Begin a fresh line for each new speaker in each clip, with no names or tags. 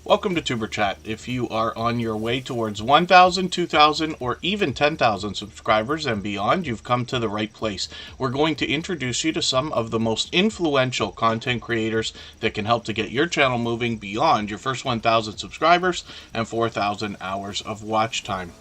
Welcome to Tuber Chat. If you are on your way towards 1,000, 2,000, or even 10,000 subscribers and beyond, you've come to the right place. We're going to introduce you to some of the most influential content creators that can help to get your channel moving beyond your first 1,000 subscribers and 4,000 hours of watch time.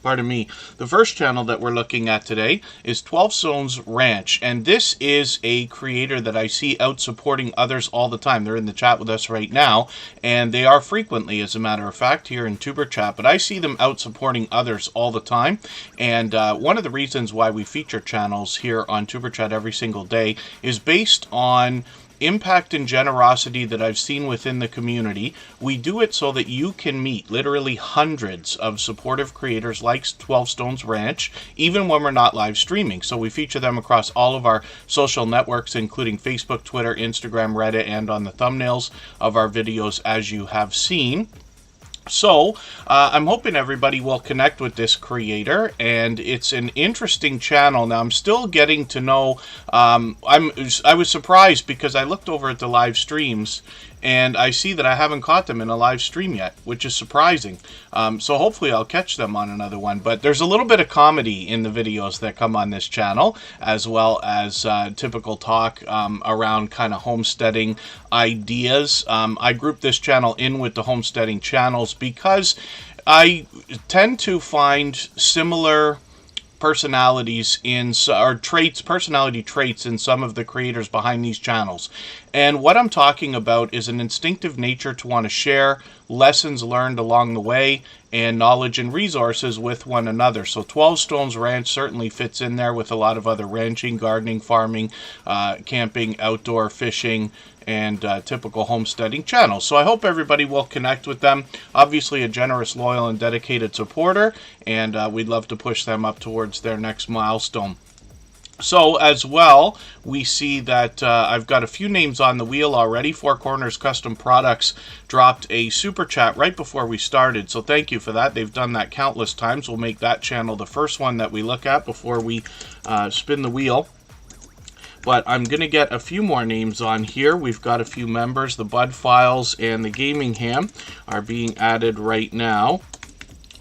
Pardon me. The first channel that we're looking at today is 12 Stones Ranch, and this is a creator that I see out supporting others all the time. They're in the chat with us right now, and they are frequently, as a matter of fact, here in Tuber Chat, but I see them out supporting others all the time, and one of the reasons why we feature channels here on Tuber Chat every single day is based on impact and generosity that I've seen within the community. We do it so that you can meet literally hundreds of supportive creators like 12 Stones Ranch, even when we're not live streaming. So we feature them across all of our social networks, including Facebook, Twitter, Instagram, Reddit, and on the thumbnails of our videos, as you have seen. So, I'm hoping everybody will connect with this creator, and it's an interesting channel. Now, I'm still getting to know, I was surprised because I looked over at the live streams, and I see that I haven't caught them in a live stream yet, which is surprising. So hopefully I'll catch them on another one. But there's a little bit of comedy in the videos that come on this channel, as well as typical talk around kind of homesteading ideas. I group this channel in with the homesteading channels because I tend to find similar personalities personality traits in some of the creators behind these channels. And what I'm talking about is an instinctive nature to want to share lessons learned along the way and knowledge and resources with one another. So 12 Stones Ranch certainly fits in there with a lot of other ranching, gardening, farming, camping, outdoor fishing, and typical homesteading channels. So I hope everybody will connect with them. Obviously a generous, loyal, and dedicated supporter, and we'd love to push them up towards their next milestone. So, as well, we see that I've got a few names on the wheel already. Four Corners Custom Products dropped a super chat right before we started, so thank you for that. They've done that countless times. We'll make that channel the first one that we look at before we spin the wheel. But I'm going to get a few more names on here. We've got a few members. The Bud Files and the Gaming Ham are being added right now.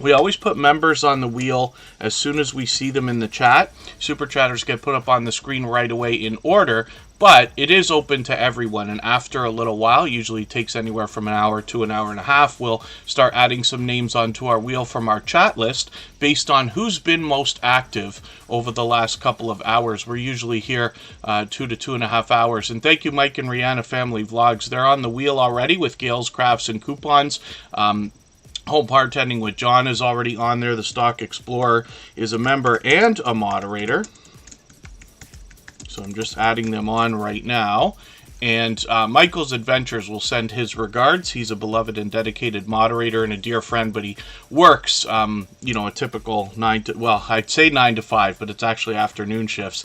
We always put members on the wheel as soon as we see them in the chat. Super Chatters get put up on the screen right away in order, but it is open to everyone. And after a little while, usually takes anywhere from an hour to an hour and a half, we'll start adding some names onto our wheel from our chat list based on who's been most active over the last couple of hours. We're usually here 2 to 2.5 hours. And thank you, Mike and Rihanna Family Vlogs. They're on the wheel already with Gale's Crafts and Coupons. Home Bartending with John is already on there. The Stock Explorer is a member and a moderator. So I'm just adding them on right now. And Michael's Adventures will send his regards. He's a beloved and dedicated moderator and a dear friend, but he works, you know, a typical I'd say 9 to 5, but it's actually afternoon shifts.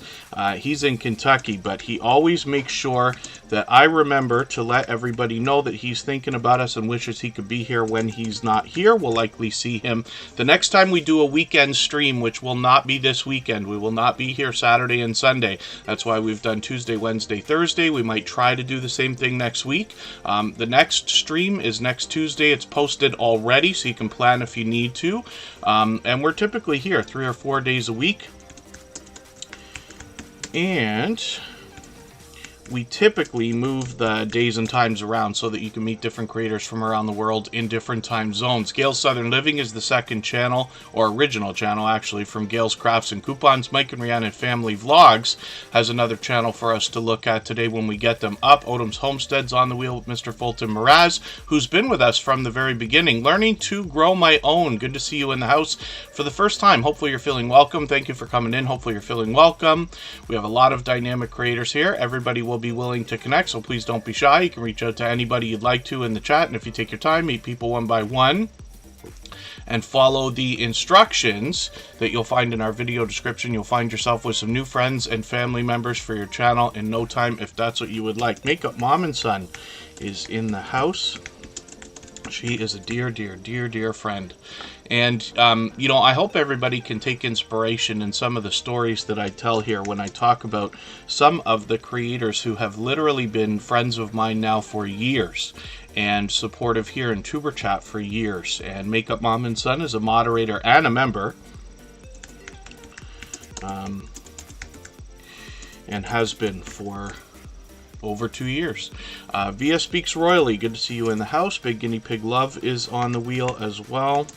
He's in Kentucky, but he always makes sure that I remember to let everybody know that he's thinking about us and wishes he could be here when he's not here. We'll likely see him the next time we do a weekend stream, which will not be this weekend. We will not be here Saturday and Sunday. That's why we've done Tuesday, Wednesday, Thursday. We might try to do the same thing next week. The next stream is next Tuesday. It's posted already, so you can plan if you need to. And we're typically here 3 or 4 days a week. And we typically move the days and times around so that you can meet different creators from around the world in different time zones. Gale's Southern Living is the second channel, or original channel actually, from Gale's Crafts and Coupons. Mike and Rihanna Family Vlogs has another channel for us to look at today when we get them up. Odom's Homestead's on the wheel with Mr. Fulton Mraz, who's been with us from the very beginning. Learning to grow my own. Good to see you in the house for the first time. Hopefully you're feeling welcome. Thank you for coming in. Hopefully you're feeling welcome. We have a lot of dynamic creators here. Everybody will be willing to connect, so please don't be shy. You can reach out to anybody you'd like to in the chat, and if you take your time, meet people one by one and follow the instructions that you'll find in our video description, you'll find yourself with some new friends and family members for your channel in no time, if that's what you would like. Makeup Mom and Son is in the house. She is a dear, dear, dear, dear friend. And, you know, I hope everybody can take inspiration in some of the stories that I tell here when I talk about some of the creators who have literally been friends of mine now for years. and supportive here in Tuber Chat for years. And Makeup Mom and Son is a moderator and a member. And has been for over 2 years. Via Speaks Royally, good to see you in the house. Big Guinea Pig Love is on the wheel as well.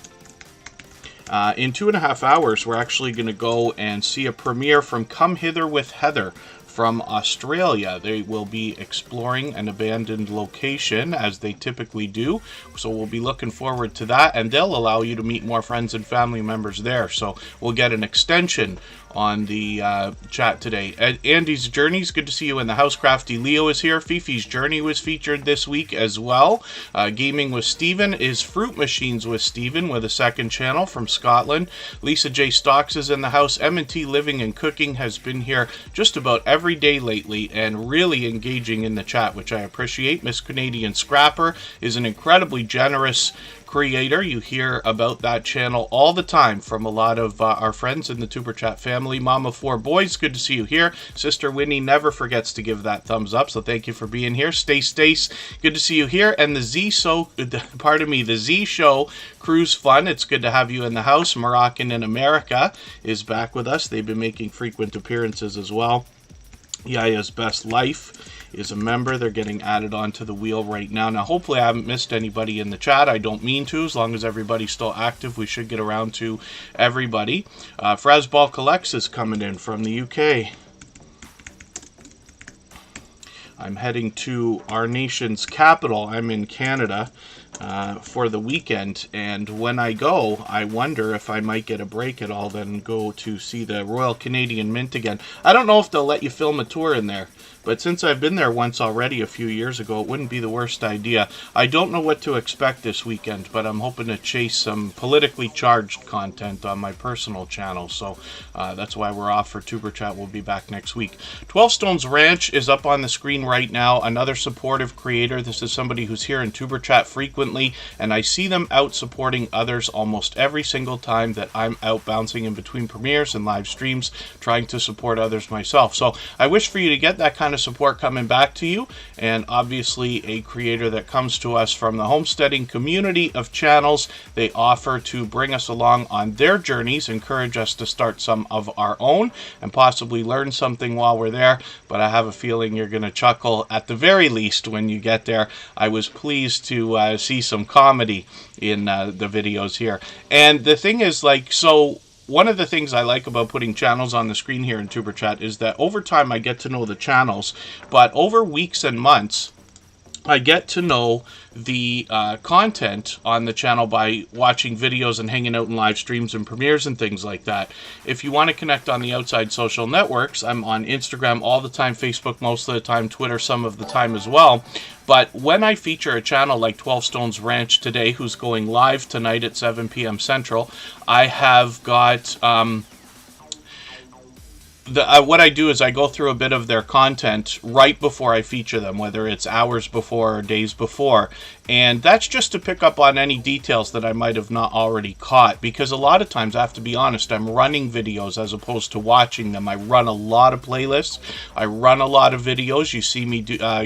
In 2.5 hours, we're actually going to go and see a premiere from Come Hither with Heather from Australia. They will be exploring an abandoned location, as they typically do. So we'll be looking forward to that, and they'll allow you to meet more friends and family members there. So we'll get an extension on the chat today. Andy's Journeys, good to see you in the house. Crafty Leo is here. Fifi's Journey was featured this week as well. Gaming with Steven is Fruit Machines with Steven, with a second channel from Scotland. Lisa J. Stocks is in the house. M&T Living and Cooking has been here just about every day lately and really engaging in the chat, which I appreciate. Miss Canadian Scrapper is an incredibly generous creator. You hear about that channel all the time from a lot of our friends in the Tuber Chat family. Mama 4 Boys, good to see you here. Sister Winnie never forgets to give that thumbs up, so thank you for being here. Stace, good to see you here. And the Z Show Cruise Fun, it's good to have you in the house. Moroccan in America is back with us. They've been making frequent appearances as well. Yaya's Best Life is a member. They're getting added onto the wheel right now. Now, hopefully I haven't missed anybody in the chat. I don't mean to. As long as everybody's still active, we should get around to everybody. Frasball Collects is coming in from the UK. I'm heading to our nation's capital. I'm in Canada for the weekend, and when I go, I wonder if I might get a break at all, then go to see the Royal Canadian Mint again. I don't know if they'll let you film a tour in there, but since I've been there once already a few years ago, it wouldn't be the worst idea. I don't know what to expect this weekend, but I'm hoping to chase some politically charged content on my personal channel, so that's why we're off for Tuber Chat. We'll be back next week. 12 Stones Ranch is up on the screen right now. Another supportive creator. This is somebody who's here in Tuber Chat frequently, and I see them out supporting others almost every single time that I'm out bouncing in between premieres and live streams, trying to support others myself. So I wish for you to get that kind of support coming back to you, and obviously a creator that comes to us from the Homesteading community of channels. They offer to bring us along on their journeys, encourage us to start some of our own, and possibly learn something while we're there. But I have a feeling you're going to chuckle at the very least when you get there. I was pleased to see some comedy in the videos here. And the thing is, like, so one of the things I like about putting channels on the screen here in Tuber Chat is that over time I get to know the channels, but over weeks and months I get to know the content on the channel by watching videos and hanging out in live streams and premieres and things like that. If you want to connect on the outside social networks, I'm on Instagram all the time, Facebook most of the time, Twitter some of the time as well. But when I feature a channel like 12 Stones Ranch today, who's going live tonight at 7 p.m. Central, I have got what I do is I go through a bit of their content right before I feature them, whether it's hours before or days before. And that's just to pick up on any details that I might have not already caught. Because a lot of times, I have to be honest, I'm running videos as opposed to watching them. I run a lot of playlists. I run a lot of videos. You see me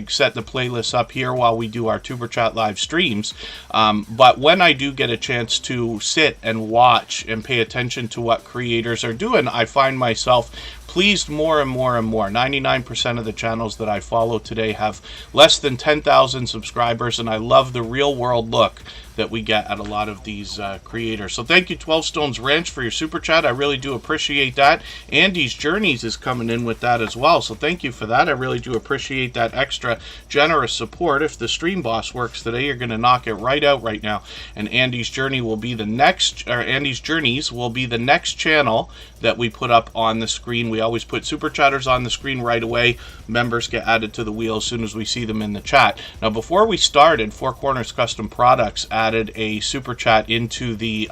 set the playlists up here while we do our Tuber Chat live streams. But when I do get a chance to sit and watch and pay attention to what creators are doing, I find myself pleased more and more and more. 99% of the channels that I follow today have less than 10,000 subscribers, and I love the real world look that we get at a lot of these creators. So thank you, 12 Stones Ranch, for your super chat. I really do appreciate that. Andy's Journeys is coming in with that as well, so thank you for that. I really do appreciate that extra generous support. If the stream boss works today, you're going to knock it right out right now. And Andy's Journey will be the next, or Andy's Journeys will be the next channel that we put up on the screen. We always put super chatters on the screen right away. Members get added to the wheel as soon as we see them in the chat. Now, before we started, Four Corners Custom Products added a super chat into the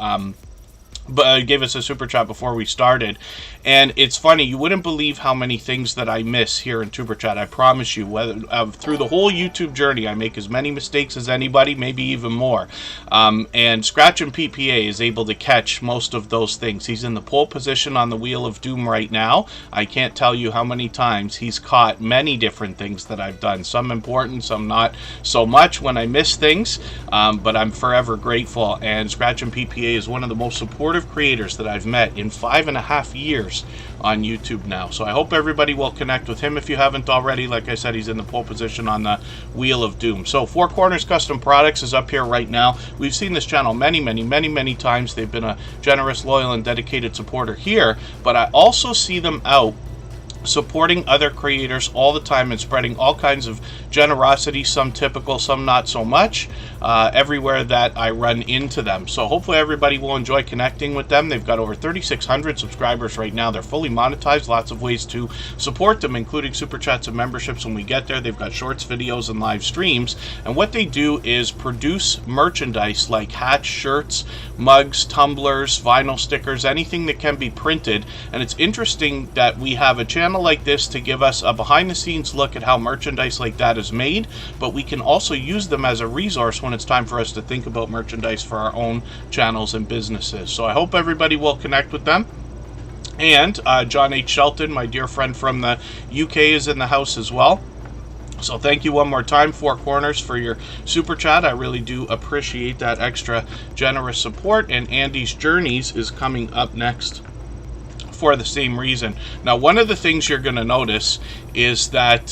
gave us a super chat before we started. And it's funny, you wouldn't believe how many things that I miss here in Super Chat. I promise you, whether through the whole YouTube journey, I make as many mistakes as anybody, maybe even more. And Scratch and PPA is able to catch most of those things. He's in the pole position on the Wheel of Doom right now. I can't tell you how many times he's caught many different things that I've done. Some important, some not so much when I miss things. But I'm forever grateful. And Scratch and PPA is one of the most supportive creators that I've met in 5.5 years on YouTube now. So I hope everybody will connect with him if you haven't already. Like I said, he's in the pole position on the Wheel of Doom. So Four Corners Custom Products is up here right now. We've seen this channel many times. They've been a generous, loyal, and dedicated supporter here, but I also see them out supporting other creators all the time and spreading all kinds of generosity, some typical, some not so much, everywhere that I run into them. So hopefully everybody will enjoy connecting with them. They've got over 3,600 subscribers right now. They're fully monetized, lots of ways to support them, including super chats and memberships when we get there. They've got shorts, videos, and live streams. And what they do is produce merchandise like hats, shirts, mugs, tumblers, vinyl stickers, anything that can be printed. And it's interesting that we have a channel like this to give us a behind-the-scenes look at how merchandise like that is made, but we can also use them as a resource when it's time for us to think about merchandise for our own channels and businesses. So I hope everybody will connect with them. And John H. Shelton, my dear friend from the UK, is in the house as well. So thank you one more time, Four Corners, for your super chat. I really do appreciate that extra generous support. And Andy's Journeys is coming up next for the same reason. Now, one of the things you're going to notice is that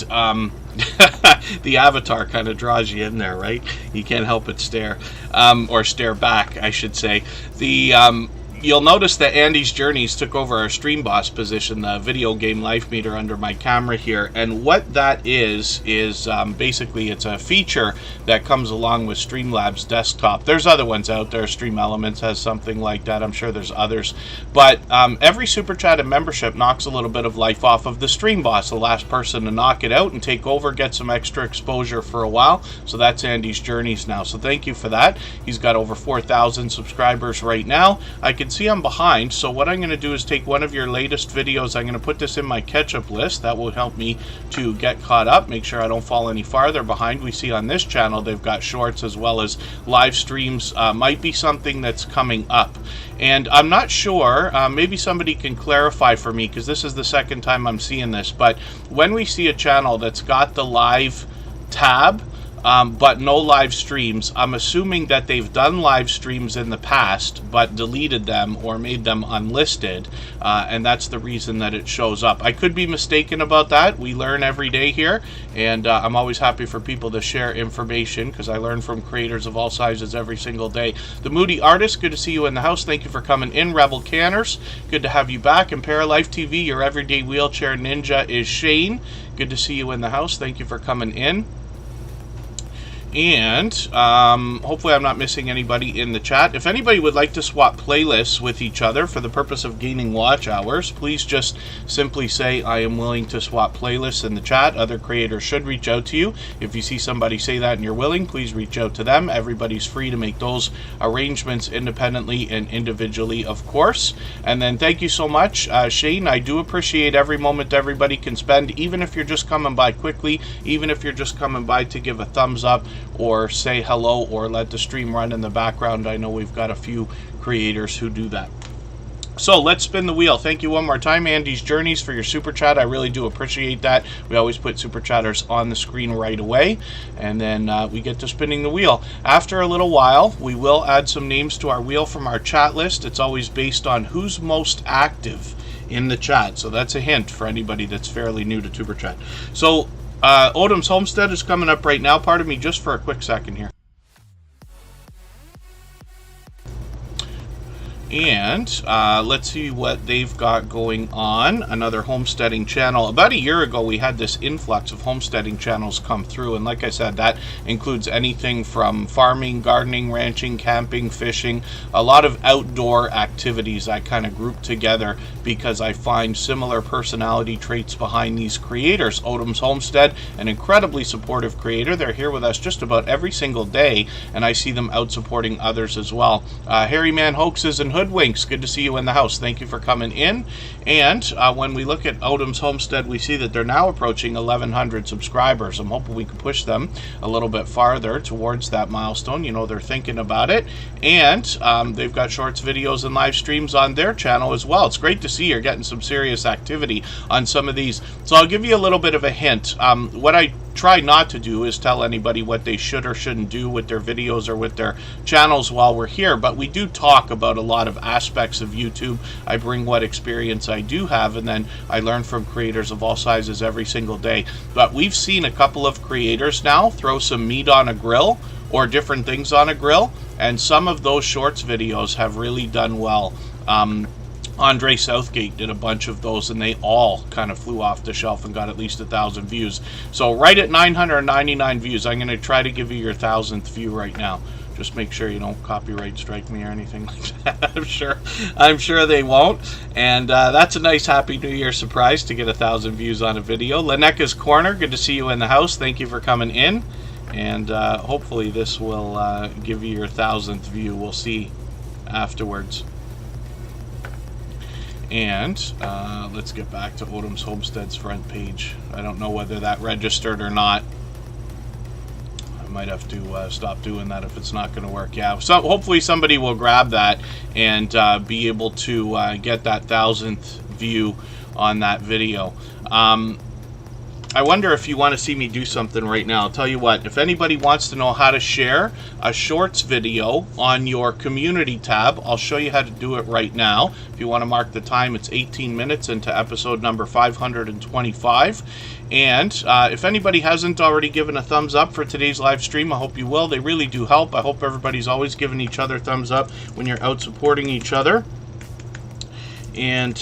the avatar kind of draws you in there, right? You can't help but stare, or stare back, I should say. You'll notice that Andy's Journeys took over our Stream Boss position, the video game life meter under my camera here. And what that is basically it's a feature that comes along with Streamlabs desktop. There's other ones out there. Stream Elements has something like that. I'm sure there's others. But every Super Chat and membership knocks a little bit of life off of the Stream Boss. The last person to knock it out and take over gets some extra exposure for a while. So that's Andy's Journeys now. So thank you for that. He's got over 4,000 subscribers right now. I can see I'm behind, so what I'm going to do is take one of your latest videos. I'm going to put this in my catch-up list. That will help me to get caught up, make sure I don't fall any farther behind. We see on this channel they've got shorts as well as live streams. Might be something that's coming up, and I'm not sure, maybe somebody can clarify for me, because this is the second time I'm seeing this, but when we see a channel that's got the live tab but no live streams, I'm assuming that they've done live streams in the past but deleted them or made them unlisted, and that's the reason that it shows up. I could be mistaken about that. We learn every day here, and I'm always happy for people to share information because I learn from creators of all sizes every single day. The Moody Artist, good to see you in the house. Thank you for coming in. Rebel Canners, good to have you back. And Paralife TV, your everyday wheelchair ninja, is Shane. Good to see you in the house. Thank you for coming in. And hopefully I'm not missing anybody in the chat. If anybody would like to swap playlists with each other for the purpose of gaining watch hours, please just simply say I am willing to swap playlists in the chat. Other creators should reach out to you. If you see somebody say that and you're willing, please reach out to them. Everybody's free to make those arrangements independently and individually, of course. And then thank you so much, Shane. I do appreciate every moment everybody can spend, even if you're just coming by quickly, even if you're just coming by to give a thumbs up or say hello or let the stream run in the background. I know we've got a few creators who do that. So let's spin the wheel. Thank you one more time, Andy's Journeys, for your super chat. I really do appreciate that. We always put super chatters on the screen right away, and then we get to spinning the wheel. After a little while, we will add some names to our wheel from our chat list. It's always based on who's most active in the chat. So that's a hint for anybody that's fairly new to Super Chat. So Odom's Homestead is coming up right now. Pardon me just for a quick second here. And let's see what they've got going on. Another homesteading channel. About a year ago, we had this influx of homesteading channels come through. And like I said, that includes anything from farming, gardening, ranching, camping, fishing. A lot of outdoor activities I kind of group together because I find similar personality traits behind these creators. Odom's Homestead, an incredibly supportive creator. They're here with us just about every single day, and I see them out supporting others as well. Harry Man Hoaxes and Hoodwinks, good to see you in the house. Thank you for coming in. And when we look at Odom's Homestead, we see that they're now approaching 1,100 subscribers. I'm hoping we can push them a little bit farther towards that milestone. You know, they're thinking about it. And they've got shorts, videos, and live streams on their channel as well. It's great to see you're getting some serious activity on some of these. So I'll give you a little bit of a hint. What I try not to do is tell anybody what they should or shouldn't do with their videos or with their channels while we're here, but we do talk about a lot of aspects of YouTube. I bring what experience I do have, and then I learn from creators of all sizes every single day. But we've seen a couple of creators now throw some meat on a grill or different things on a grill, and some of those shorts videos have really done well. Andre Southgate did a bunch of those, and they all kind of flew off the shelf and got at least 1,000 views. So right at 999 views, I'm going to try to give you your 1,000th view right now. Just make sure you don't copyright strike me or anything like that. I'm sure they won't. And that's a nice Happy New Year surprise to get 1,000 views on a video. Laneka's Corner, good to see you in the house. Thank you for coming in. And hopefully this will give you your 1,000th view. We'll see afterwards. And let's get back to Odom's Homestead's front page. I don't know whether that registered or not. I might have to stop doing that if it's not going to work. Yeah, so hopefully somebody will grab that and be able to get that 1,000th view on that video. I wonder if you want to see me do something right now. I'll tell you what, if anybody wants to know how to share a shorts video on your community tab, I'll show you how to do it right now. If you want to mark the time, it's 18 minutes into episode number 525. And if anybody hasn't already given a thumbs up for today's live stream, I hope you will. They really do help. I hope everybody's always giving each other thumbs up when you're out supporting each other. And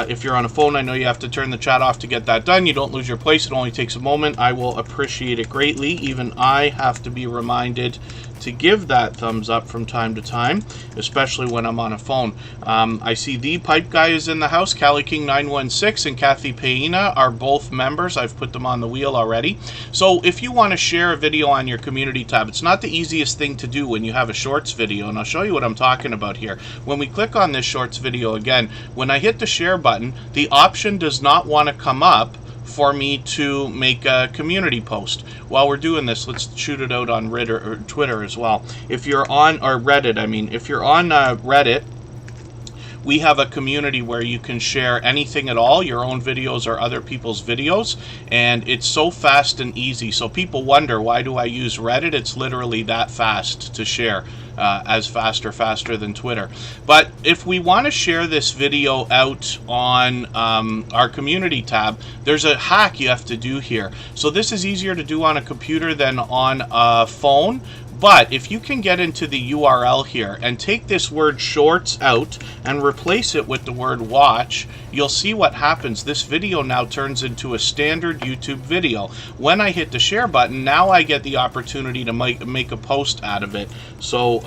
if you're on a phone, I know you have to turn the chat off to get that done. You don't lose your place. It only takes a moment. I will appreciate it greatly. Even I have to be reminded to give that thumbs up from time to time, especially when I'm on a phone. I see the Pipe Guy is in the house. Cali King 916 and Kathy Payina are both members. I've put them on the wheel already. So if you want to share a video on your community tab, it's not the easiest thing to do when you have a shorts video, and I'll show you what I'm talking about here. When we click on this shorts video again, when I hit the share button, the option does not want to come up for me to make a community post. While we're doing this, let's shoot it out on Reddit or Twitter as well. If you're on, or Reddit, I mean, if you're on Reddit, we have a community where you can share anything at all, your own videos or other people's videos, and it's so fast and easy. So people wonder, why do I use Reddit? It's literally that fast to share, as faster than Twitter. But if we want to share this video out on our community tab, there's a hack you have to do here. So this is easier to do on a computer than on a phone. But if you can get into the URL here and take this word shorts out and replace it with the word watch, you'll see what happens. This video now turns into a standard YouTube video. When I hit the share button, now I get the opportunity to make a post out of it. So,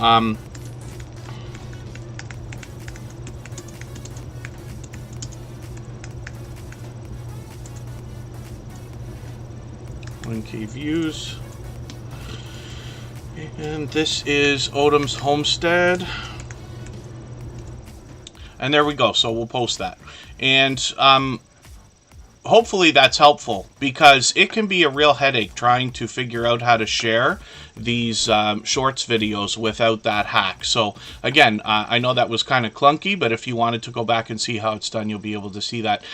1K views. And this is Odom's Homestead. And there we go. So we'll post that. And hopefully that's helpful, because it can be a real headache trying to figure out how to share these shorts videos without that hack. So again, I know that was kind of clunky, but if you wanted to go back and see how it's done, you'll be able to see that.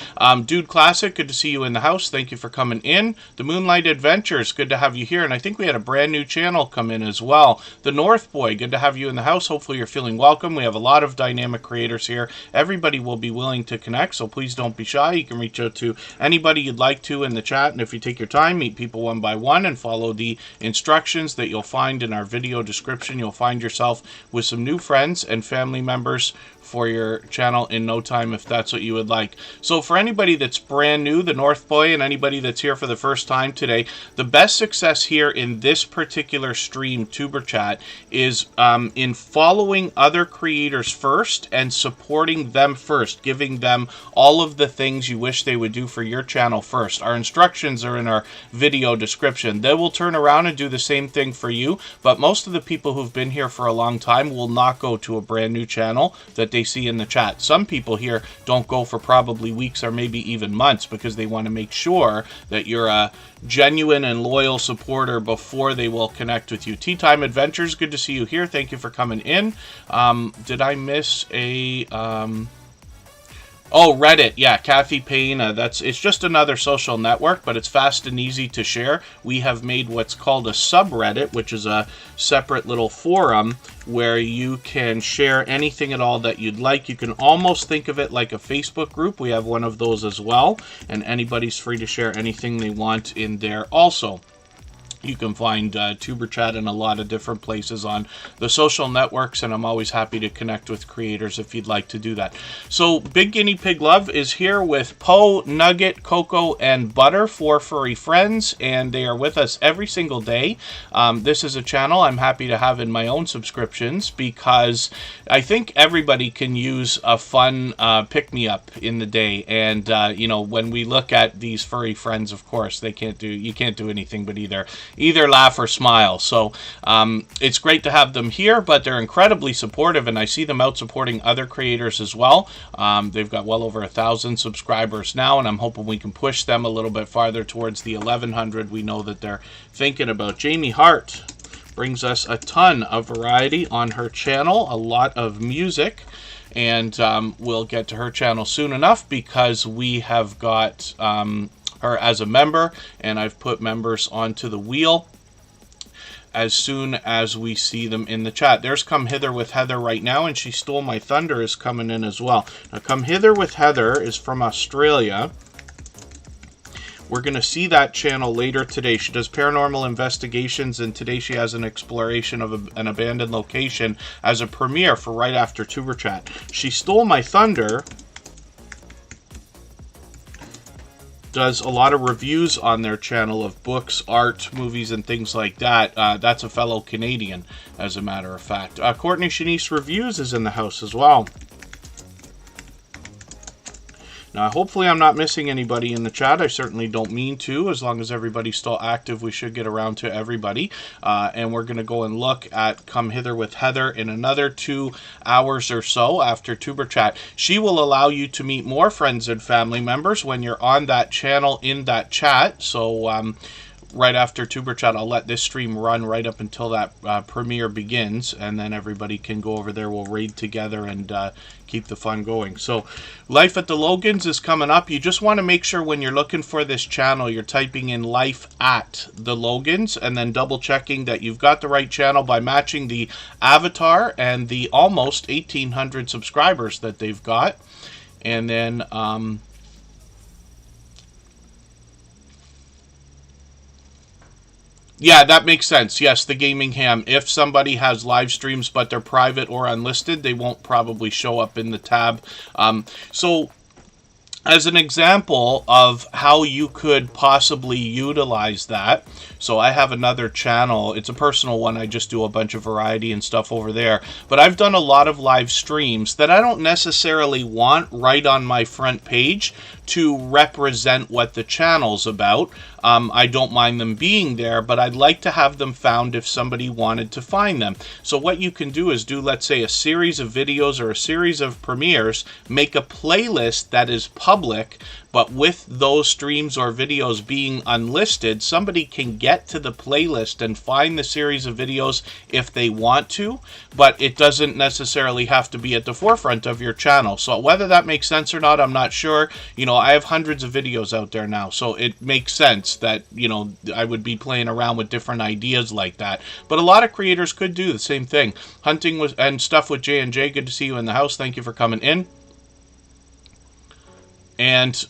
Dude Classic, good to see you in the house. Thank you for coming in. The Moonlight Adventures, good to have you here. And I think we had a brand new channel come in as well. The North Boy, good to have you in the house. Hopefully you're feeling welcome. We have a lot of dynamic creators here. Everybody will be willing to connect, so please don't be shy. You can reach out to anybody you'd like to in the chat, and if you take your time, meet people one by one and follow the instructions that you'll find in our video description, you'll find yourself with some new friends and family members for your channel in no time, if that's what you would like. So for anybody that's brand new, the North Boy, and anybody that's here for the first time today, the best success here in this particular stream, Tuber Chat, is in following other creators first and supporting them first, giving them all of the things you wish they would do for your channel first. Our instructions are in our video description. They will turn around and do the same thing for you, but most of the people who've been here for a long time will not go to a brand new channel that what they see in the chat. Some people here don't go for probably weeks or maybe even months because they want to make sure that you're a genuine and loyal supporter before they will connect with you. Tea Time Adventures, good to see you here. Thank you for coming in. Did I miss a... Oh, Reddit. Yeah, Kathy Payne. It's just another social network, but it's fast and easy to share. We have made what's called a subreddit, which is a separate little forum where you can share anything at all that you'd like. You can almost think of it like a Facebook group. We have one of those as well, and anybody's free to share anything they want in there also. You can find Tuberchat in a lot of different places on the social networks, and I'm always happy to connect with creators if you'd like to do that. So Big Guinea Pig Love is here with Poe, Nugget, Coco, and Butter, 4 furry friends, and they are with us every single day. This is a channel I'm happy to have in my own subscriptions because I think everybody can use a fun pick-me-up in the day. And, you know, when we look at these furry friends, of course, you can't do anything but either laugh or smile. So it's great to have them here, but they're incredibly supportive, and I see them out supporting other creators as well. They've got well over 1,000 subscribers now, and I'm hoping we can push them a little bit farther towards the 1,100 we know that they're thinking about. Jamie Hart brings us a ton of variety on her channel, a lot of music, and we'll get to her channel soon enough because we have got her as a member, and I've put members onto the wheel as soon as we see them in the chat. There's Come Hither with Heather right now, and She Stole My Thunder is coming in as well. Now, Come Hither with Heather is from Australia. We're going to see that channel later today. She does paranormal investigations, and today she has an exploration of an abandoned location as a premiere for right after Tuberchat. She Stole My Thunder does a lot of reviews on their channel of books, art, movies, and things like that. That's a fellow Canadian, as a matter of fact. Courtney Shanice Reviews is in the house as well. Now, hopefully I'm not missing anybody in the chat. I certainly don't mean to. As long as everybody's still active, we should get around to everybody. And we're going to go and look at Come Hither with Heather in another 2 hours or so after Tuberchat. She will allow you to meet more friends and family members when you're on that channel in that chat. So, right after Tuberchat, I'll let this stream run right up until that premiere begins, and then everybody can go over there. We'll raid together and keep the fun going. So Life at the Logans is coming up. You just want to make sure when you're looking for this channel, you're typing in Life at the Logans and then double checking that you've got the right channel by matching the avatar and the almost 1,800 subscribers that they've got. And then yeah, that makes sense. Yes, the Gaming Ham. If somebody has live streams but they're private or unlisted, they won't probably show up in the tab. So as an example of how you could possibly utilize that, so I have another channel. It's a personal one. I just do a bunch of variety and stuff over there. But I've done a lot of live streams that I don't necessarily want right on my front page to represent what the channel's about. I don't mind them being there, but I'd like to have them found if somebody wanted to find them. So what you can do is do, let's say, a series of videos or a series of premieres, make a playlist that is public, but with those streams or videos being unlisted, somebody can get to the playlist and find the series of videos if they want to, but it doesn't necessarily have to be at the forefront of your channel. So whether that makes sense or not, I'm not sure. You know, I have hundreds of videos out there now, so it makes sense that, you know, I would be playing around with different ideas like that. But a lot of creators could do the same thing. Hunting with and stuff with J&J, good to see you in the house. Thank you for coming in. And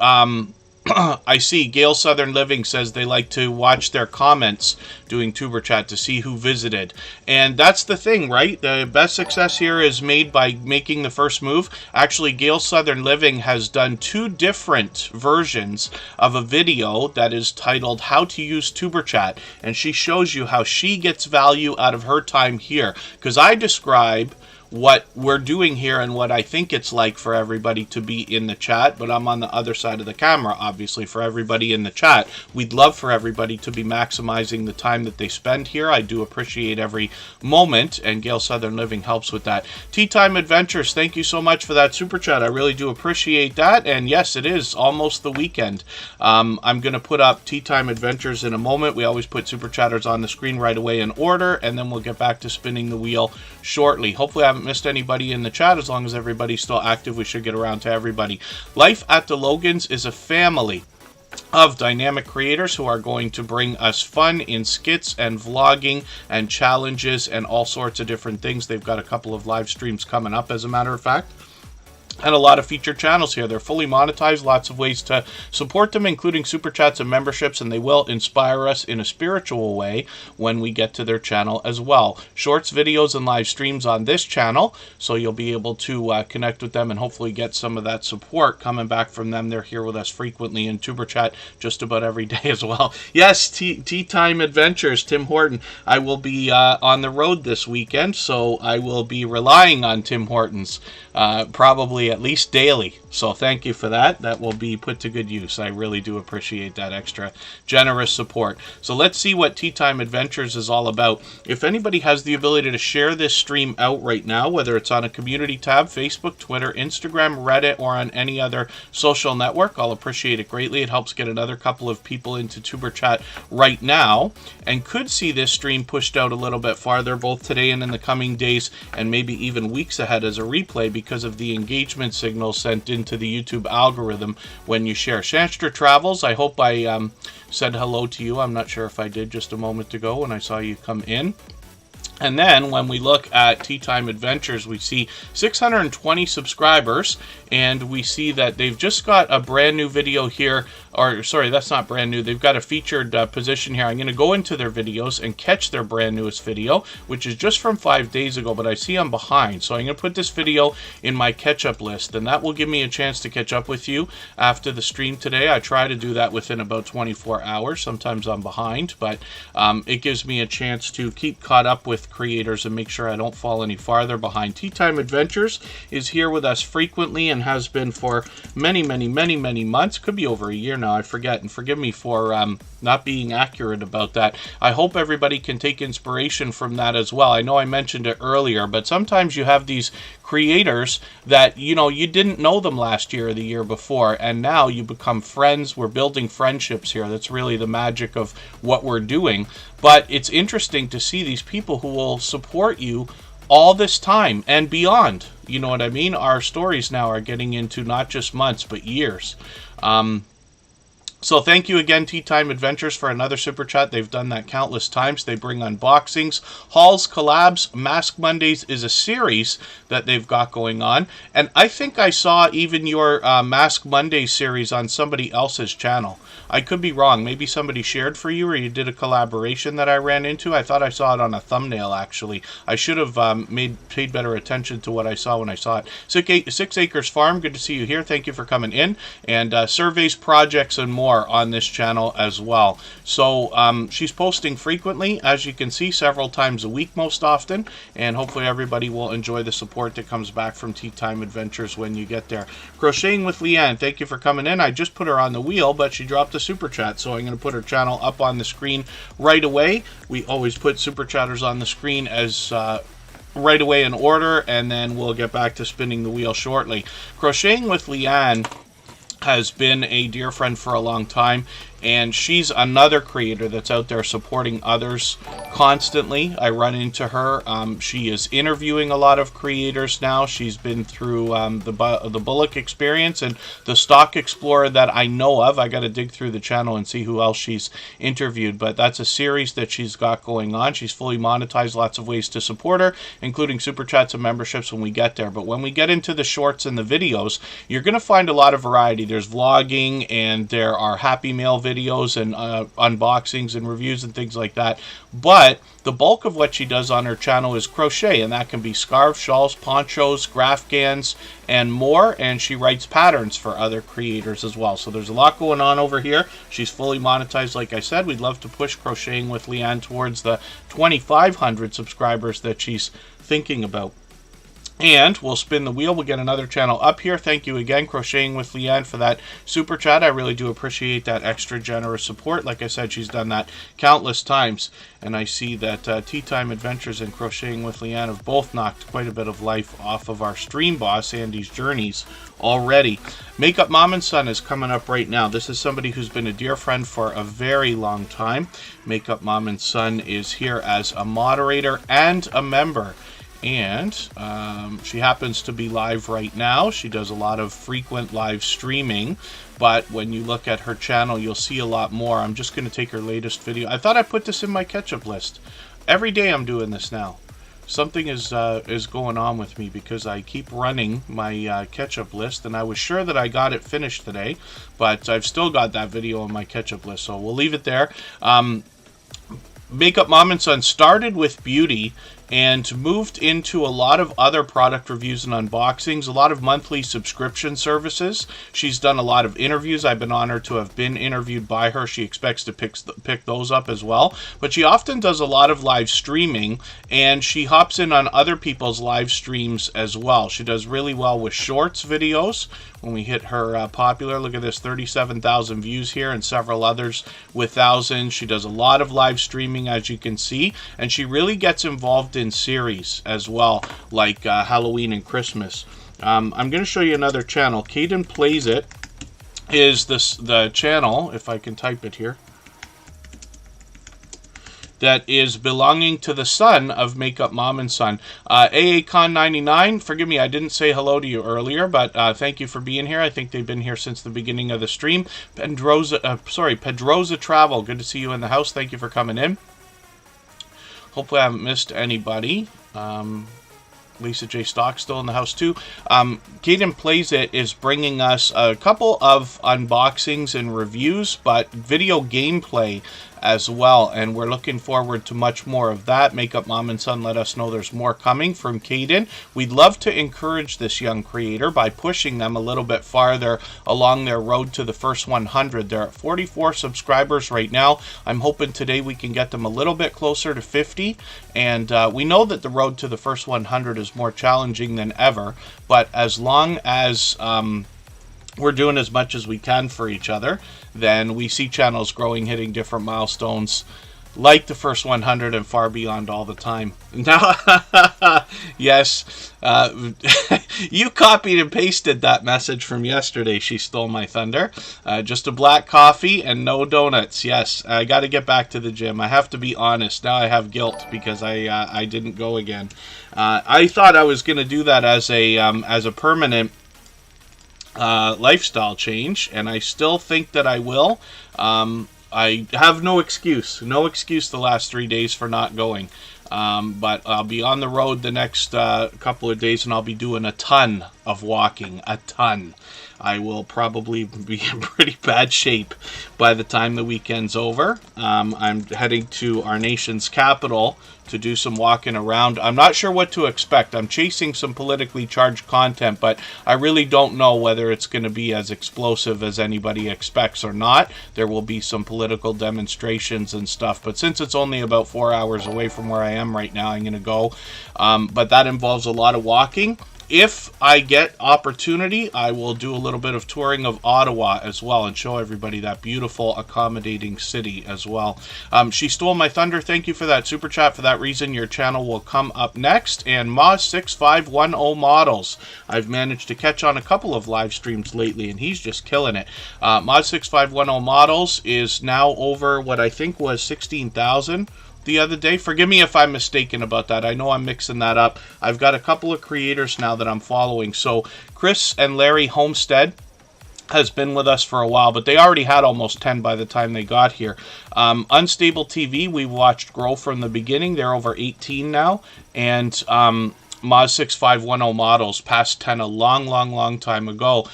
I see Gale Southern Living says they like to watch their comments doing Tuberchat to see who visited. And that's the thing, right? The best success here is made by making the first move. Actually, Gale Southern Living has done 2 different versions of a video that is titled How to Use Tuberchat. And she shows you how she gets value out of her time here. Because I describe what we're doing here and what I think it's like for everybody to be in the chat, but I'm on the other side of the camera, obviously, for everybody in the chat. We'd love for everybody to be maximizing the time that they spend here. I do appreciate every moment, and Gale Southern Living helps with that. Tea Time Adventures, thank you so much for that super chat. I really do appreciate that, and yes, it is almost the weekend. I'm going to put up Tea Time Adventures in a moment. We always put super chatters on the screen right away in order, and then we'll get back to spinning the wheel shortly. Hopefully I haven't missed anybody in the chat. As long as everybody's still active, we should get around to everybody. Life at the Logans is a family of dynamic creators who are going to bring us fun in skits and vlogging and challenges and all sorts of different things. They've got a couple of live streams coming up, as a matter of fact, and a lot of featured channels here. They're fully monetized, lots of ways to support them, including super chats and memberships, and they will inspire us in a spiritual way when we get to their channel as well. Shorts, videos, and live streams on this channel, so you'll be able to connect with them and hopefully get some of that support coming back from them. They're here with us frequently in Tuber Chat just about every day as well. Yes, Tea Time Adventures, Tim Horton. I will be on the road this weekend, so I will be relying on Tim Hortons probably at least daily. So thank you for that. That will be put to good use. I really do appreciate that extra generous support. So let's see what Tea Time Adventures is all about. If anybody has the ability to share this stream out right now, whether it's on a community tab, Facebook, Twitter, Instagram, Reddit, or on any other social network, I'll appreciate it greatly. It helps get another couple of people into Tuber Chat right now, and could see this stream pushed out a little bit farther, both today and in the coming days, and maybe even weeks ahead as a replay, because of the engagement signal sent into the YouTube algorithm when you share. Shanster Travels, I hope I said hello to you. I'm not sure if I did just a moment ago when I saw you come in. And then when we look at Tea Time Adventures, we see 620 subscribers, and we see that they've just got a brand new video here, or sorry, that's not brand new. They've got a featured position here. I'm going to go into their videos and catch their brand newest video, which is just from 5 days ago, but I see I'm behind. So I'm going to put this video in my catch-up list, and that will give me a chance to catch up with you after the stream today. I try to do that within about 24 hours. Sometimes I'm behind, but it gives me a chance to keep caught up with creators and make sure I don't fall any farther behind. Tea Time Adventures is here with us frequently and has been for many months. Could be over a year now, I forget, and forgive me for not being accurate about that. I hope everybody can take inspiration from that as well. I know I mentioned it earlier, but sometimes you have these creators that, you know, you didn't know them last year or the year before, and now you become friends. We're building friendships here. That's really the magic of what we're doing. But it's interesting to see these people who will support you all this time and beyond. You know what I mean? Our stories now are getting into not just months, but years. So thank you again, Tea Time Adventures, for another super chat. They've done that countless times. They bring unboxings, hauls, collabs. Mask Mondays is a series that they've got going on. And I think I saw even your Mask Monday series on somebody else's channel. I could be wrong. Maybe somebody shared for you, or you did a collaboration that I ran into. I thought I saw it on a thumbnail, actually. I should have paid better attention to what I saw when I saw it. 6 Acres Farm, good to see you here. Thank you for coming in. And surveys, projects, and more on this channel as well. So she's posting frequently, as you can see, several times a week most often, and hopefully everybody will enjoy the support that comes back from Tea Time Adventures when you get there. Crocheting with Leanne, thank you for coming in. I just put her on the wheel, but she dropped a super chat, so I'm going to put her channel up on the screen right away. We always put super chatters on the screen as right away in order, and then we'll get back to spinning the wheel shortly. Crocheting with Leanne has been a dear friend for a long time, and she's another creator that's out there supporting others constantly. I run into her. She is interviewing a lot of creators now. She's been through the Bullock Experience and the Stock Explorer that I know of. I got to dig through the channel and see who else she's interviewed, but that's a series that she's got going on. She's fully monetized, lots of ways to support her, including super chats and memberships when we get there. But when we get into the shorts and the videos, you're going to find a lot of variety. There's vlogging, and there are Happy Mail videos and unboxings and reviews and things like that. But the bulk of what she does on her channel is crochet, and that can be scarves, shawls, ponchos, graphgans, and more. And she writes patterns for other creators as well. So there's a lot going on over here. She's fully monetized, like I said. We'd love to push Crocheting with Leanne towards the 2,500 subscribers that she's thinking about. And we'll spin the wheel. We'll get another channel up here. Thank you again, Crocheting with Leanne, for that super chat. I really do appreciate that extra generous support. Like I said, she's done that countless times. And I see that Tea Time Adventures and Crocheting with Leanne have both knocked quite a bit of life off of our stream boss, Andy's Journeys, already. Makeup Mom and Son is coming up right now. This is somebody who's been a dear friend for a very long time. Makeup Mom and Son is here as a moderator and a member. And she happens to be live right now. She does a lot of frequent live streaming, but when you look at her channel, you'll see a lot more. I'm just going to take her latest video. I thought I put this in my catch-up list. Every day I'm doing this now. Something is going on with me because I keep running my catch-up list, and I was sure that I got it finished today, but I've still got that video on my catch-up list, so we'll leave it there. Makeup Mom and Son started with beauty and moved into a lot of other product reviews and unboxings, a lot of monthly subscription services. She's done a lot of interviews. I've been honored to have been interviewed by her. She expects to pick those up as well. But she often does a lot of live streaming, and she hops in on other people's live streams as well. She does really well with shorts videos. When we hit her popular, look at this, 37,000 views here, and several others with thousands. She does a lot of live streaming, as you can see, and she really gets involved in series as well, like Halloween and Christmas. I'm going to show you another channel. Caden Plays It is the channel, if I can type it here, that is belonging to the son of Makeup Mom and Son. AACon99, forgive me, I didn't say hello to you earlier, but thank you for being here. I think they've been here since the beginning of the stream. Pedroza Travel, good to see you in the house. Thank you for coming in. Hopefully I haven't missed anybody. Lisa J. Stock still in the house too. Caden Plays It is bringing us a couple of unboxings and reviews, but video gameplay as well, and we're looking forward to much more of that. Makeup Mom and Son let us know there's more coming from Caden. We'd love to encourage this young creator by pushing them a little bit farther along their road to the first 100. They're at 44 subscribers right now. I'm hoping today we can get them a little bit closer to 50, and we know that the road to the first 100 is more challenging than ever, but as long as we're doing as much as we can for each other, then we see channels growing, hitting different milestones like the first 100 and far beyond all the time. Now, yes, you copied and pasted that message from yesterday. She stole my thunder. Just a black coffee and no donuts. Yes, I got to get back to the gym. I have to be honest. Now I have guilt because I didn't go again. I thought I was going to do that as a permanent lifestyle change, and I still think that I will. I have no excuse the last 3 days for not going, but I'll be on the road the next couple of days, and I'll be doing a ton of walking, a ton. I will probably be in pretty bad shape by the time the weekend's over. I'm heading to our nation's capital to do some walking around. I'm not sure what to expect. I'm chasing some politically charged content, but I really don't know whether it's going to be as explosive as anybody expects or not. There will be some political demonstrations and stuff, but since it's only about 4 hours away from where I am right now, I'm going to go. But that involves a lot of walking. If I get opportunity, I will do a little bit of touring of Ottawa as well and show everybody that beautiful, accommodating city as well. She stole my thunder. Thank you for that super chat. For that reason, your channel will come up next. And Moz6510 Models. I've managed to catch on a couple of live streams lately, and he's just killing it. Moz6510 Models is now over what I think was 16,000. The other day. Forgive me if I'm mistaken about that. I know I'm mixing that up. I've got a couple of creators now that I'm following. So Chris and Larry Homestead has been with us for a while, but they already had almost 10 by the time they got here. Unstable TV, we watched grow from the beginning. They're over 18 now. And Moz6510 Models past 10 a long time ago.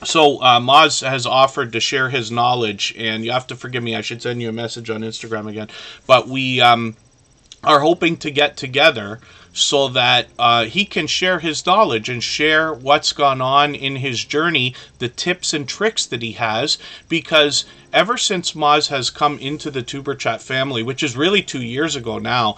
So Moz has offered to share his knowledge, and you have to forgive me, I should send you a message on Instagram again, but we are hoping to get together so that he can share his knowledge and share what's gone on in his journey, the tips and tricks that he has, because ever since Moz has come into the Tuber Chat family, which is really 2 years ago now,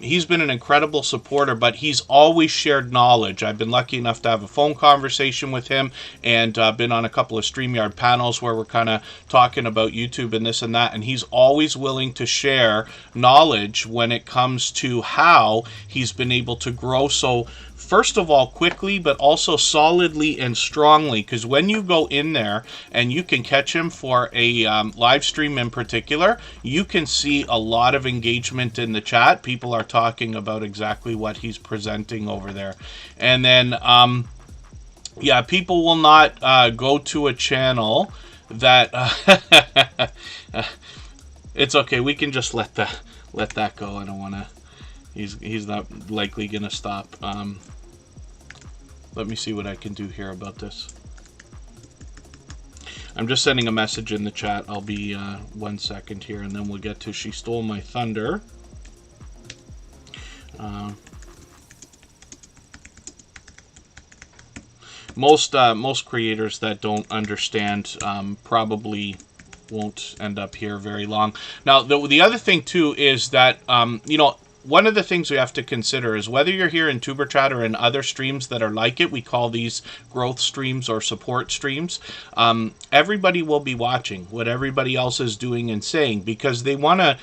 he's been an incredible supporter, but he's always shared knowledge. I've been lucky enough to have a phone conversation with him, and been on a couple of StreamYard panels where we're kind of talking about YouTube and this and that, and he's always willing to share knowledge when it comes to how he's been able to grow so, first of all, quickly, but also solidly and strongly, because when you go in there and you can catch him for a live stream in particular, you can see a lot of engagement in the chat. People are talking about exactly what he's presenting over there. And then, yeah, people will not go to a channel that... it's okay, we can just let that go. I don't want to... He's not likely going to stop. Let me see what I can do here about this. I'm just sending a message in the chat. I'll be 1 second here, and then we'll get to She Stole My Thunder. Most creators that don't understand probably won't end up here very long. Now, the other thing too is that you know, one of the things we have to consider is whether you're here in Tuber Chat or in other streams that are like it, we call these growth streams or support streams, everybody will be watching what everybody else is doing and saying, because they want to,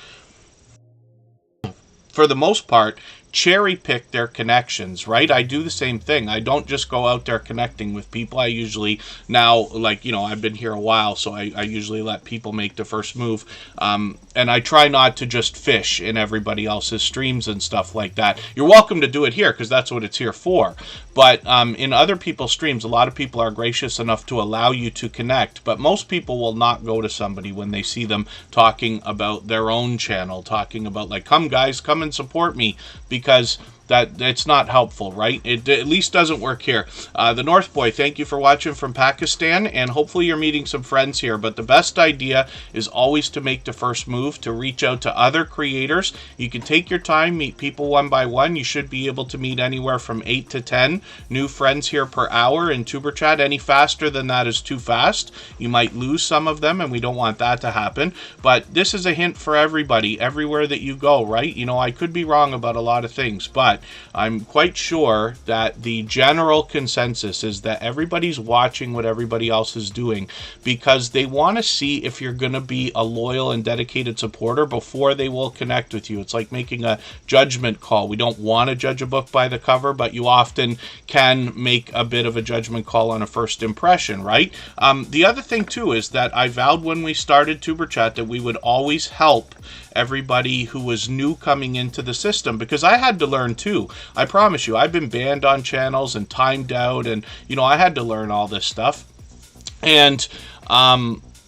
for the most part, cherry pick their connections, right? I do the same thing. I don't just go out there connecting with people. I usually now, like, you know, I've been here a while, so I usually let people make the first move. And I try not to just fish in everybody else's streams and stuff like that. You're welcome to do it here, because that's what it's here for. But in other people's streams, a lot of people are gracious enough to allow you to connect, but most people will not go to somebody when they see them talking about their own channel, talking about, like, come guys, come and support me, because it's not helpful, right? It at least doesn't work here. The North Boy, thank you for watching from Pakistan, and hopefully you're meeting some friends here. But the best idea is always to make the first move, to reach out to other creators. You can take your time, meet people one by one. You should be able to meet anywhere from 8 to 10 new friends here per hour in Tuber Chat. Any faster than that is too fast. You might lose some of them, and we don't want that to happen. But this is a hint for everybody, everywhere that you go, right? You know, I could be wrong about a lot of things, but I'm quite sure that the general consensus is that everybody's watching what everybody else is doing, because they want to see if you're going to be a loyal and dedicated supporter before they will connect with you. It's like making a judgment call. We don't want to judge a book by the cover, but you often can make a bit of a judgment call on a first impression, right? The other thing too is that I vowed when we started Tuber Chat that we would always help everybody who was new coming into the system, because I had to learn too. I promise you, I've been banned on channels and timed out, and you know, I had to learn all this stuff. And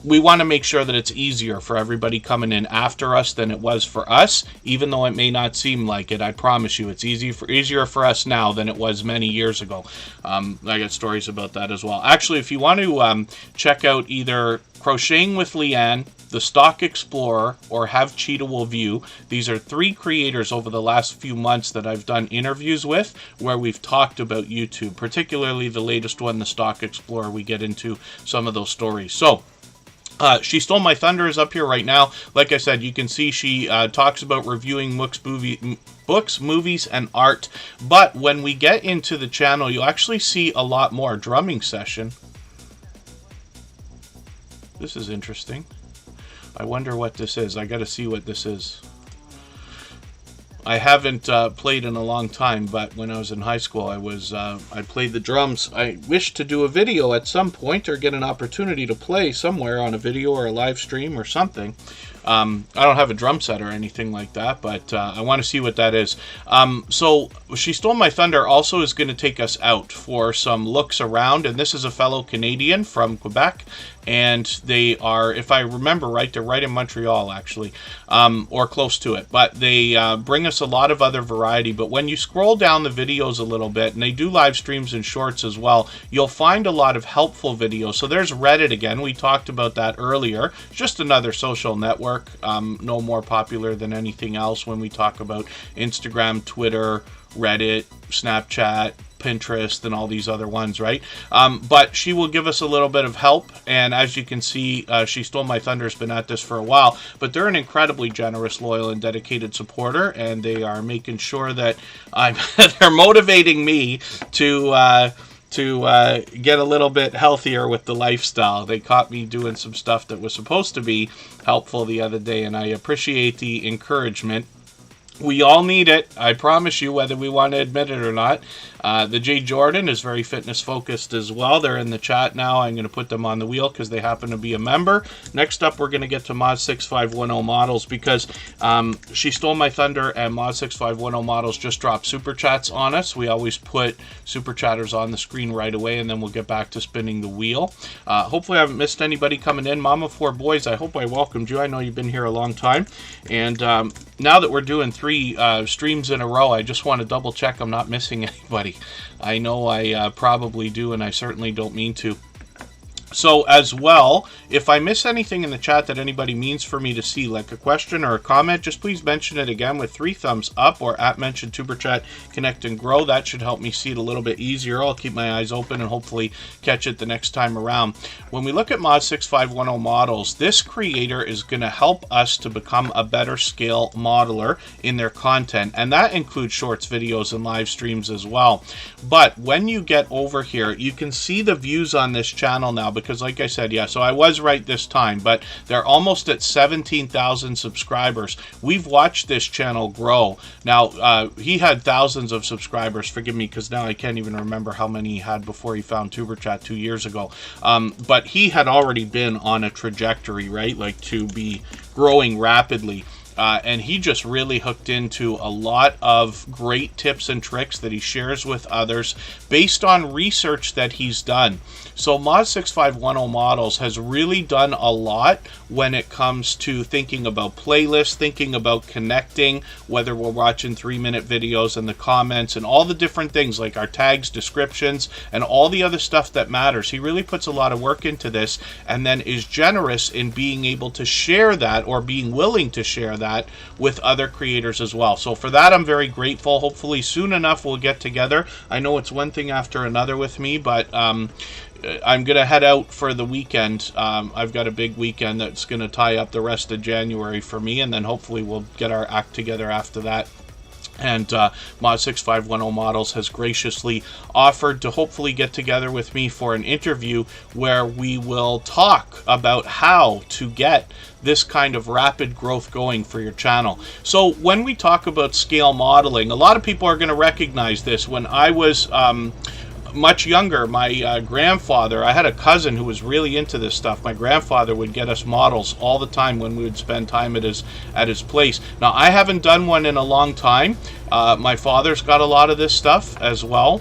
we want to make sure that it's easier for everybody coming in after us than it was for us, even though it may not seem like it. I promise you, it's easier for us now than it was many years ago. I got stories about that as well. Actually, if you want to check out either Crocheting with Leanne, The Stock Explorer, or Have Cheetah Will View, these are 3 creators over the last few months that I've done interviews with where we've talked about YouTube, particularly the latest one, The Stock Explorer. We get into some of those stories. So, She Stole My Thunder is up here right now. Like I said, you can see she talks about reviewing books, movies, and art. But when we get into the channel, you'll actually see a lot more. Drumming session. This is interesting. I wonder what this is. I got to see what this is. I haven't played in a long time, but when I was in high school, I played the drums. I wish to do a video at some point, or get an opportunity to play somewhere on a video or a live stream or something. I don't have a drum set or anything like that, but I want to see what that is. So She Stole My Thunder also is going to take us out for some looks around, and this is a fellow Canadian from Quebec, and they are, if I remember right, they're right in Montreal, actually, or close to it, but they bring us a lot of other variety. But when you scroll down the videos a little bit, and they do live streams and shorts as well, you'll find a lot of helpful videos. So there's Reddit again. We talked about that earlier. It's just another social network. network, no more popular than anything else when we talk about Instagram, Twitter, Reddit, Snapchat, Pinterest, and all these other ones, right? But she will give us a little bit of help, and as you can see, She Stole My Thunder has been at this for a while, but they're an incredibly generous, loyal, and dedicated supporter, and they are making sure that they're motivating me to get a little bit healthier with the lifestyle. They caught me doing some stuff that was supposed to be helpful the other day, and I appreciate the encouragement. We all need it, I promise you, whether we want to admit it or not. The J. Jordan is very fitness focused as well. They're in the chat now. I'm going to put them on the wheel because they happen to be a member. Next up, we're going to get to Mod 6510 models because She Stole My Thunder and Mod 6510 models just dropped super chats on us. We always put super chatters on the screen right away, and then we'll get back to spinning the wheel. Hopefully, I haven't missed anybody coming in. Mama 4 Boys, I hope I welcomed you. I know you've been here a long time. And now that we're doing 3 streams in a row, I just want to double check I'm not missing anybody. I know I probably do, and I certainly don't mean to. So as well, if I miss anything in the chat that anybody means for me to see, like a question or a comment, just please mention it again with 3 thumbs up or @mention Superchat Connect and Grow. That should help me see it a little bit easier. I'll keep my eyes open and hopefully catch it the next time around. When we look at Mod 6510 models, this creator is going to help us to become a better scale modeler in their content, and that includes shorts, videos, and live streams as well. But when you get over here, you can see the views on this channel now, because like I said, yeah, so I was right this time, but they're almost at 17,000 subscribers. We've watched this channel grow. Now, he had thousands of subscribers, forgive me, because now I can't even remember how many he had before he found Tuberchat 2 years ago. But he had already been on a trajectory, right, like to be growing rapidly. And he just really hooked into a lot of great tips and tricks that he shares with others based on research that he's done. So Mod 6510 models has really done a lot when it comes to thinking about playlists, thinking about connecting, whether we're watching 3-minute videos and the comments and all the different things like our tags, descriptions, and all the other stuff that matters. He really puts a lot of work into this and then is generous in being able to share that, or being willing to share that with other creators as well. So for that, I'm very grateful. Hopefully soon enough we'll get together. I know it's one thing after another with me, but I'm going to head out for the weekend. I've got a big weekend that's going to tie up the rest of January for me, and then hopefully we'll get our act together after that. And Mod 6510 Models has graciously offered to hopefully get together with me for an interview where we will talk about how to get this kind of rapid growth going for your channel. So when we talk about scale modeling, a lot of people are going to recognize this. When I was much younger, my grandfather, I had a cousin who was really into this stuff. My grandfather would get us models all the time when we would spend time at his place. Now, I haven't done one in a long time. My father's got a lot of this stuff as well,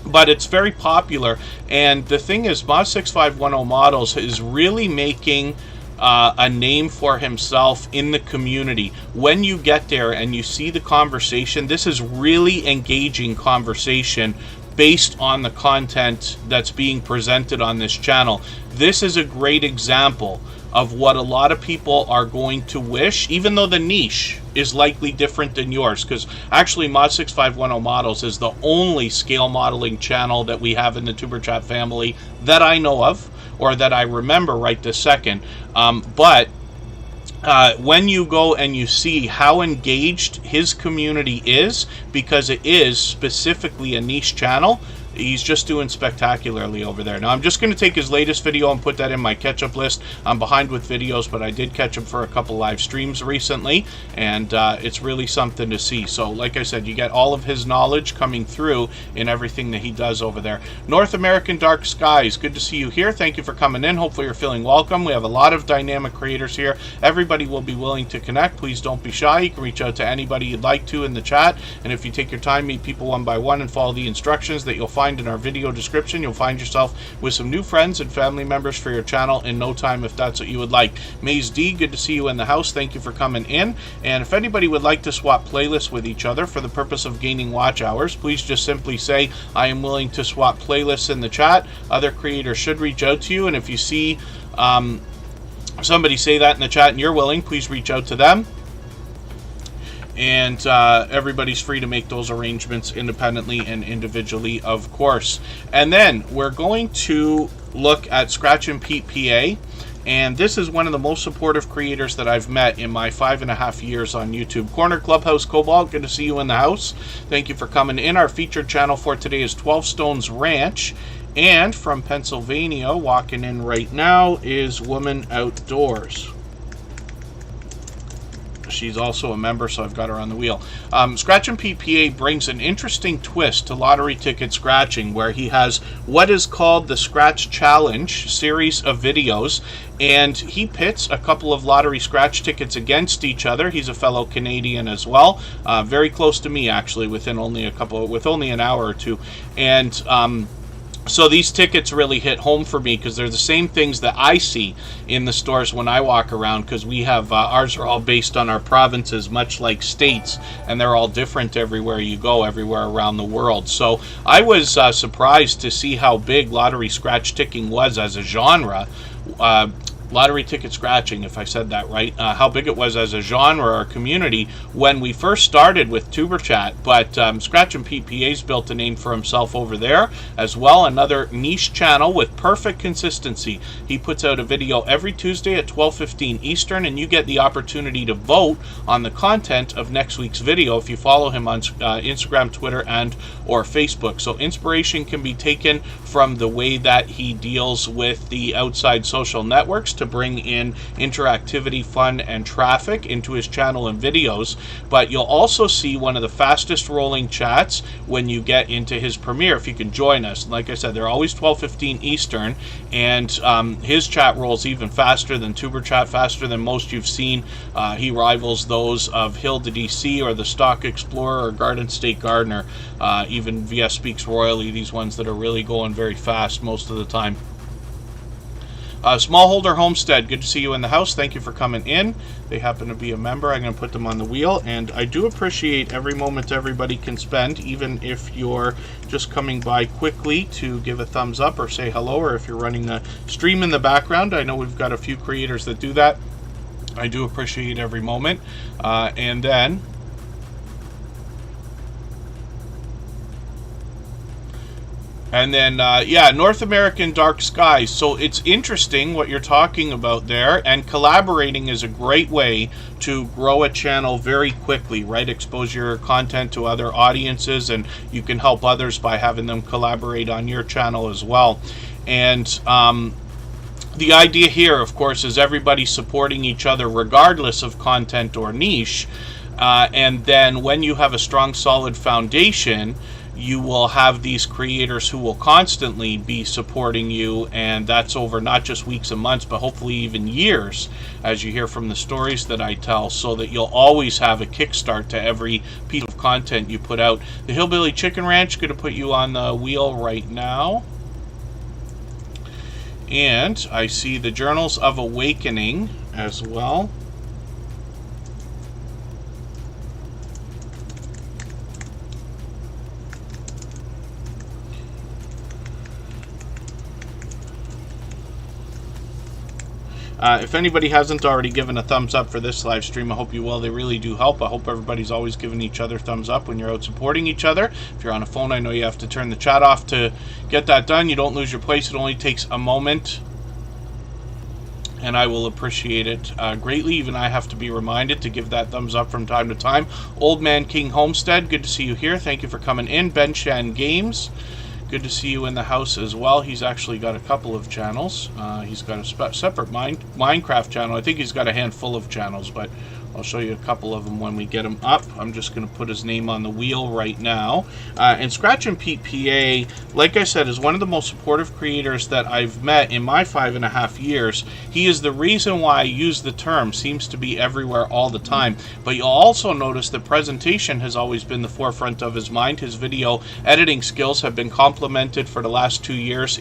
but it's very popular. And the thing is, Mod 6510 Models is really making a name for himself in the community. When you get there and you see the conversation, this is really engaging conversation based on the content that's being presented on this channel. This is a great example of what a lot of people are going to wish, even though the niche is likely different than yours, because actually Mod 6510 Models is the only scale modeling channel that we have in the Tuberchat family that I know of, or that I remember right this second. When you go and you see how engaged his community is, because it is specifically a niche channel, he's just doing spectacularly over there. Now, I'm just going to take his latest video and put that in my catch-up list. I'm behind with videos, but I did catch him for a couple live streams recently, and it's really something to see. So, like I said, you get all of his knowledge coming through in everything that he does over there. North American Dark Skies, good to see you here. Thank you for coming in. Hopefully you're feeling welcome. We have a lot of dynamic creators here. Everybody will be willing to connect. Please don't be shy. You can reach out to anybody you'd like to in the chat, and if you take your time, meet people one by one and follow the instructions that you'll find in our video description, you'll find yourself with some new friends and family members for your channel in no time, if that's what you would like. Maze D, good to see you in the house. Thank you for coming in. And if anybody would like to swap playlists with each other for the purpose of gaining watch hours, please just simply say, I am willing to swap playlists in the chat. Other creators should reach out to you, and if you see somebody say that in the chat and you're willing, please reach out to them. And everybody's free to make those arrangements independently and individually, of course. And then we're going to look at Scratch and Pete PA. And this is one of the most supportive creators that I've met in my 5.5 years on YouTube. Corner Clubhouse Cobalt, good to see you in the house. Thank you for coming in. Our featured channel for today is 12 Stones Ranch. And from Pennsylvania, walking in right now, is Woman Outdoors. She's also a member, so I've got her on the wheel. Scratch and PPA brings an interesting twist to lottery ticket scratching, where he has what is called the Scratch Challenge series of videos, and he pits a couple of lottery scratch tickets against each other. He's a fellow Canadian as well, very close to me actually, within only an hour or two, and so these tickets really hit home for me because they're the same things that I see in the stores when I walk around, because we have ours are all based on our provinces, much like states, and they're all different everywhere you go, everywhere around the world. So I was surprised to see how big lottery scratch ticking was as a genre. Lottery ticket scratching, if I said that right, how big it was as a genre or community when we first started with TuberChat. But Scratch and PPA's built a name for himself over there as well. Another niche channel with perfect consistency. He puts out a video every Tuesday at 12:15 Eastern, and you get the opportunity to vote on the content of next week's video if you follow him on Instagram, Twitter, and or Facebook. So inspiration can be taken from the way that he deals with the outside social networks to bring in interactivity, fun, and traffic into his channel and videos. But you'll also see one of the fastest rolling chats when you get into his premiere, if you can join us. Like I said, they're always 12:15 Eastern, and his chat rolls even faster than TuberChat, faster than most you've seen. He rivals those of Hilda DC or the Stock Explorer or Garden State Gardener, even VS Speaks Royally, these ones that are really going very fast most of the time. Smallholder Homestead, good to see you in the house. Thank you for coming in. They happen to be a member. I'm going to put them on the wheel, and I do appreciate every moment everybody can spend, even if you're just coming by quickly to give a thumbs up or say hello, or if you're running a stream in the background. I know we've got a few creators that do that. I do appreciate every moment. And then yeah, North American Dark Skies. So it's interesting what you're talking about there, and collaborating is a great way to grow a channel very quickly, right? Expose your content to other audiences, and you can help others by having them collaborate on your channel as well. And the idea here, of course, is everybody supporting each other regardless of content or niche. And then when you have a strong, solid foundation, you will have these creators who will constantly be supporting you, and that's over not just weeks and months, but hopefully even years, as you hear from the stories that I tell, so that you'll always have a kickstart to every piece of content you put out. The Hillbilly Chicken Ranch, going to put you on the wheel right now. And I see the Journals of Awakening as well. If anybody hasn't already given a thumbs up for this live stream, I hope you will. They really do help. I hope everybody's always giving each other thumbs up when you're out supporting each other. If you're on a phone, I know you have to turn the chat off to get that done. You don't lose your place. It only takes a moment, and I will appreciate it greatly. Even I have to be reminded to give that thumbs up from time to time. Old Man King Homestead, good to see you here. Thank you for coming in. Ben Shan Games, good to see you in the house as well. He's actually got a couple of channels. He's got a separate Minecraft channel. I think he's got a handful of channels, but I'll show you a couple of them when we get him up. I'm just going to put his name on the wheel right now. And Scratch and Pete PA, like I said, is one of the most supportive creators that I've met in my 5.5 years. He is the reason why I use the term. Seems to be everywhere all the time. But you'll also notice that presentation has always been the forefront of his mind. His video editing skills have been complemented for the last 2 years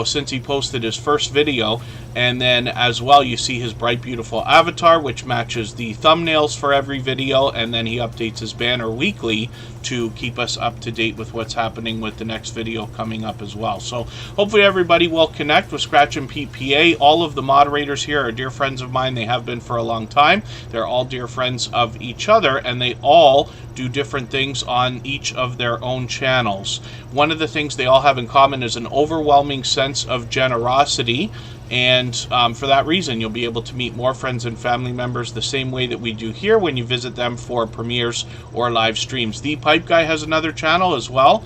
since he posted his first video. And then as well, you see his bright, beautiful avatar, which matches the thumbnails for every video, and then he updates his banner weekly to keep us up to date with what's happening with the next video coming up as well. So hopefully everybody will connect with Scratch and PPA. All of the moderators here are dear friends of mine. They have been for a long time. They're all dear friends of each other, and they all do different things on each of their own channels. One of the things they all have in common is an overwhelming sense of generosity. And for that reason, you'll be able to meet more friends and family members the same way that we do here when you visit them for premieres or live streams. The Pipe Guy has another channel as well.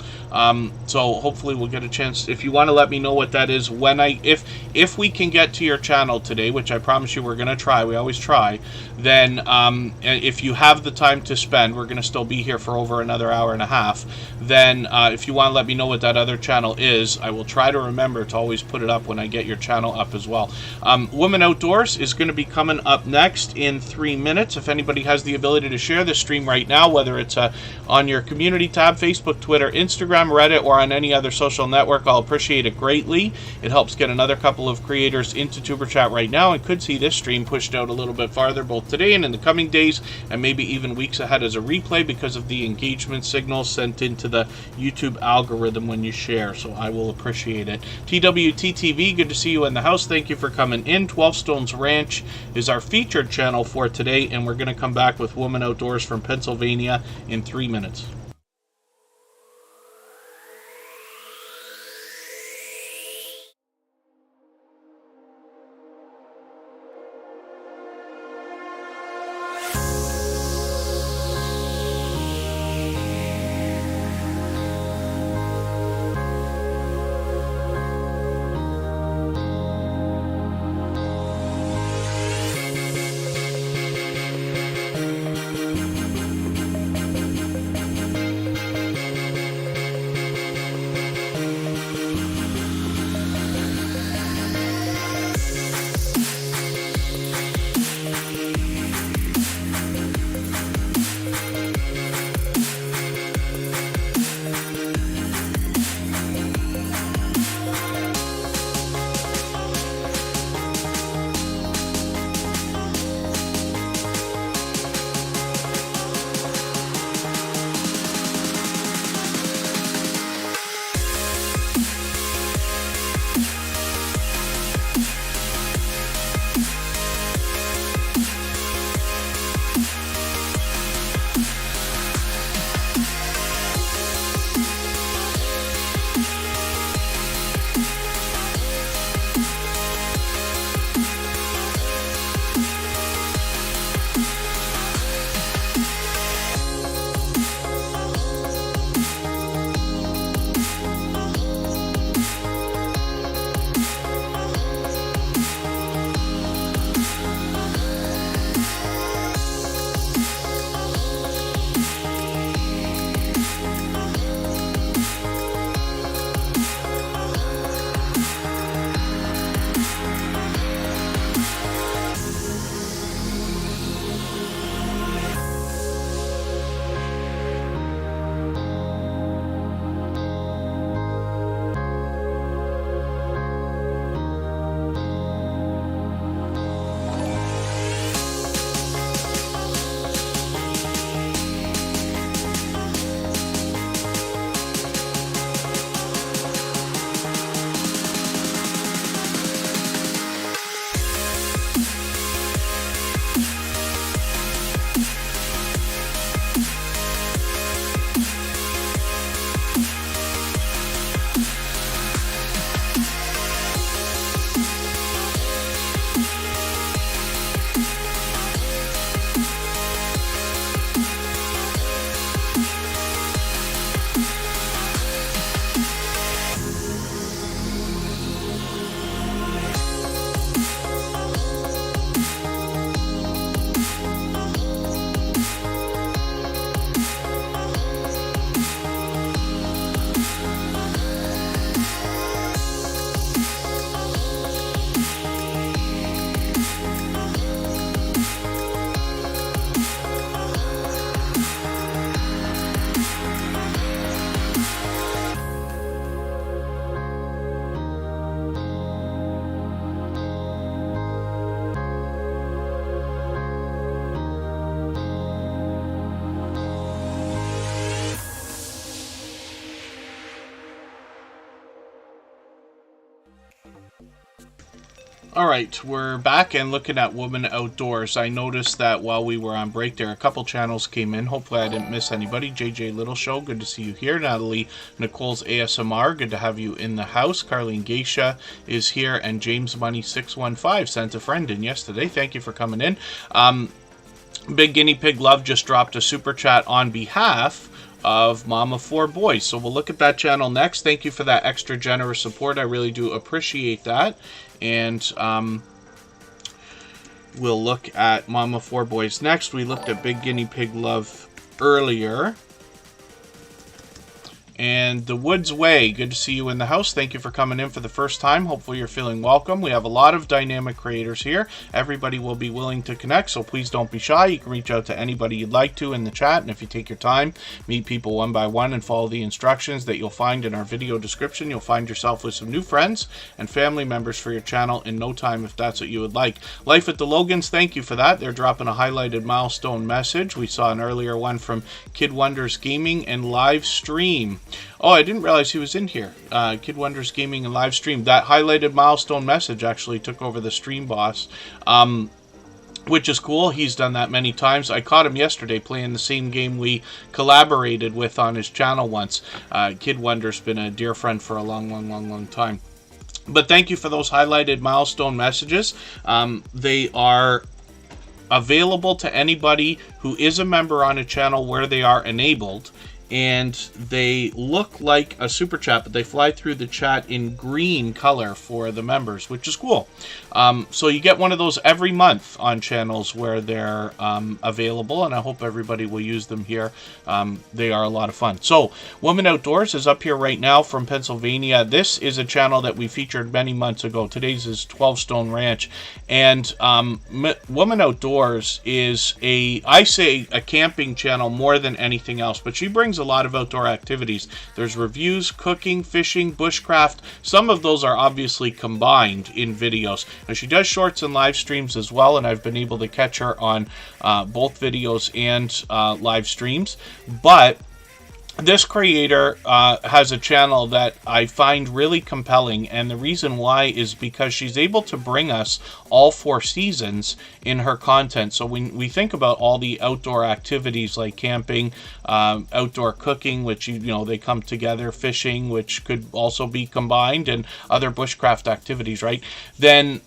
So hopefully we'll get a chance. If you want to let me know what that is, if we can get to your channel today, which I promise you we're going to try, we always try, then if you have the time to spend, we're going to still be here for over another hour and a half, then if you want to let me know what that other channel is, I will try to remember to always put it up when I get your channel up as well. Woman Outdoors is going to be coming up next in 3 minutes. If anybody has the ability to share this stream right now, whether it's on your community tab, Facebook, Twitter, Instagram, Reddit, or on any other social network, I'll appreciate it greatly. It helps get another couple of creators into Tuber Chat right now, and could see this stream pushed out a little bit farther both today and in the coming days, and maybe even weeks ahead as a replay because of the engagement signals sent into the YouTube algorithm when you share. So I will appreciate it. TWTTV, good to see you in the house. Thank you for coming in. 12 Stones Ranch is our featured channel for today, and we're going to come back with Woman Outdoors from Pennsylvania in 3 minutes. All right, we're back and looking at Woman Outdoors. I noticed that while we were on break there, a couple channels came in. Hopefully I didn't miss anybody. JJ Little Show, good to see you here. Natalie Nicole's ASMR, good to have you in the house. Carlene Geisha is here, and James Money 615 sent a friend in yesterday. Thank you for coming in. Big Guinea Pig Love just dropped a super chat on behalf of Mom of 4 Boys. So we'll look at that channel next. Thank you for that extra generous support. I really do appreciate that. And we'll look at Mom of 4 Boys next. We looked at Big Guinea Pig Love earlier. And The Woods Way, good to see you in the house. Thank you for coming in for the first time. Hopefully you're feeling welcome. We have a lot of dynamic creators here. Everybody will be willing to connect, so please don't be shy. You can reach out to anybody you'd like to in the chat, and if you take your time, meet people one by one and follow the instructions that you'll find in our video description, you'll find yourself with some new friends and family members for your channel in no time if that's what you would like. Life at the Logans, thank you for that. They're dropping a highlighted milestone message. We saw an earlier one from Kid Wonders Gaming and Live Stream. Oh, I didn't realize he was in here. Kid Wonders Gaming and Live Stream. That highlighted milestone message actually took over the stream boss, which is cool. He's done that many times. I caught him yesterday playing the same game we collaborated with on his channel once. Kid Wonders been a dear friend for a long time. But thank you for those highlighted milestone messages. They are available to anybody who is a member on a channel where they are enabled. And they look like a super chat, but they fly through the chat in green color for the members, which is cool. So you get one of those every month on channels where they're available, and I hope everybody will use them here. They are a lot of fun. So Woman Outdoors is up here right now from Pennsylvania. This is a channel that we featured many months ago. Today's is 12 Stone Ranch, and Woman Outdoors is I say a camping channel more than anything else, but she brings a lot of outdoor activities. There's reviews, cooking, fishing, bushcraft. Some of those are obviously combined in videos. Now, she does shorts and live streams as well, and I've been able to catch her on both videos and live streams. But this creator has a channel that I find really compelling, and the reason why is because she's able to bring us all 4 seasons in her content. So when we think about all the outdoor activities like camping, outdoor cooking, which you know they come together, fishing, which could also be combined, and other bushcraft activities, right? Then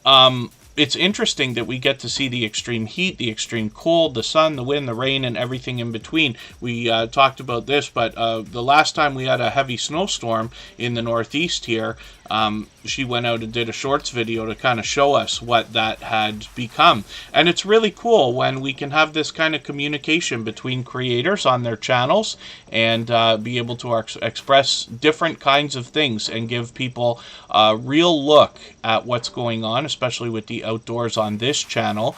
it's interesting that we get to see the extreme heat, the extreme cold, the sun, the wind, the rain, and everything in between. We talked about this, but the last time we had a heavy snowstorm in the Northeast here, she went out and did a shorts video to kind of show us what that had become. And it's really cool when we can have this kind of communication between creators on their channels and be able to express different kinds of things and give people a real look at what's going on, especially with the outdoors on this channel.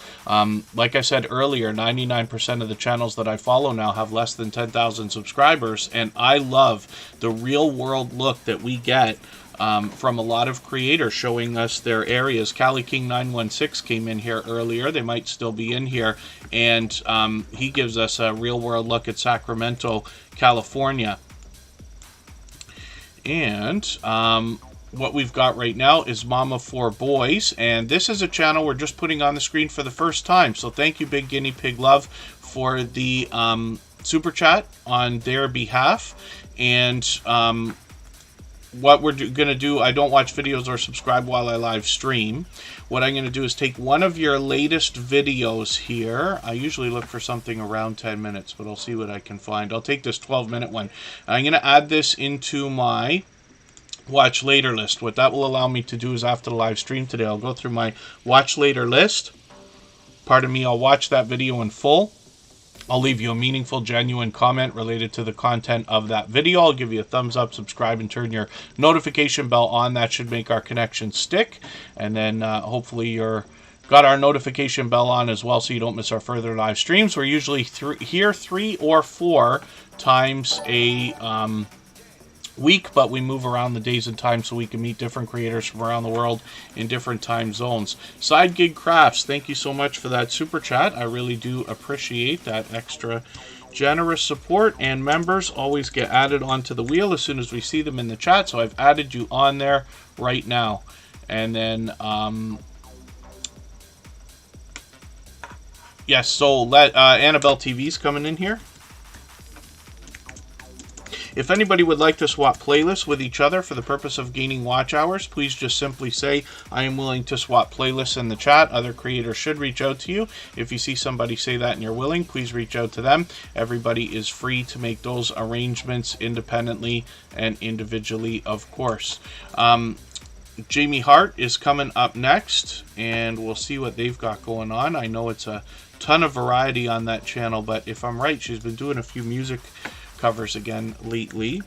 Like I said earlier, 99% of the channels that I follow now have less than 10,000 subscribers, and I love the real world look that we get from a lot of creators showing us their areas. Cali King 916 came in here earlier. They might still be in here, and he gives us a real world look at Sacramento, California. And what we've got right now is Mom of 4 Boys, and this is a channel we're just putting on the screen for the first time. So thank you, Big Guinea Pig Love, for the super chat on their behalf. And what we're going to do, I don't watch videos or subscribe while I live stream. What I'm going to do is take one of your latest videos here. I usually look for something around 10 minutes, but I'll see what I can find. I'll take this 12-minute one. I'm going to add this into my watch later list. What that will allow me to do is after the live stream today, I'll go through my watch later list. Pardon me, I'll watch that video in full. I'll leave you a meaningful, genuine comment related to the content of that video. I'll give you a thumbs up, subscribe, and turn your notification bell on. That should make our connection stick. And then hopefully you're got our notification bell on as well so you don't miss our further live streams. We're usually here 3 or 4 times a week, but we move around the days and times so we can meet different creators from around the world in different time zones. Side Gig Crafts, thank you so much for that super chat. I really do appreciate that extra generous support, and members always get added onto the wheel as soon as we see them in the chat, so I've added you on there right now. And then, yes, so Annabelle TV's coming in here. If anybody would like to swap playlists with each other for the purpose of gaining watch hours, please just simply say, I am willing to swap playlists in the chat. Other creators should reach out to you. If you see somebody say that and you're willing, please reach out to them. Everybody is free to make those arrangements independently and individually, of course. Jamie Hart is coming up next, and we'll see what they've got going on. I know it's a ton of variety on that channel, but if I'm right, she's been doing a few music covers again lately.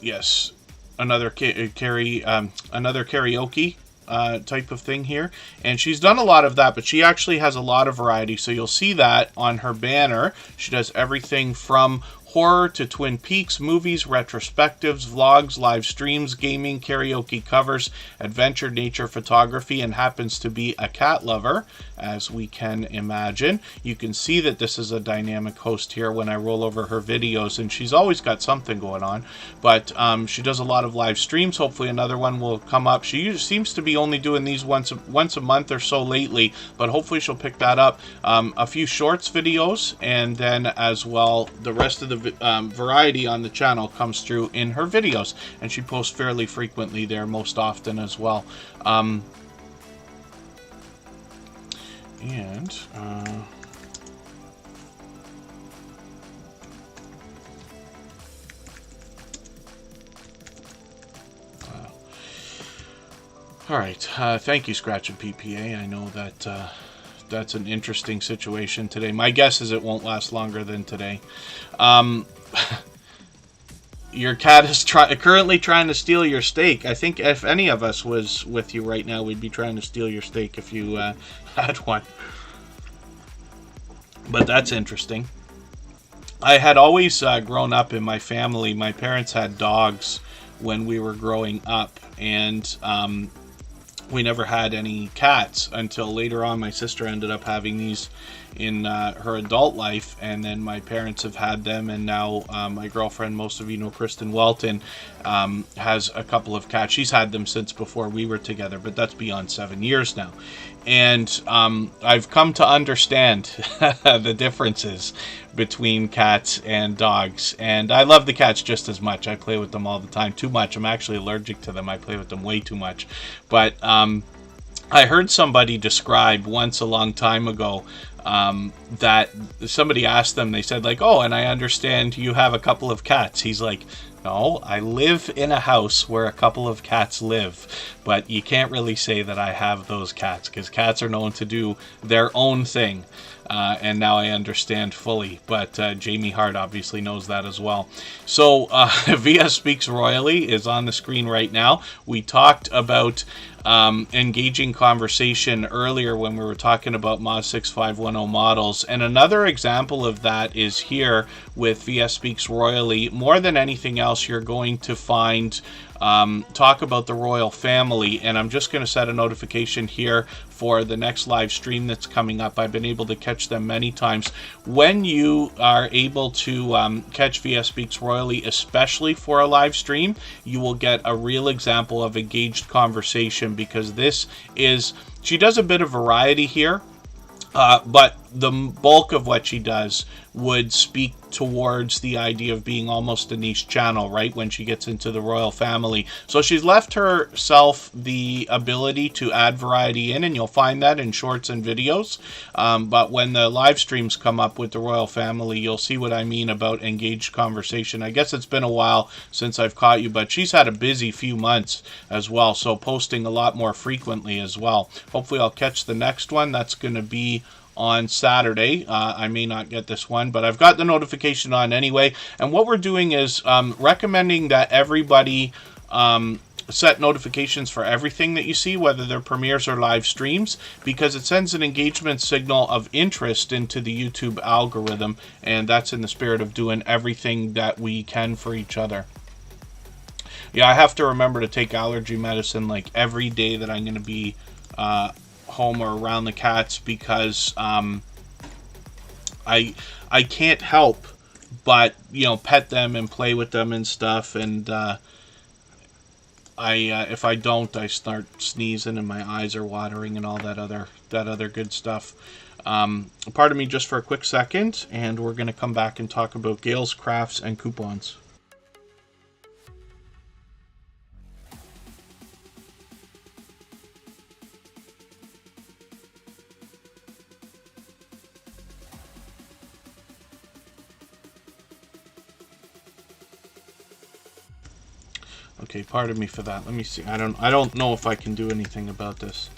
Yes, another karaoke type of thing here, and she's done a lot of that, but she actually has a lot of variety, so you'll see that on her banner. She does everything from horror to Twin Peaks, movies, retrospectives, vlogs, live streams, gaming, karaoke covers, adventure, nature, photography, and happens to be a cat lover, as we can imagine. You can see that this is a dynamic host here when I roll over her videos, and she's always got something going on, but she does a lot of live streams. Hopefully another one will come up. She seems to be only doing these once a month or so lately, but hopefully she'll pick that up. A few shorts videos, and then as well the rest of the variety on the channel comes through in her videos, and she posts fairly frequently there, most often as well. All right, thank you, Scratch and PPA. I know that that's an interesting situation today. My guess is it won't last longer than today. Your cat is currently trying to steal your steak. I think if any of us was with you right now, we'd be trying to steal your steak if you had one. But that's interesting. I had always grown up in my family. My parents had dogs when we were growing up, and we never had any cats until later on. My sister ended up having these in her adult life, and then my parents have had them, and now my girlfriend, most of you know Kristen Welton, has a couple of cats. She's had them since before we were together, but that's beyond 7 years now. And I've come to understand the differences between cats and dogs, and I love the cats just as much. I play with them all the time. Too much. I'm actually allergic to them. I play with them way too much. But I heard somebody describe once a long time ago that somebody asked them, they said like, oh, and I understand you have a couple of cats. He's like, no, I live in a house where a couple of cats live, but you can't really say that I have those cats, because cats are known to do their own thing. And now I understand fully, but Jamie Hart obviously knows that as well. So VS Speaks Royally is on the screen right now. We talked about engaging conversation earlier when we were talking about Mod 6510 models, and another example of that is here with VS Speaks Royally. More than anything else, you're going to find talk about the royal family, and I'm just going to set a notification here for the next live stream that's coming up. I've been able to catch them many times. When you are able to catch VS Speaks Royally, especially for a live stream, you will get a real example of engaged conversation, because this is, she does a bit of variety here, but the bulk of what she does would speak towards the idea of being almost a niche channel, right, when she gets into the royal family. So she's left herself the ability to add variety in, and you'll find that in shorts and videos. But when the live streams come up with the royal family, you'll see what I mean about engaged conversation. I guess it's been a while since I've caught you, but she's had a busy few months as well, so posting a lot more frequently as well. Hopefully I'll catch the next one. That's going to be on Saturday. I may not get this one, but I've got the notification on anyway. And what we're doing is recommending that everybody set notifications for everything that you see, whether they're premieres or live streams, because it sends an engagement signal of interest into the YouTube algorithm, and that's in the spirit of doing everything that we can for each other. Yeah, I have to remember to take allergy medicine like every day that I'm going to be home or around the cats, because I can't help but, you know, pet them and play with them and stuff, and if I don't, I start sneezing and my eyes are watering and all that other good stuff. Pardon me just for a quick second, and we're going to come back and talk about Gale's crafts and coupons. Okay, pardon me for that. Let me see. I don't know if I can do anything about this.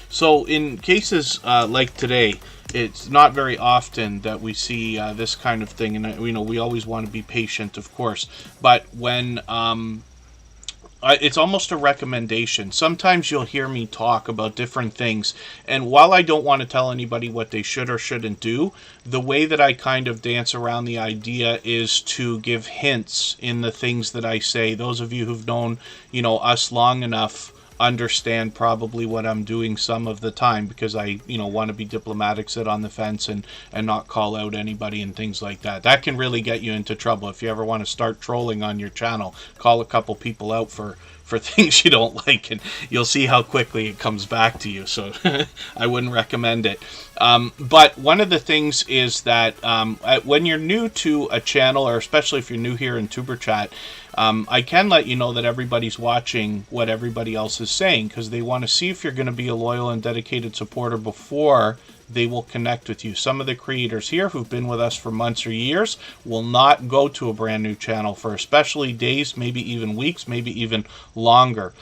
So in cases like today, it's not very often that we see this kind of thing, and we always want to be patient, of course. But when it's almost a recommendation. Sometimes you'll hear me talk about different things, and while I don't want to tell anybody what they should or shouldn't do, the way that I kind of dance around the idea is to give hints in the things that I say. Those of you who've known, us long enough understand probably what I'm doing some of the time, because I want to be diplomatic, sit on the fence, and not call out anybody and things like that. That can really get you into trouble. If you ever want to start trolling on your channel, call a couple people out for things you don't like, and you'll see how quickly it comes back to you. So I wouldn't recommend it. But one of the things is that when you're new to a channel, or especially if you're new here in Superchat, I can let you know that everybody's watching what everybody else is saying, because they want to see if you're going to be a loyal and dedicated supporter before they will connect with you. Some of the creators here who've been with us for months or years will not go to a brand new channel for especially days, maybe even weeks, maybe even longer.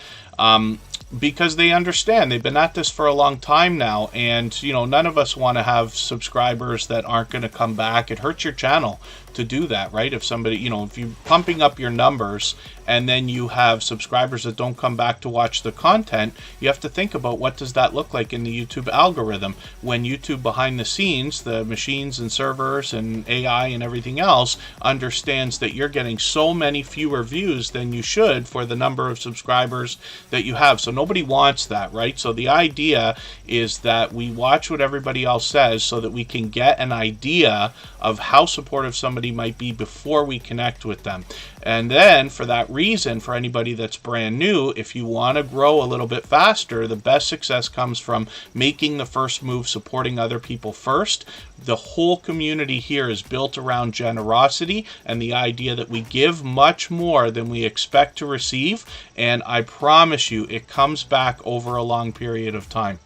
Because they understand they've been at this for a long time now, and none of us want to have subscribers that aren't going to come back. It hurts your channel to do that, right? If somebody, if you're pumping up your numbers and then you have subscribers that don't come back to watch the content, you have to think about what does that look like in the YouTube algorithm when YouTube behind the scenes, the machines and servers and AI and everything else, understands that you're getting so many fewer views than you should for the number of subscribers that you have. So nobody wants that, right? So the idea is that we watch what everybody else says so that we can get an idea of how supportive somebody might be before we connect with them. And then for that reason, for anybody that's brand new, if you want to grow a little bit faster, the best success comes from making the first move, supporting other people first. The whole community here is built around generosity and the idea that we give much more than we expect to receive, and I promise you it comes back over a long period of time.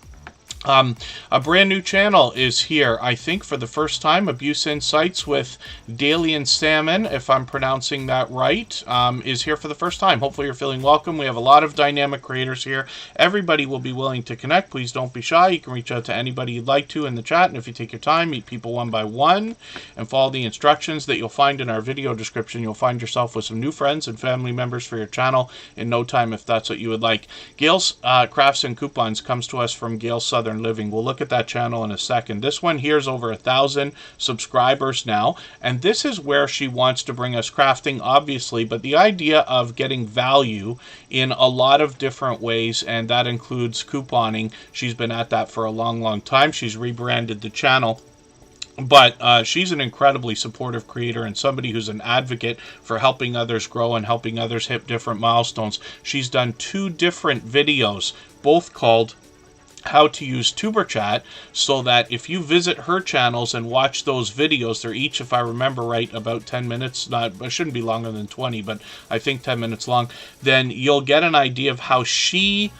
A brand new channel is here, I think, for the first time. Abuse Insights with Dalian Salmon, if I'm pronouncing that right, is here for the first time. Hopefully you're feeling welcome. We have a lot of dynamic creators here. Everybody will be willing to connect. Please don't be shy. You can reach out to anybody you'd like to in the chat, and if you take your time, meet people one by one and follow the instructions that you'll find in our video description, you'll find yourself with some new friends and family members for your channel in no time, if that's what you would like. Gale's Crafts and Coupons comes to us from Gale Southern Living. We'll look at that channel in a second. This one here is over 1,000 subscribers now, and this is where she wants to bring us crafting, obviously, but the idea of getting value in a lot of different ways, and that includes couponing. She's been at that for a long time. She's rebranded the channel. But she's an incredibly supportive creator and somebody who's an advocate for helping others grow and helping others hit different milestones. She's done 2 different videos, both called How to Use Superchat, so that if you visit her channels and watch those videos, they're each, if I remember right, about 10 minutes. It shouldn't be longer than 20, but I think 10 minutes long. Then you'll get an idea of how she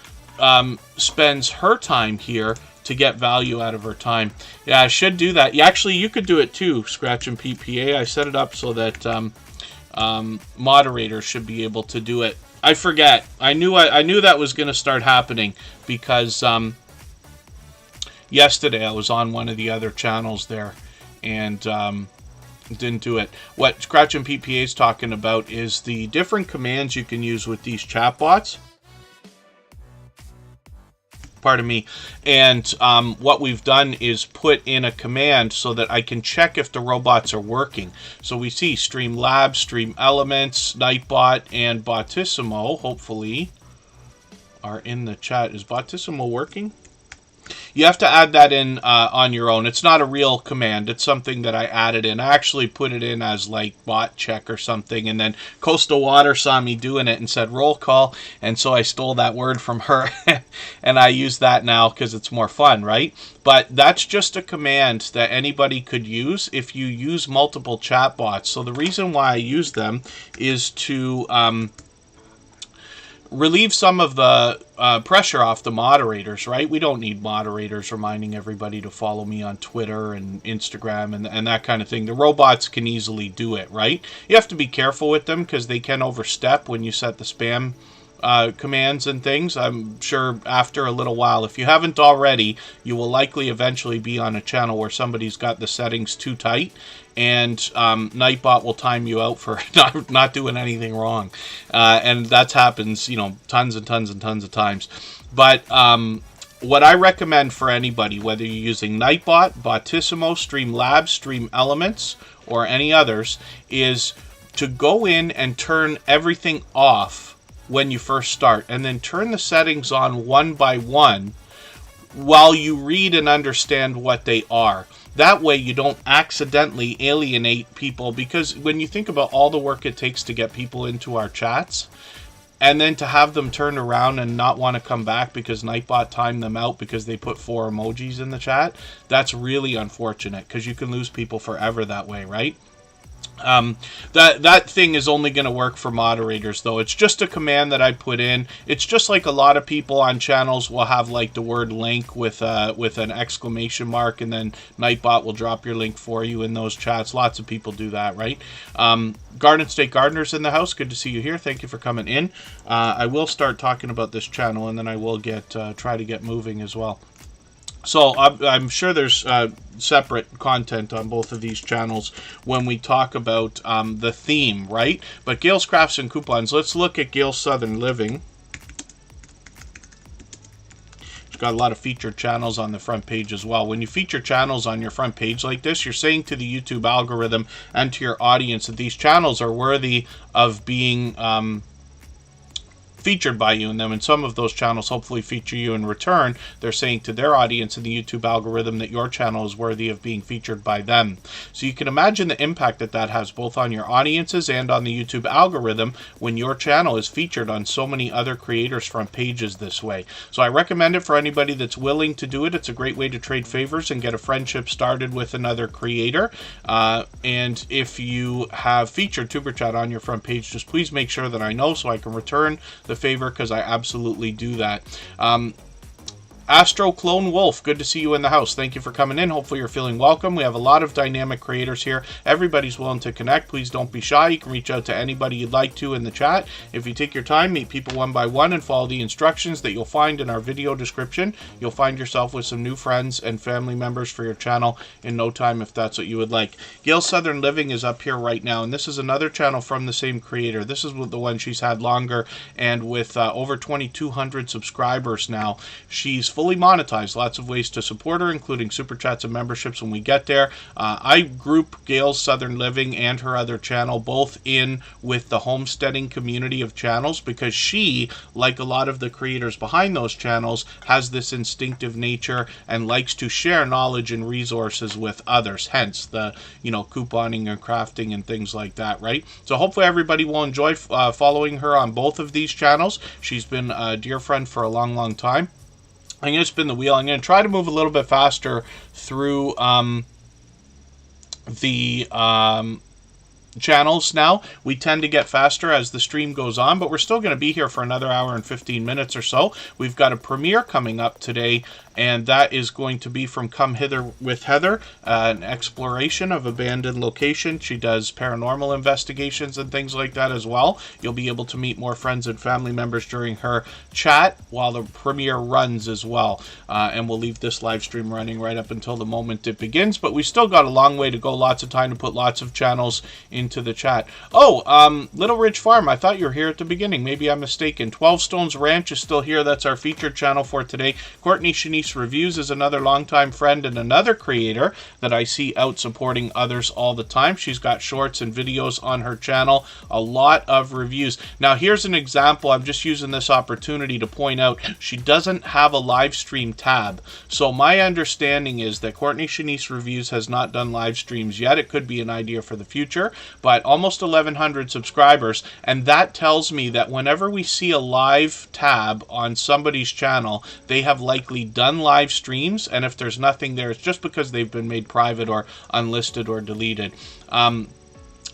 spends her time here to get value out of her time. Yeah, I should do that. Actually, you could do it too, Scratch and PPA. I set it up so that moderators should be able to do it. I forget. I knew that was going to start happening because yesterday I was on one of the other channels there and didn't do it. What Scratch and PPA is talking about is the different commands you can use with these chatbots. Pardon me. And what we've done is put in a command so that I can check if the robots are working. So we see Streamlabs, Stream Elements, Nightbot, and Bottissimo, hopefully, are in the chat. Is Bottissimo working? You have to add that in on your own. It's not a real command. It's something that I added in. I actually put it in as like bot check or something, and then Coastal Water saw me doing it and said roll call, and so I stole that word from her and I use that now because it's more fun, right? But that's just a command that anybody could use if you use multiple chatbots. So the reason why I use them is to relieve some of the pressure off the moderators, right? We don't need moderators reminding everybody to follow me on Twitter and Instagram and that kind of thing. The robots can easily do it, right? You have to be careful with them because they can overstep when you set the spam commands and things. I'm sure after a little while, if you haven't already, you will likely eventually be on a channel where somebody's got the settings too tight, and Nightbot will time you out for not doing anything wrong. And that happens, you know, tons and tons and tons of times. But what I recommend for anybody, whether you're using Nightbot, Bottissimo, Streamlabs, Stream Elements, or any others, is to go in and turn everything off when you first start, and then turn the settings on one by one while you read and understand what they are. That way you don't accidentally alienate people, because when you think about all the work it takes to get people into our chats, and then to have them turn around and not want to come back because Nightbot timed them out because they put 4 emojis in the chat, that's really unfortunate, because you can lose people forever that way, right? That thing is only going to work for moderators, though. It's just a command that I put in. It's just like a lot of people on channels will have like the word link with an exclamation mark, and then Nightbot will drop your link for you in those chats. Lots of people do that, right? Garden State Gardeners in the house. Good to see you here. Thank you for coming in. I will start talking about this channel, and then I will try to get moving as well. So I'm sure there's separate content on both of these channels when we talk about the theme, right? But Gale's Crafts and Coupons, let's look at Gale's Southern Living. She's got a lot of featured channels on the front page as well. When you feature channels on your front page like this, you're saying to the YouTube algorithm and to your audience that these channels are worthy of being featured by you in them, and some of those channels hopefully feature you in return. They're saying to their audience in the YouTube algorithm that your channel is worthy of being featured by them. So you can imagine the impact that that has both on your audiences and on the YouTube algorithm when your channel is featured on so many other creators' front pages this way. So I recommend it for anybody that's willing to do it. It's a great way to trade favors and get a friendship started with another creator. And if you have featured Tuber Chat on your front page, just please make sure that I know so I can return the favor, because I absolutely do that. Astro Clone Wolf, good to see you in the house. Thank you for coming in. Hopefully you're feeling welcome. We have a lot of dynamic creators here. Everybody's willing to connect. Please don't be shy. You can reach out to anybody you'd like to in the chat. If you take your time, meet people one by one, and follow the instructions that you'll find in our video description, you'll find yourself with some new friends and family members for your channel in no time, if that's what you would like. Gale's Southern Living is up here right now, and this is another channel from the same creator. This is the one she's had longer, and with over 2,200 subscribers now. She's fully monetized. Lots of ways to support her, including super chats and memberships when we get there. I group Gale's Southern Living and her other channel both in with the homesteading community of channels, because she, like a lot of the creators behind those channels, has this instinctive nature and likes to share knowledge and resources with others, hence the, you know, couponing and crafting and things like that, right? So hopefully everybody will enjoy following her on both of these channels. She's been a dear friend for a long, long time. I'm going to spin the wheel. I'm going to try to move a little bit faster through the channels now. We tend to get faster as the stream goes on, but we're still going to be here for another hour and 15 minutes or so. We've got a premiere coming up today, and that is going to be from Come Hither with Heather, an exploration of abandoned location. She does paranormal investigations and things like that as well. You'll be able to meet more friends and family members during her chat while the premiere runs as well. And we'll leave this live stream running right up until the moment it begins, but we still got a long way to go, lots of time to put lots of channels into the chat. Oh, Little Ridge Farm, I thought you were here at the beginning. Maybe I'm mistaken. 12 Stones Ranch is still here. That's our featured channel for today. Courtney Shanice Reviews is another longtime friend and another creator that I see out supporting others all the time. She's got shorts and videos on her channel. A lot of reviews. Now, here's an example. I'm just using this opportunity to point out she doesn't have a live stream tab. So my understanding is that Courtney Shanice Reviews has not done live streams yet. It could be an idea for the future, but almost 1,100 subscribers, and that tells me that whenever we see a live tab on somebody's channel, they have likely done live streams, and if there's nothing there, it's just because they've been made private or unlisted or deleted.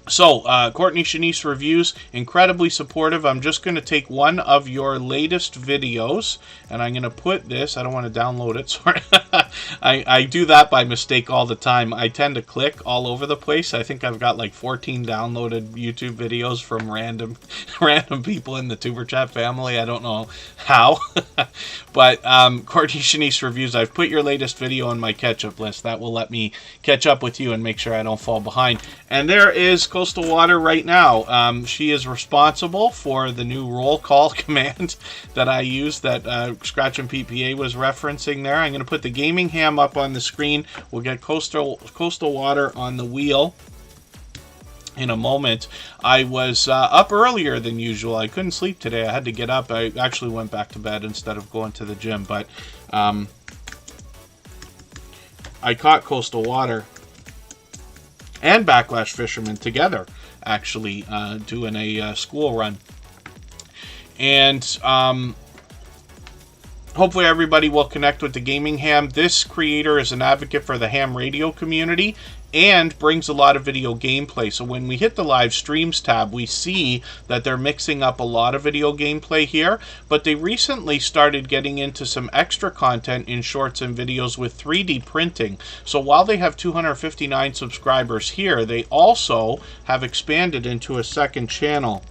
So, Courtney Shanice Reviews, incredibly supportive. I'm just going to take one of your latest videos, and I'm going to put this, I don't want to download it, sorry. I do that by mistake all the time. I tend to click all over the place. I think I've got like 14 downloaded YouTube videos from random people in the Tuber Chat family. I don't know how. But Courtney Shanice Reviews, I've put your latest video on my catch-up list. That will let me catch up with you and make sure I don't fall behind. And there is Coastal Water right now. She is responsible for the new roll call command that I use that Scratch and PPA was referencing there. I'm going to put the gaming ham up on the screen. We'll get Coastal Water on the wheel in a moment. I was up earlier than usual. I couldn't sleep today. I had to get up. I actually went back to bed instead of going to the gym, but I caught Coastal Water and Backlash Fisherman together, actually, doing a school run. And hopefully everybody will connect with the Gaming Ham. This creator is an advocate for the ham radio community and brings a lot of video gameplay. So when we hit the live streams tab, we see that they're mixing up a lot of video gameplay here, but they recently started getting into some extra content in shorts and videos with 3D printing. So while they have 259 subscribers here, they also have expanded into a second channel,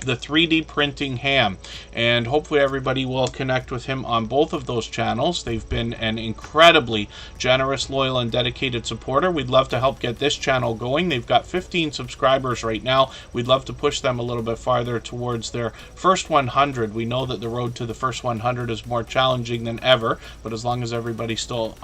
the 3D Printing Ham, and hopefully everybody will connect with him on both of those channels. They've been an incredibly generous, loyal, and dedicated supporter. We'd love to help get this channel going. They've got 15 subscribers right now. We'd love to push them a little bit farther towards their first 100. We know that the road to the first 100 is more challenging than ever, but as long as everybody's still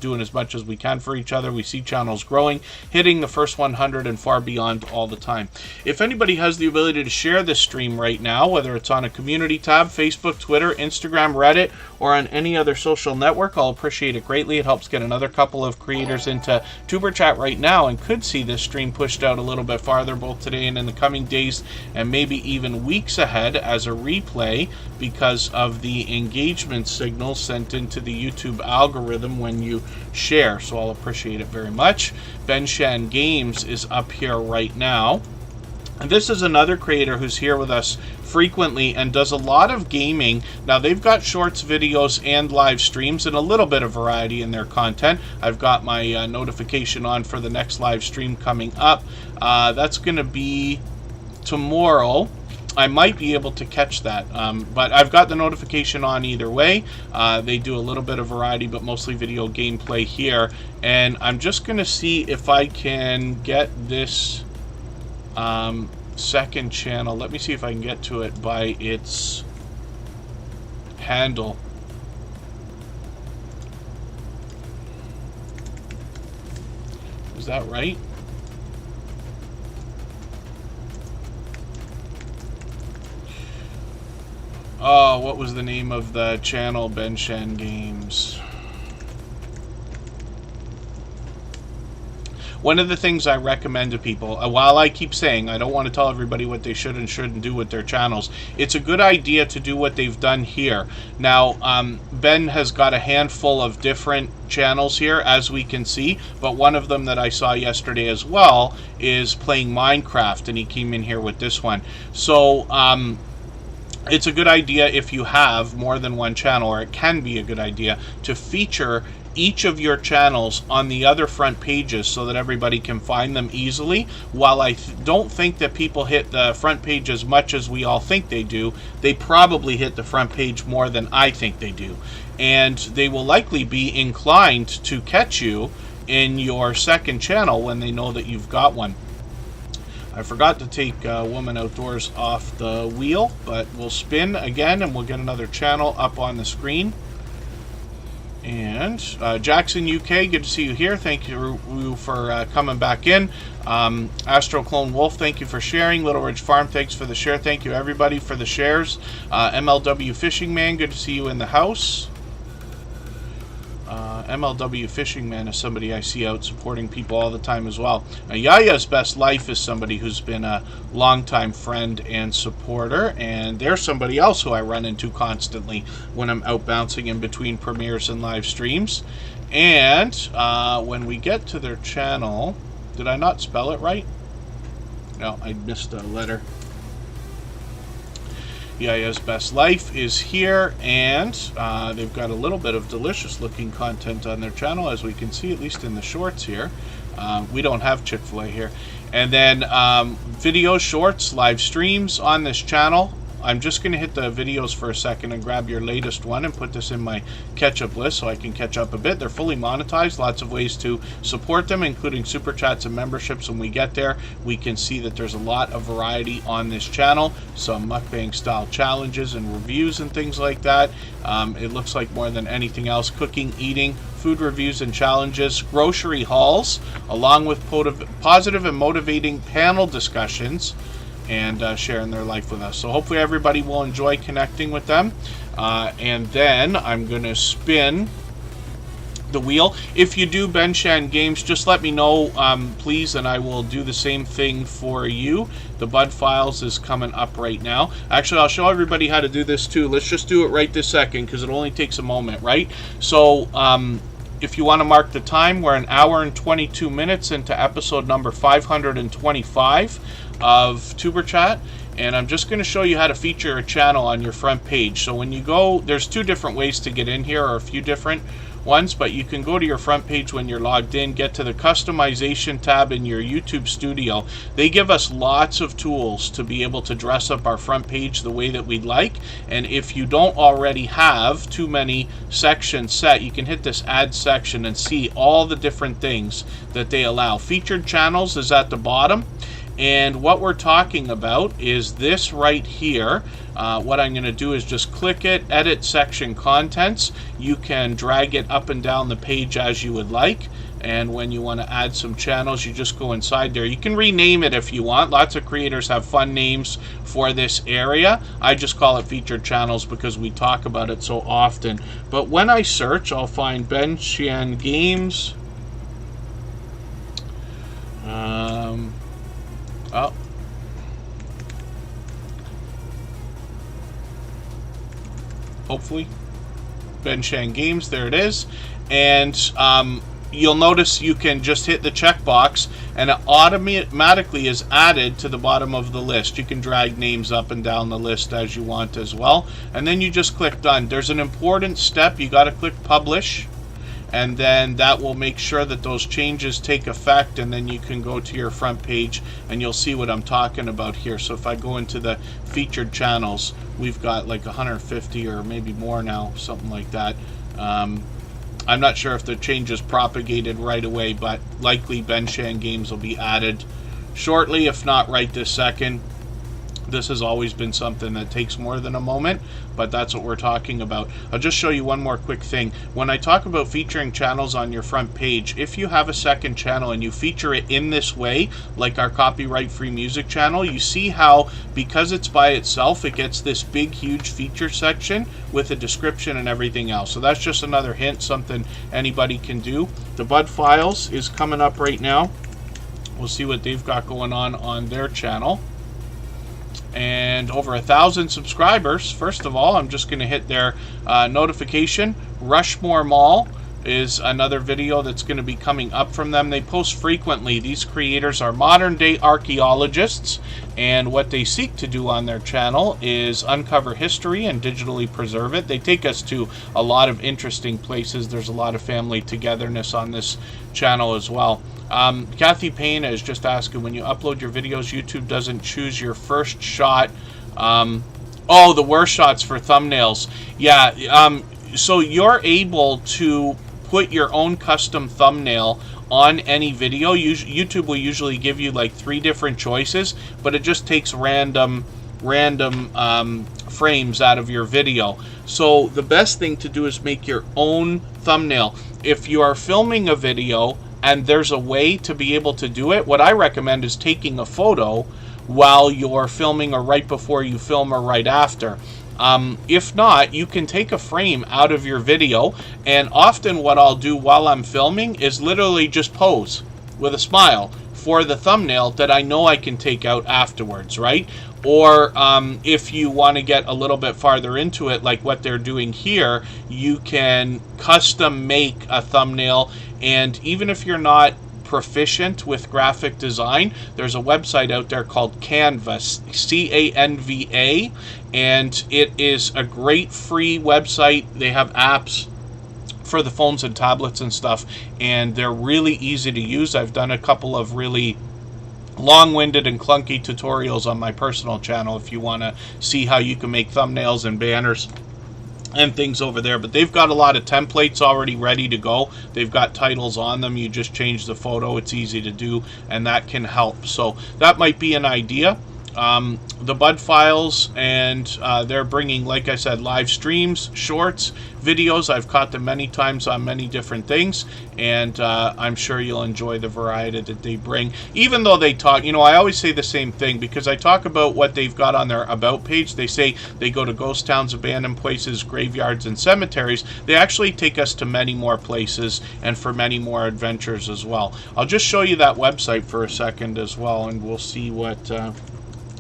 doing as much as we can for each other, we see channels growing, hitting the first 100 and far beyond all the time. If anybody has the ability to share this stream right now, whether it's on a community tab, Facebook, Twitter, Instagram, Reddit, or on any other social network, I'll appreciate it greatly. It helps get another couple of creators into Tuber Chat right now and could see this stream pushed out a little bit farther both today and in the coming days and maybe even weeks ahead as a replay because of the engagement signal sent into the YouTube algorithm when you share. So I'll appreciate it very much. Ben Shan Games is up here right now. And this is another creator who's here with us frequently and does a lot of gaming. Now, they've got shorts, videos, and live streams and a little bit of variety in their content. I've got my notification on for the next live stream coming up. That's going to be tomorrow. I might be able to catch that, but I've got the notification on either way. They do a little bit of variety, but mostly video gameplay here. And I'm just going to see if I can get this second channel. Let me see if I can get to it by its handle. Is that right? Oh, what was the name of the channel? Ben Shan Games. One of the things I recommend to people, while I keep saying I don't want to tell everybody what they should and shouldn't do with their channels, it's a good idea to do what they've done here. Now, Ben has got a handful of different channels here, as we can see, but one of them that I saw yesterday as well is playing Minecraft, and he came in here with this one. So, it's a good idea if you have more than one channel, or it can be a good idea to feature each of your channels on the other front pages so that everybody can find them easily. While I don't think that people hit the front page as much as we all think they do, they probably hit the front page more than I think they do. And they will likely be inclined to catch you in your second channel when they know that you've got one. I forgot to take Woman Outdoors off the wheel, but we'll spin again and we'll get another channel up on the screen. And Jackson UK, good to see you here. Thank you for coming back in. Astro Clone Wolf, thank you for sharing. Little Ridge Farm, thanks for the share. Thank you everybody for the shares. MLW Fishing Man, good to see you in the house. MLW Fishing Man is somebody I see out supporting people all the time as well. Yaya's Best Life is somebody who's been a longtime friend and supporter, and there's somebody else who I run into constantly when I'm out bouncing in between premieres and live streams. And when we get to their channel, did I not spell it right? No, I missed a letter. Yaya's Best Life is here, and they've got a little bit of delicious looking content on their channel, as we can see, at least in the shorts here. We don't have Chick-fil-A here. And then videos, shorts, live streams on this channel. I'm just going to hit the videos for a second and grab your latest one and put this in my catch-up list so I can catch up a bit. They're fully monetized, lots of ways to support them, including super chats and memberships. When we get there, we can see that there's a lot of variety on this channel, some mukbang style challenges and reviews and things like that. It looks like more than anything else, cooking, eating, food reviews and challenges, grocery hauls, along with positive and motivating panel discussions, and sharing their life with us. So hopefully everybody will enjoy connecting with them. And then I'm going to spin the wheel. If you do Ben Shan Games, just let me know, please, and I will do the same thing for you. The Bud Files is coming up right now. Actually, I'll show everybody how to do this too. Let's just do it right this second because it only takes a moment, right? So if you want to mark the time, we're an hour and 22 minutes into episode number 525 of Tuber Chat, and I'm just going to show you how to feature a channel on your front page. So when you go, there's two different ways to get in here, or a few different ones, but you can go to your front page when you're logged in, get to the customization tab in your YouTube studio. They give us lots of tools to be able to dress up our front page the way that we'd like, and if you don't already have too many sections set, you can hit this add section and see all the different things that they allow. Featured channels is at the bottom. And what we're talking about is this right here. What I'm going to do is just click it, edit section contents. You can drag it up and down the page as you would like. And when you want to add some channels, you just go inside there. You can rename it if you want. Lots of creators have fun names for this area. I just call it featured channels because we talk about it so often. But when I search, I'll find Ben Shan Games. Oh. Hopefully. Ben Shan Games, there it is. And you'll notice you can just hit the checkbox and it automatically is added to the bottom of the list. You can drag names up and down the list as you want as well. And then you just click done. There's an important step. You got to click publish. And then that will make sure that those changes take effect, and then you can go to your front page and you'll see what I'm talking about here. So if I go into the featured channels, we've got like 150 or maybe more now, something like that. I'm not sure if the changes propagated right away, but likely Ben Shan Games will be added shortly, if not right this second. This has always been something that takes more than a moment, but that's what we're talking about. I'll just show you one more quick thing. When I talk about featuring channels on your front page, if you have a second channel and you feature it in this way, like our copyright-free music channel, you see how, because it's by itself, it gets this big, huge feature section with a description and everything else. So that's just another hint, something anybody can do. The Bud Files is coming up right now. We'll see what they've got going on their channel. And over 1,000 subscribers. First of all, I'm just going to hit their notification. Rushmore Mall is another video that's going to be coming up from them. They post frequently. These creators are modern day archaeologists, and what they seek to do on their channel is uncover history and digitally preserve it. They take us to a lot of interesting places. There's a lot of family togetherness on this channel as well. Kathy Payne is just asking, when you upload your videos, YouTube doesn't choose your first shot. Oh, the worst shots for thumbnails. Yeah, so you're able to put your own custom thumbnail on any video. YouTube will usually give you like 3 different choices, but it just takes random frames out of your video. So the best thing to do is make your own thumbnail. If you are filming a video and there's a way to be able to do it, what I recommend is taking a photo while you're filming, or right before you film, or right after. If not, you can take a frame out of your video, and often what I'll do while I'm filming is literally just pose with a smile for the thumbnail that I know I can take out afterwards, right? Or if you want to get a little bit farther into it, like what they're doing here, you can custom make a thumbnail. And even if you're not proficient with graphic design, there's a website out there called Canva, Canva, and it is a great free website. They have apps for the phones and tablets and stuff, and they're really easy to use. I've done a couple of really long-winded and clunky tutorials on my personal channel if you want to see how you can make thumbnails and banners and things over there. But they've got a lot of templates already ready to go. They've got titles on them. You just change the photo. It's easy to do, and that can help. So that might be an idea. The Bud Files, and they're bringing, like I said, live streams, shorts, videos. I've caught them many times on many different things, and I'm sure you'll enjoy the variety that they bring. Even though they talk, you know, I always say the same thing, because I talk about what they've got on their About page. They say they go to ghost towns, abandoned places, graveyards, and cemeteries. They actually take us to many more places and for many more adventures as well. I'll just show you that website for a second as well, and we'll see what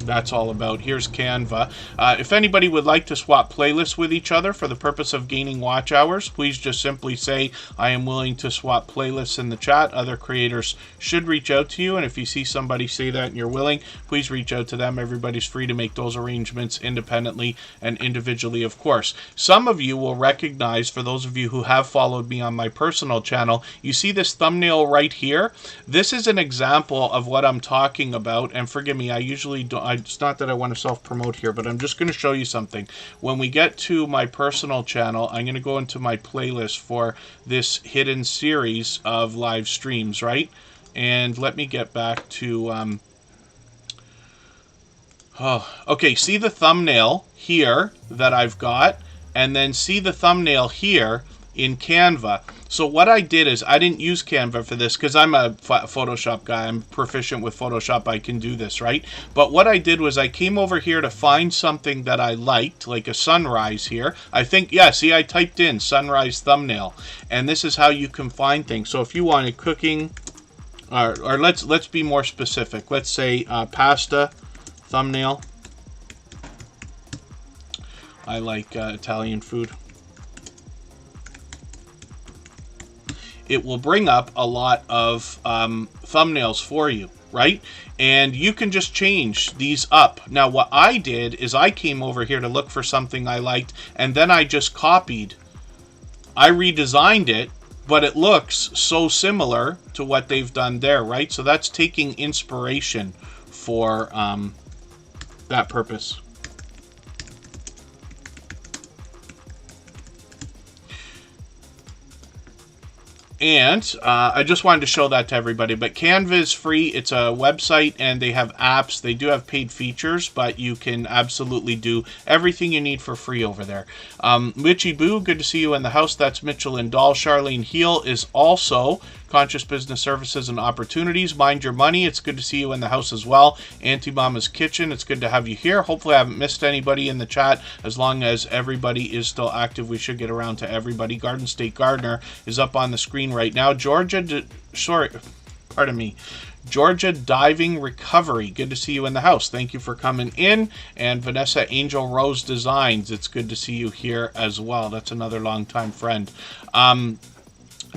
that's all about. Here's Canva. If anybody would like to swap playlists with each other for the purpose of gaining watch hours, please just simply say, I am willing to swap playlists in the chat. Other creators should reach out to you, and if you see somebody say that and you're willing, please reach out to them. Everybody's free to make those arrangements independently and individually, of course. Some of you will recognize, for those of you who have followed me on my personal channel, you see this thumbnail right here. This is an example of what I'm talking about, and forgive me, I usually don't, it's not that I want to self-promote here, but I'm just going to show you something. When we get to my personal channel, I'm going to go into my playlist for this hidden series of live streams, right? And let me get back to... okay, see the thumbnail here that I've got, and then see the thumbnail here in Canva. So what I did is, I didn't use Canva for this because I'm a Photoshop guy. I'm proficient with Photoshop. I can do this, right? But what I did was I came over here to find something that I liked, like a sunrise here. I think, yeah, see, I typed in sunrise thumbnail, and this is how you can find things. So if you wanted cooking, or let's be more specific. Let's say pasta thumbnail. I like Italian food. It will bring up a lot of thumbnails for you, right? And you can just change these up. Now, what I did is I came over here to look for something I liked, and then I just copied. I redesigned it, but it looks so similar to what they've done there, right? So that's taking inspiration for that purpose. And I just wanted to show that to everybody. But Canva is free. It's a website, and they have apps. They do have paid features, but you can absolutely do everything you need for free over there. Mitchy Boo, good to see you in the house. That's Mitchell and Dahl. Charlene Heel is also Conscious Business Services and Opportunities. Mind Your Money, it's good to see you in the house as well. Auntie Mama's Kitchen, it's good to have you here. Hopefully I haven't missed anybody in the chat. As long as everybody is still active, we should get around to everybody. Garden State Gardener is up on the screen right now. Georgia Diving Recovery, good to see you in the house. Thank you for coming in. And Vanessa Angel Rose Designs, it's good to see you here as well. That's another longtime friend.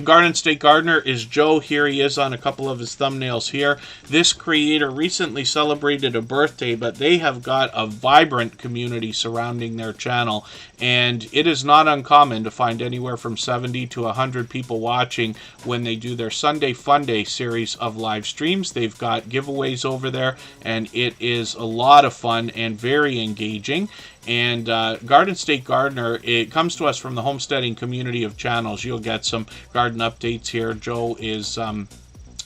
Garden State Gardener is Joe. Here he is on a couple of his thumbnails here. This creator recently celebrated a birthday, but they have got a vibrant community surrounding their channel, and it is not uncommon to find anywhere from 70 to 100 people watching when they do their Sunday Fun Day series of live streams. They've got giveaways over there, and it is a lot of fun and very engaging. And Garden State Gardener, it comes to us from the Homesteading community of channels. You'll get some garden updates here. Joe is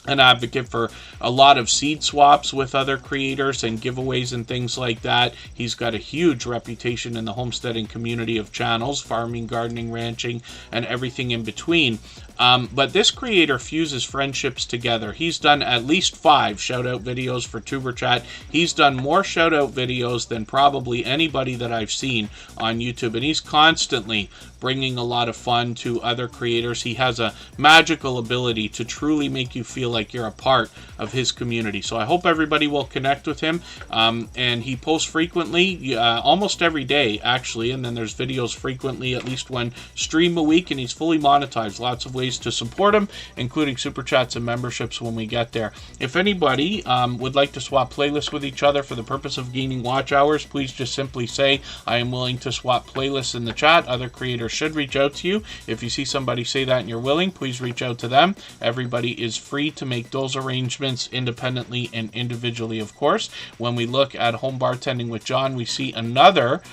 an advocate for a lot of seed swaps with other creators and giveaways and things like that. He's got a huge reputation in the homesteading community of channels, farming, gardening, ranching, and everything in between. But this creator fuses friendships together. He's done at least 5 shout-out videos for Superchat. He's done more shout-out videos than probably anybody that I've seen on YouTube, and he's constantly bringing a lot of fun to other creators. He has a magical ability to truly make you feel like you're a part of his community. So I hope everybody will connect with him. And he posts frequently, almost every day, actually, and then there's videos frequently, at least one stream a week, and he's fully monetized. Lots of ways to support him, including super chats and memberships when we get there. If anybody would like to swap playlists with each other for the purpose of gaining watch hours, please just simply say, I am willing to swap playlists in the chat. Other creators should reach out to you. If you see somebody say that and you're willing, please reach out to them. Everybody is free to make those arrangements independently and individually, of course. When we look at Home Bartending with John, we see another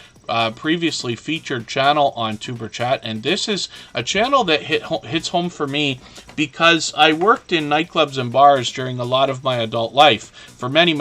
previously featured channel on Superchat, and this is a channel that hits home for me because I worked in nightclubs and bars during a lot of my adult life for many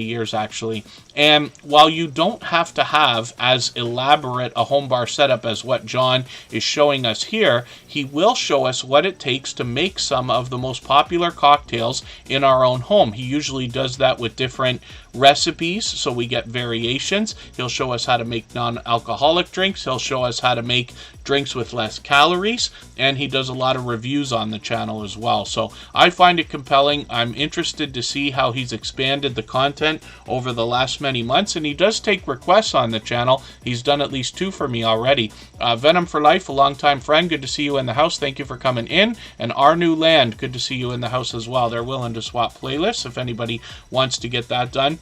years, actually. And while you don't have to have as elaborate a home bar setup as what John is showing us here, he will show us what it takes to make some of the most popular cocktails in our own home. He usually does that with different recipes, so we get variations. He'll show us how to make non-alcoholic drinks. He'll show us how to make drinks with less calories, and he does a lot of reviews on the channel as well. So I find it compelling. I'm interested to see how he's expanded the content over the last many months, and he does take requests on the channel. He's done at least 2 for me already. Venom for Life, a longtime friend, good to see you in the house. Thank you for coming in. And Our New Land, good to see you in the house as well. They're willing to swap playlists if anybody wants to get that done.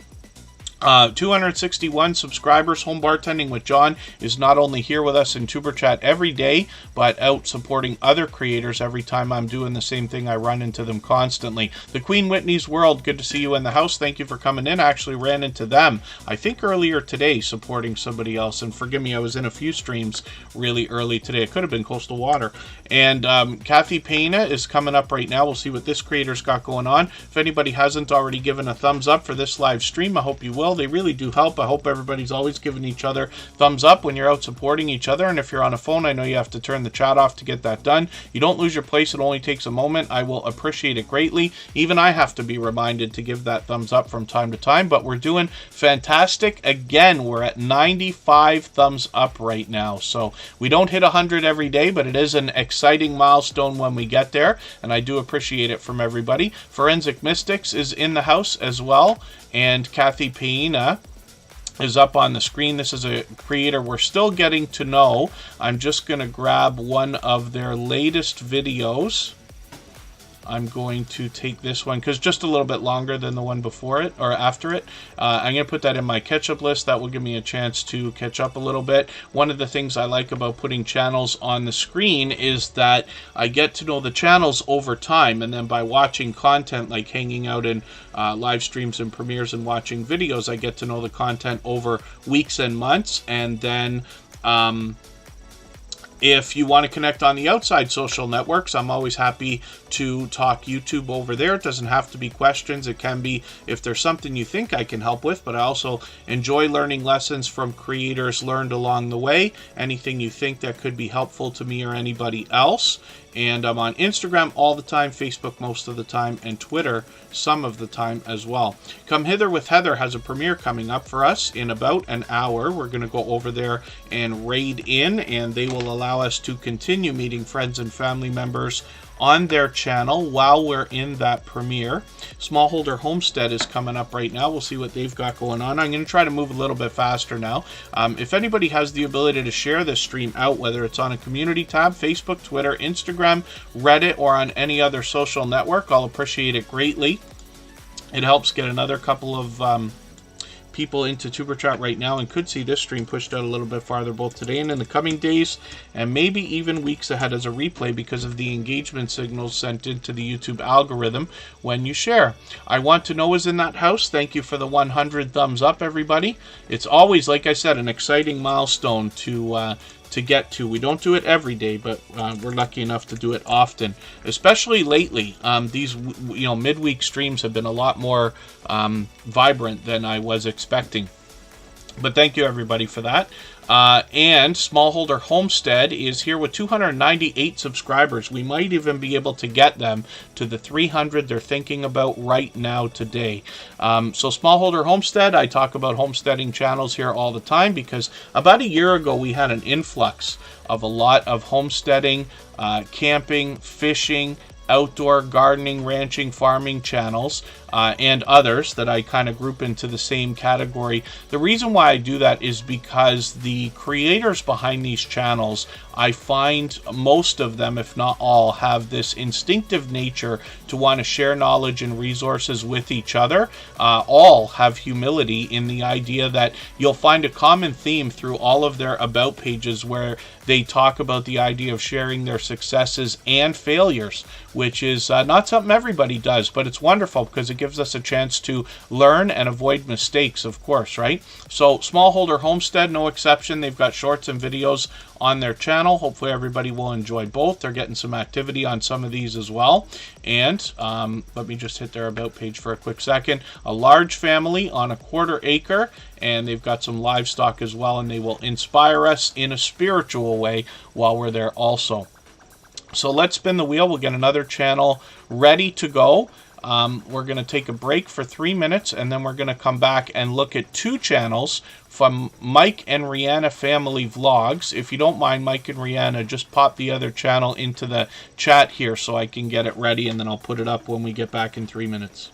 261 subscribers. Home Bartending with John is not only here with us in Super Chat every day, but out supporting other creators every time I'm doing the same thing. I run into them constantly. The Queen Whitney's World, good to see you in the house. Thank you for coming in. I actually ran into them, I think, earlier today, supporting somebody else. And forgive me, I was in a few streams really early today. It could have been Coastal Water. And Kathy Pena is coming up right now. We'll see what this creator's got going on. If anybody hasn't already given a thumbs up for this live stream, I hope you will. They really do help. I hope everybody's always giving each other thumbs up when you're out supporting each other. And if you're on a phone, I know you have to turn the chat off to get that done. You don't lose your place. It only takes a moment. I will appreciate it greatly. Even I have to be reminded to give that thumbs up from time to time, but we're doing fantastic. Again, we're at 95 thumbs up right now. So we don't hit 100 every day, but it is an exciting milestone when we get there, and I do appreciate it from everybody. Forensic Mystics is in the house as well, and Kathy Pena is up on the screen. This is a creator we're still getting to know. I'm just going to grab one of their latest videos. I'm going to take this one because just a little bit longer than the one before it or after it. I'm going to put that in my catch-up list. That will give me a chance to catch up a little bit. One of the things I like about putting channels on the screen is that I get to know the channels over time, and then by watching content like hanging out in live streams and premieres and watching videos, I get to know the content over weeks and months. And then if you want to connect on the outside social networks, I'm always happy to talk YouTube over there. It doesn't have to be questions. It can be if there's something you think I can help with, but I also enjoy learning lessons from creators learned along the way. Anything you think that could be helpful to me or anybody else. And I'm on Instagram all the time, Facebook most of the time, and Twitter some of the time as well. Come Hither with Heather has a premiere coming up for us in about an hour. We're going to go over there and raid in, and they will allow us to continue meeting friends and family members on their channel while we're in that premiere. Smallholder Homestead is coming up right now. We'll see what they've got going on. I'm going to try to move a little bit faster now. If anybody has the ability to share this stream out, whether it's on a community tab, Facebook, Twitter, Instagram, Reddit, or on any other social network, I'll appreciate it greatly. It helps get another couple of people into Super Chat right now and could see this stream pushed out a little bit farther both today and in the coming days, and maybe even weeks ahead as a replay because of the engagement signals sent into the YouTube algorithm when you share. I Want to Know is in that house. Thank you for the 100 thumbs up, everybody. It's always, like I said, an exciting milestone to to get to. We don't do it every day, but we're lucky enough to do it often, especially lately. These midweek streams have been a lot more vibrant than I was expecting. But thank you, everybody, for that. And Smallholder Homestead is here with 298 subscribers. We might even be able to get them to the 300 they're thinking about right now today. So Smallholder Homestead, I talk about homesteading channels here all the time because about a year ago we had an influx of a lot of homesteading, camping, fishing, outdoor gardening, ranching, farming channels, and others that I kind of group into the same category. The reason why I do that is because the creators behind these channels, I find most of them, if not all, have this instinctive nature to want to share knowledge and resources with each other. All have humility in the idea that you'll find a common theme through all of their about pages where they talk about the idea of sharing their successes and failures, which is not something everybody does, but it's wonderful because it gives us a chance to learn and avoid mistakes, of course, right? So Smallholder Homestead, no exception. They've got shorts and videos on their channel. Hopefully everybody will enjoy both. They're getting some activity on some of these as well. And let me just hit their about page for a quick second. A large family on a 1/4 acre, and they've got some livestock as well, and they will inspire us in a spiritual way while we're there also. So let's spin the wheel. We'll get another channel ready to go. We're going to take a break for 3 minutes, and then we're going to come back and look at 2 channels from Mike and Rihanna Family Vlogs. If you don't mind, Mike and Rihanna, just pop the other channel into the chat here so I can get it ready, and then I'll put it up when we get back in 3 minutes.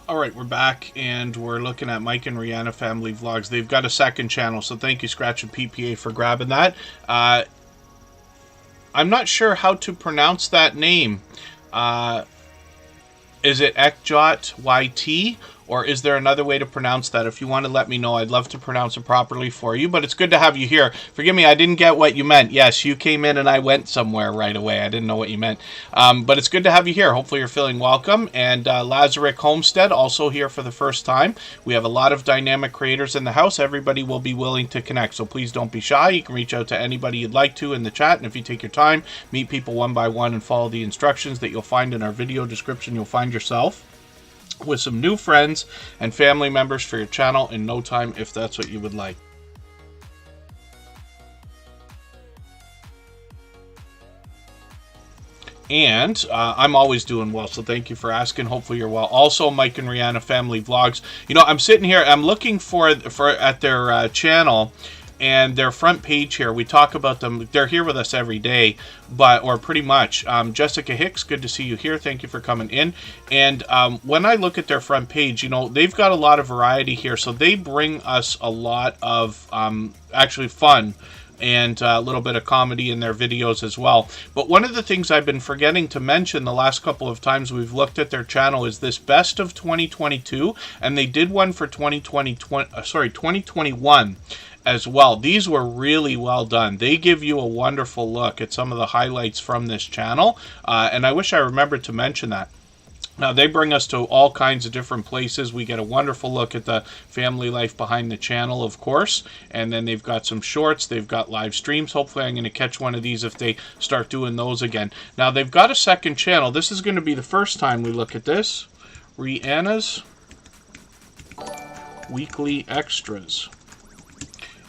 All right, we're back, and we're looking at Mike and Rihanna Family Vlogs. They've got a second channel, so thank you, Scratch and PPA, for grabbing that. I'm not sure how to pronounce that name. Is it Ekjot YT? Or is there another way to pronounce that? If you want to let me know, I'd love to pronounce it properly for you. But it's good to have you here. Forgive me, I didn't get what you meant. Yes, you came in and I went somewhere right away. I didn't know what you meant. But it's good to have you here. Hopefully you're feeling welcome. And Lazarick Homestead, also here for the first time. We have a lot of dynamic creators in the house. Everybody will be willing to connect. So please don't be shy. You can reach out to anybody you'd like to in the chat. And if you take your time, meet people one by one and follow the instructions that you'll find in our video description, you'll find yourself with some new friends and family members for your channel in no time, if that's what you would like. And I'm always doing well, so thank you for asking. Hopefully you're well. Also, Mike and Rihanna Family Vlogs. You know, I'm sitting here, I'm looking for at their channel and their front page here. We talk about them. They're here with us every day, or pretty much. Jessica Hicks, good to see you here. Thank you for coming in. And when I look at their front page, you know, they've got a lot of variety here. So they bring us a lot of actually fun and a little bit of comedy in their videos as well. But one of the things I've been forgetting to mention the last couple of times we've looked at their channel is this Best of 2022, and they did one for 2021 as well. These were really well done. They give you a wonderful look at some of the highlights from this channel, and I wish I remembered to mention that. Now, they bring us to all kinds of different places. We get a wonderful look at the family life behind the channel, of course. And then they've got some shorts. They've got live streams. Hopefully, I'm going to catch one of these if they start doing those again. Now, they've got a second channel. This is going to be the first time we look at this. Rihanna's Weekly Extras.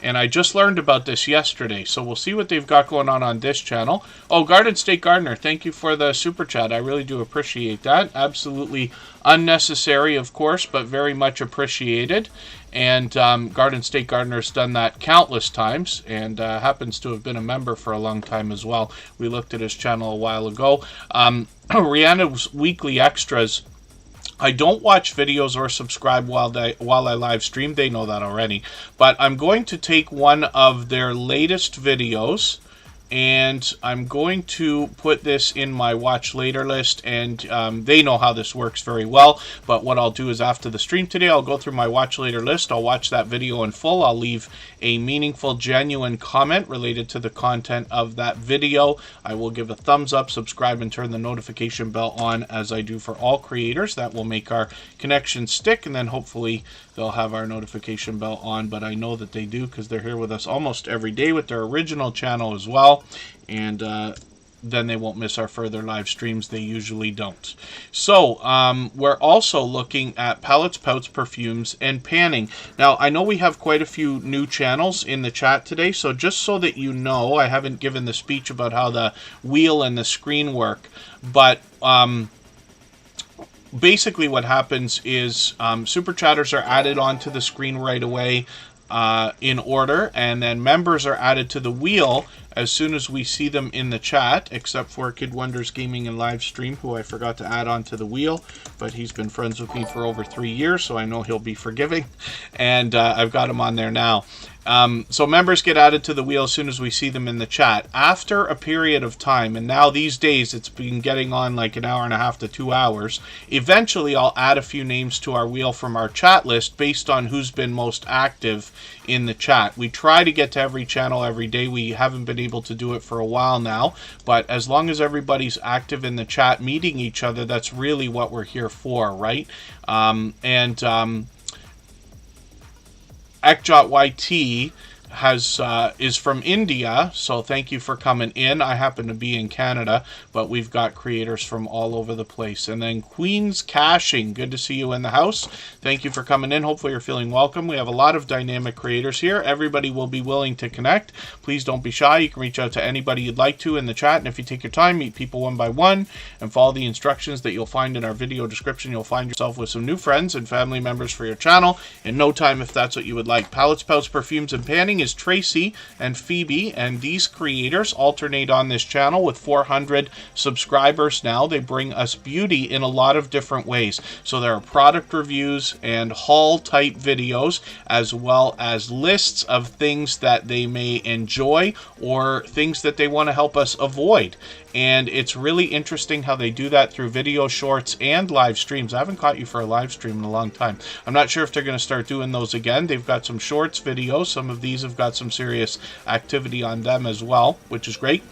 And I just learned about this yesterday, so we'll see what they've got going on this channel. Oh, Garden State Gardener, thank you for the super chat. I really do appreciate that. Absolutely unnecessary, of course, but very much appreciated. And Garden State Gardener's done that countless times, and happens to have been a member for a long time as well. We looked at his channel a while ago. Rihanna's Weekly Extras. I don't watch videos or subscribe while I live stream. They know that already. But I'm going to take one of their latest videos, and I'm going to put this in my watch later list, and they know how this works very well. But what I'll do is after the stream today, I'll go through my watch later list. I'll watch that video in full. I'll leave a meaningful, genuine comment related to the content of that video. I will give a thumbs up, subscribe, and turn the notification bell on, as I do for all creators. That will make our connection stick, and then hopefully they'll have our notification bell on. But I know that they do because they're here with us almost every day with their original channel as well. And then they won't miss our further live streams. They usually don't. So we're also looking at palettes, pouts, perfumes, and panning. Now, I know we have quite a few new channels in the chat today, so just so that you know, I haven't given the speech about how the wheel and the screen work, but basically what happens is Superchatters are added onto the screen right away in order, and then members are added to the wheel as soon as we see them in the chat, except for Kid Wonders Gaming and Live Stream, who I forgot to add onto the wheel, but he's been friends with me for over 3 years, so I know he'll be forgiving, and I've got him on there now. So members get added to the wheel as soon as we see them in the chat. After a period of time, and now these days it's been getting on like an hour and a half to 2 hours, eventually I'll add a few names to our wheel from our chat list based on who's been most active in the chat. We try to get to every channel every day. We haven't been able to do it for a while now, but as long as everybody's active in the chat, meeting each other, that's really what we're here for, right? Ekjot YT is from India, so thank you for coming in. I happen to be in Canada, but we've got creators from all over the place. And then Queen's Caching, good to see you in the house. Thank you for coming in. Hopefully you're feeling welcome. We have a lot of dynamic creators here. Everybody will be willing to connect. Please don't be shy. You can reach out to anybody you'd like to in the chat, and if you take your time, meet people one by one and follow the instructions that you'll find in our video description. You'll find yourself with some new friends and family members for your channel in no time, if that's what you would like. Palettes, pouts, perfumes, and panning is Tracy and Phoebe, and these creators alternate on this channel with 400 subscribers now. They bring us beauty in a lot of different ways. So there are product reviews and haul type videos, as well as lists of things that they may enjoy or things that they want to help us avoid. And it's really interesting how they do that through video shorts and live streams. I haven't caught you for a live stream in a long time. I'm not sure if they're going to start doing those again. They've got some shorts videos. Some of these have got some serious activity on them as well, which is great.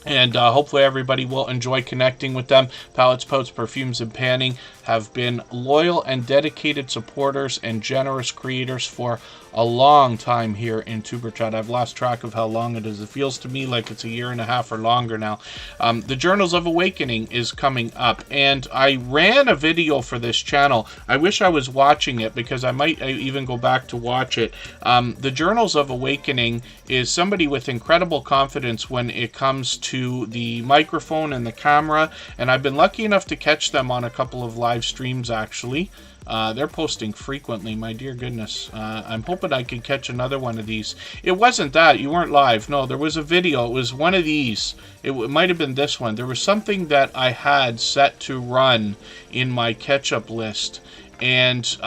And hopefully everybody will enjoy connecting with them. Palettes, Pouts, Perfumes, and Panning have been loyal and dedicated supporters and generous creators for a long time here in Superchat. I've lost track of how long it is. It feels to me like it's a year and a half or longer now. The Journals of Awakening is coming up, and I ran a video for this channel. I wish I was watching it because I might even go back to watch it. The Journals of Awakening is somebody with incredible confidence when it comes to the microphone and the camera, and I've been lucky enough to catch them on a couple of live streams actually. They're posting frequently, my dear goodness. I'm hoping I can catch another one of these. It wasn't that. You weren't live. No, there was a video. It was one of these. It might have been this one. There was something that I had set to run in my catch-up list. And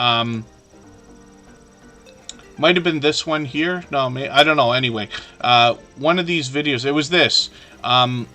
might have been this one here. No, I don't know. Anyway, one of these videos. It was this. And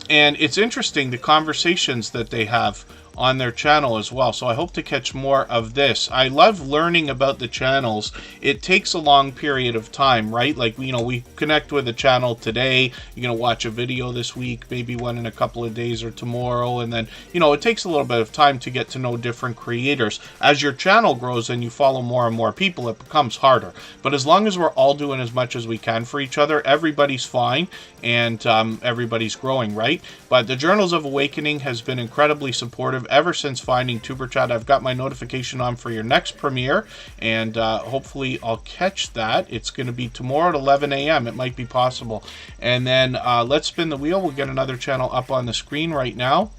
it's interesting, the conversations that they have on their channel as well. So I hope to catch more of this. I love learning about the channels. It takes a long period of time, right? Like, you know, we connect with a channel today. You're going to watch a video this week, maybe one in a couple of days or tomorrow. And then, you know, it takes a little bit of time to get to know different creators. As your channel grows and you follow more and more people, it becomes harder. But as long as we're all doing as much as we can for each other, everybody's fine and everybody's growing, right? But the Journals of Awakening has been incredibly supportive ever since finding Superchat. I've got my notification on for your next premiere, and hopefully I'll catch that. It's going to be tomorrow at 11 a.m. It might be possible. And then let's spin the wheel. We'll get another channel up on the screen right now.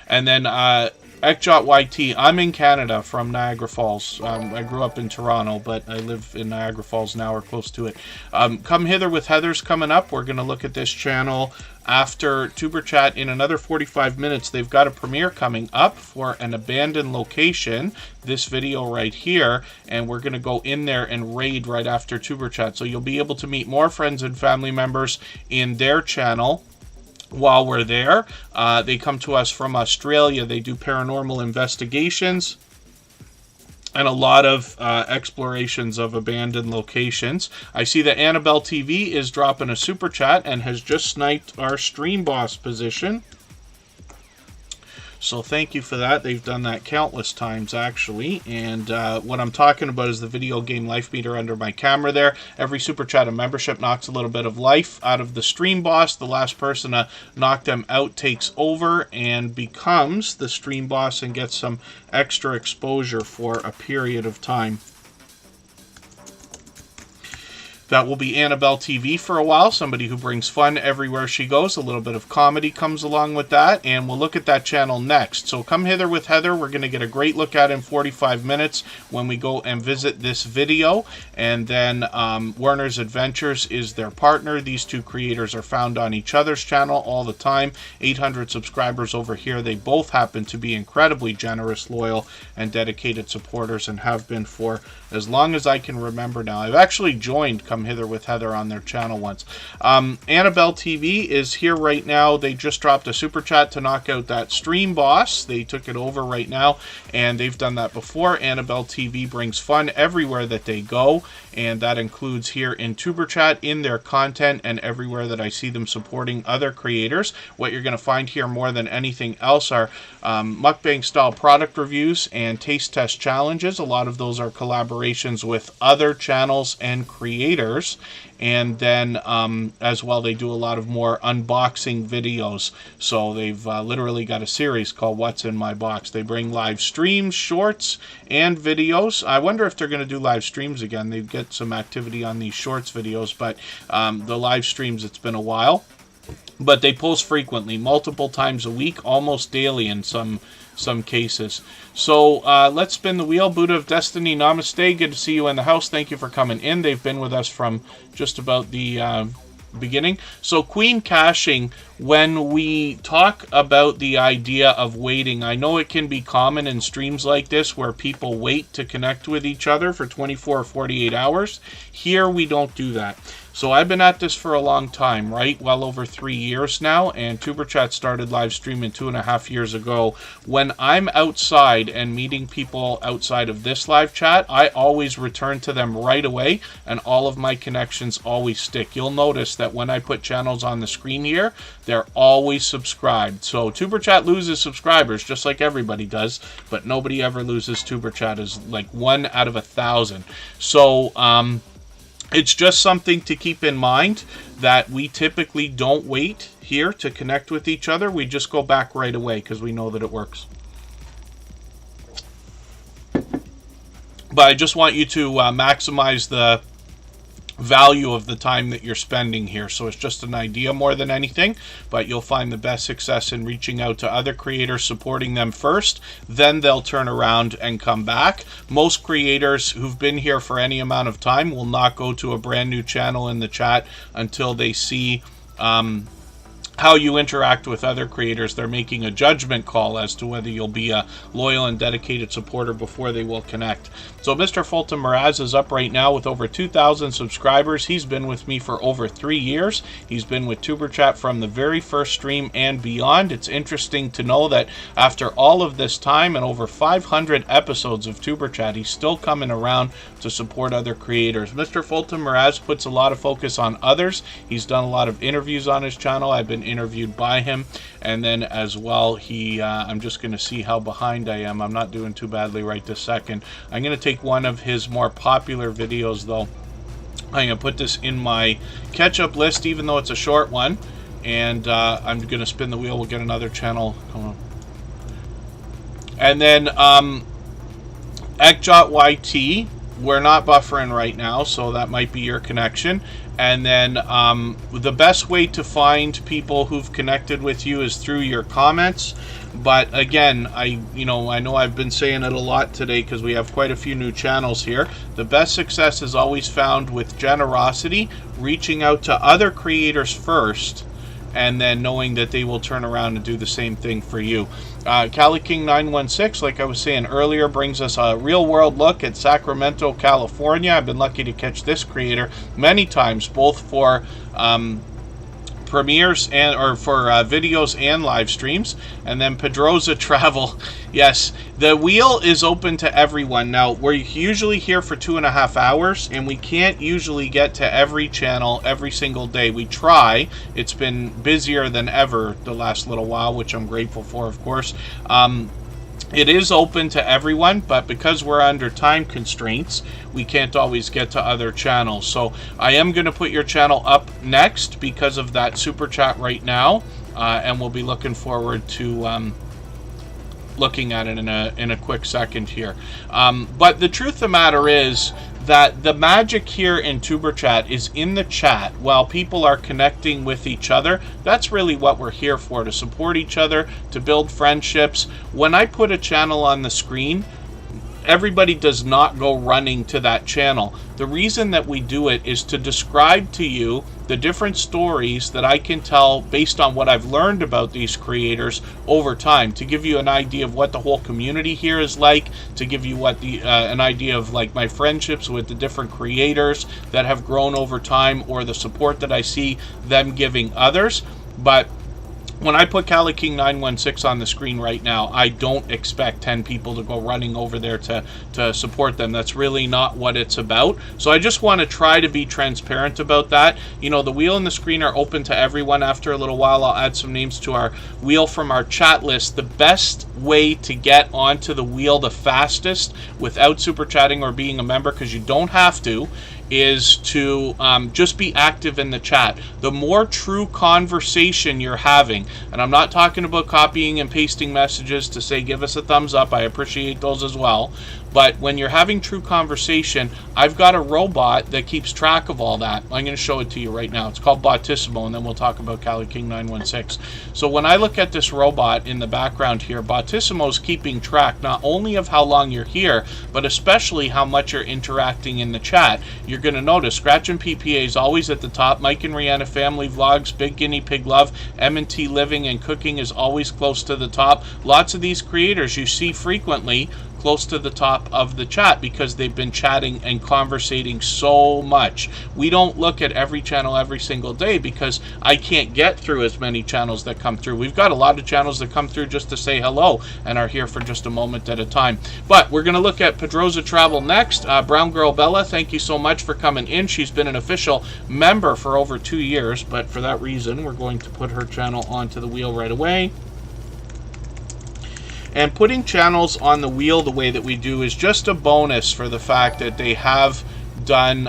And then Ekjot YT. I'm in Canada from Niagara Falls. I grew up in Toronto, but I live in Niagara Falls now, or close to it. Come Hither with Heather's coming up. We're going to look at this channel after Superchat in another 45 minutes. They've got a premiere coming up for an abandoned location, this video right here, and we're going to go in there and raid right after Superchat. So you'll be able to meet more friends and family members in their channel while we're there. They come to us from Australia. They do paranormal investigations and a lot of explorations of abandoned locations. I see that Annabelle TV is dropping a super chat and has just sniped our stream boss position. So thank you for that. They've done that countless times, actually. And what I'm talking about is the video game life meter under my camera there. Every Super Chat and membership knocks a little bit of life out of the stream boss. The last person to knock them out takes over and becomes the stream boss and gets some extra exposure for a period of time. That will be Annabelle TV for a while, somebody who brings fun everywhere she goes. A little bit of comedy comes along with that, and we'll look at that channel next. So Come Hither with Heather, we're going to get a great look at in 45 minutes when we go and visit this video. And then Werner's Adventures is their partner. These two creators are found on each other's channel all the time. 800 subscribers over here. They both happen to be incredibly generous, loyal, and dedicated supporters, and have been for as long as I can remember now. I've actually joined Come Hither with Heather on their channel once. Annabelle TV is here right now. They just dropped a super chat to knock out that stream boss. They took it over right now, and they've done that before. Annabelle TV brings fun everywhere that they go, and that includes here in Superchat, in their content, and everywhere that I see them supporting other creators. What you're going to find here more than anything else are mukbang style product reviews and taste test challenges. A lot of those are collaborations with other channels and creators. And then as well, they do a lot of more unboxing videos. So they've literally got a series called What's in My Box. They bring live streams, shorts, and videos. I wonder if they're going to do live streams again. They get some activity on these shorts videos, but the live streams, it's been a while. But they post frequently, multiple times a week, almost daily in some some cases. So let's spin the wheel. Buddha of Destiny, namaste. Good to see you in the house. Thank you for coming in. They've been with us from just about the beginning. So queen caching, when we talk about the idea of waiting, I know it can be common in streams like this where people wait to connect with each other for 24 or 48 hours. Here we don't do that. So I've been at this for a long time, right? Well over 3 years now, and TuberChat started live streaming 2.5 years ago. When I'm outside and meeting people outside of this live chat, I always return to them right away, and all of my connections always stick. You'll notice that when I put channels on the screen here, they're always subscribed. So TuberChat loses subscribers, just like everybody does, but nobody ever loses TuberChat. Is like 1 out of 1,000. So, it's just something to keep in mind that we typically don't wait here to connect with each other. We just go back right away because we know that it works. But I just want you to maximize the value of the time that you're spending here. So it's just an idea more than anything, but you'll find the best success in reaching out to other creators, supporting them first, then they'll turn around and come back. Most creators who've been here for any amount of time will not go to a brand new channel in the chat until they see how you interact with other creators. They're making a judgment call as to whether you'll be a loyal and dedicated supporter before they will connect. So Mr. Fulton Mraz is up right now with over 2,000 subscribers. He's been with me for over 3 years. He's been with TuberChat from the very first stream and beyond. It's interesting to know that after all of this time and over 500 episodes of TuberChat, he's still coming around to support other creators. Mr. Fulton Mraz puts a lot of focus on others. He's done a lot of interviews on his channel. I've been interviewed by him, and then as well I'm just going to see how behind I am. I'm not doing too badly right this second. I'm going to take one of his more popular videos though. I'm going to put this in my catch-up list even though it's a short one, and I'm going to spin the wheel. We'll get another channel. Hold on. And then EkJotYT, we're not buffering right now, so that might be your connection. And then the best way to find people who've connected with you is through your comments. But again, I know I've been saying it a lot today because we have quite a few new channels here. The best success is always found with generosity, reaching out to other creators first, and then knowing that they will turn around and do the same thing for you. Cali King 916, like I was saying earlier, brings us a real-world look at Sacramento, California. I've been lucky to catch this creator many times, both for premieres and for videos and live streams. And then Pedroza Travel. Yes, the wheel is open to everyone. Now, we're usually here for 2.5 hours, and we can't usually get to every channel every single day. We try. It's been busier than ever the last little while, which I'm grateful for, of course. It is open to everyone, but because we're under time constraints, we can't always get to other channels. So I am going to put your channel up next because of that super chat right now, and we'll be looking forward to looking at it in a quick second here. But the truth of the matter is that the magic here in TuberChat is in the chat while people are connecting with each other. That's really what we're here for, to support each other, to build friendships. When I put a channel on the screen, everybody does not go running to that channel. The reason that we do it is to describe to you the different stories that I can tell based on what I've learned about these creators over time, to give you an idea of what the whole community here is like, to give you what an idea of like my friendships with the different creators that have grown over time, or the support that I see them giving others. But when I put Cali King 916 on the screen right now, I don't expect 10 people to go running over there to support them. That's really not what it's about. So I just want to try to be transparent about that. You know, the wheel and the screen are open to everyone. After a little while, I'll add some names to our wheel from our chat list. The best way to get onto the wheel the fastest without super chatting or being a member, because you don't have to, is to just be active in the chat. The more true conversation you're having, and I'm not talking about copying and pasting messages to say give us a thumbs up, I appreciate those as well, But when you're having true conversation, I've got a robot that keeps track of all that. I'm going to show it to you right now. It's called Botissimo, and then we'll talk about Cali King 916. So when I look at this robot in the background here, Botissimo is keeping track not only of how long you're here, but especially how much you're interacting in the chat. You're going to notice Scratch and PPA is always at the top. Mike and Rihanna Family Vlogs, Big Guinea Pig Love, M&T Living and Cooking is always close to the top. Lots of these creators you see frequently close to the top of the chat because they've been chatting and conversating so much. We don't look at every channel every single day because I can't get through as many channels that come through. We've got a lot of channels that come through just to say hello and are here for just a moment at a time. But we're going to look at Pedroza Travel next. Brown Girl Bella, thank you so much for coming in. She's been an official member for over 2 years, but for that reason, we're going to put her channel onto the wheel right away. And putting channels on the wheel the way that we do is just a bonus for the fact that they have done,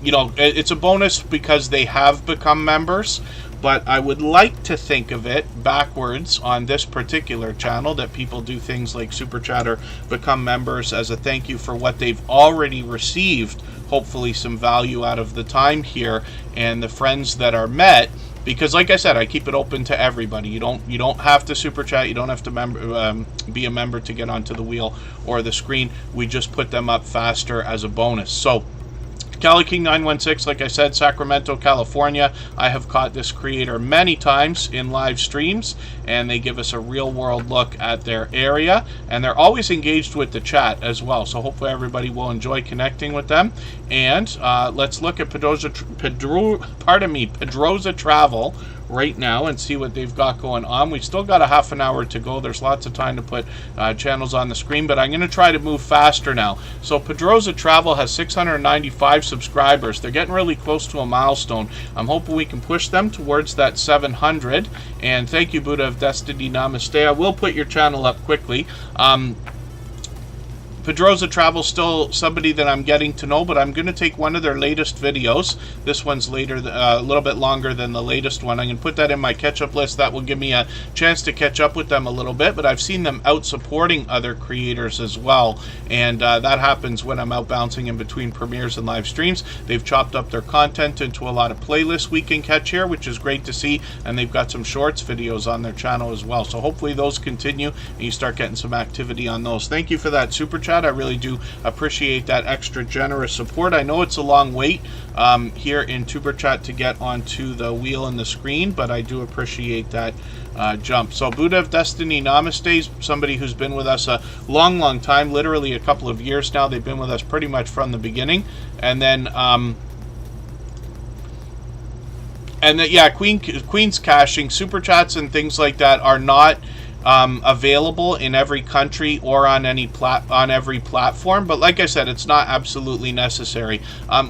you know, it's a bonus because they have become members. But I would like to think of it backwards on this particular channel, that people do things like Super Chatter, become members as a thank you for what they've already received, hopefully some value out of the time here, and the friends that are met. Because, like I said, I keep it open to everybody. You don't have to super chat. You don't have to be a member to get onto the wheel or the screen. We just put them up faster as a bonus. So, Cali King 916, like I said, Sacramento, California. I have caught this creator many times in live streams, and they give us a real-world look at their area, and they're always engaged with the chat as well. So hopefully everybody will enjoy connecting with them. And let's look at Pedroza Travel right now and see what they've got going on. We've still got a half an hour to go. There's lots of time to put channels on the screen, but I'm going to try to move faster now. So Pedroza Travel has 695 subscribers. They're getting really close to a milestone. I'm hoping we can push them towards that 700. And thank you, Buddha of Destiny. Namaste. I will put your channel up quickly. Pedroza Travel still somebody that I'm getting to know, but I'm going to take one of their latest videos. This one's later, a little bit longer than the latest one. I'm going to put that in my catch-up list. That will give me a chance to catch up with them a little bit, but I've seen them out supporting other creators as well, and that happens when I'm out bouncing in between premieres and live streams. They've chopped up their content into a lot of playlists we can catch here, which is great to see, and they've got some shorts videos on their channel as well. So hopefully those continue, and you start getting some activity on those. Thank you for that super chat. I really do appreciate that extra generous support. I know it's a long wait here in Superchat to get onto the wheel and the screen, but I do appreciate that jump. So Buddha of Destiny, Namaste, somebody who's been with us a long time, literally a couple of years now. They've been with us pretty much from the beginning. And then yeah, Queen's caching, super chats and things like that are not available in every country or on every platform, but like I said, it's not absolutely necessary.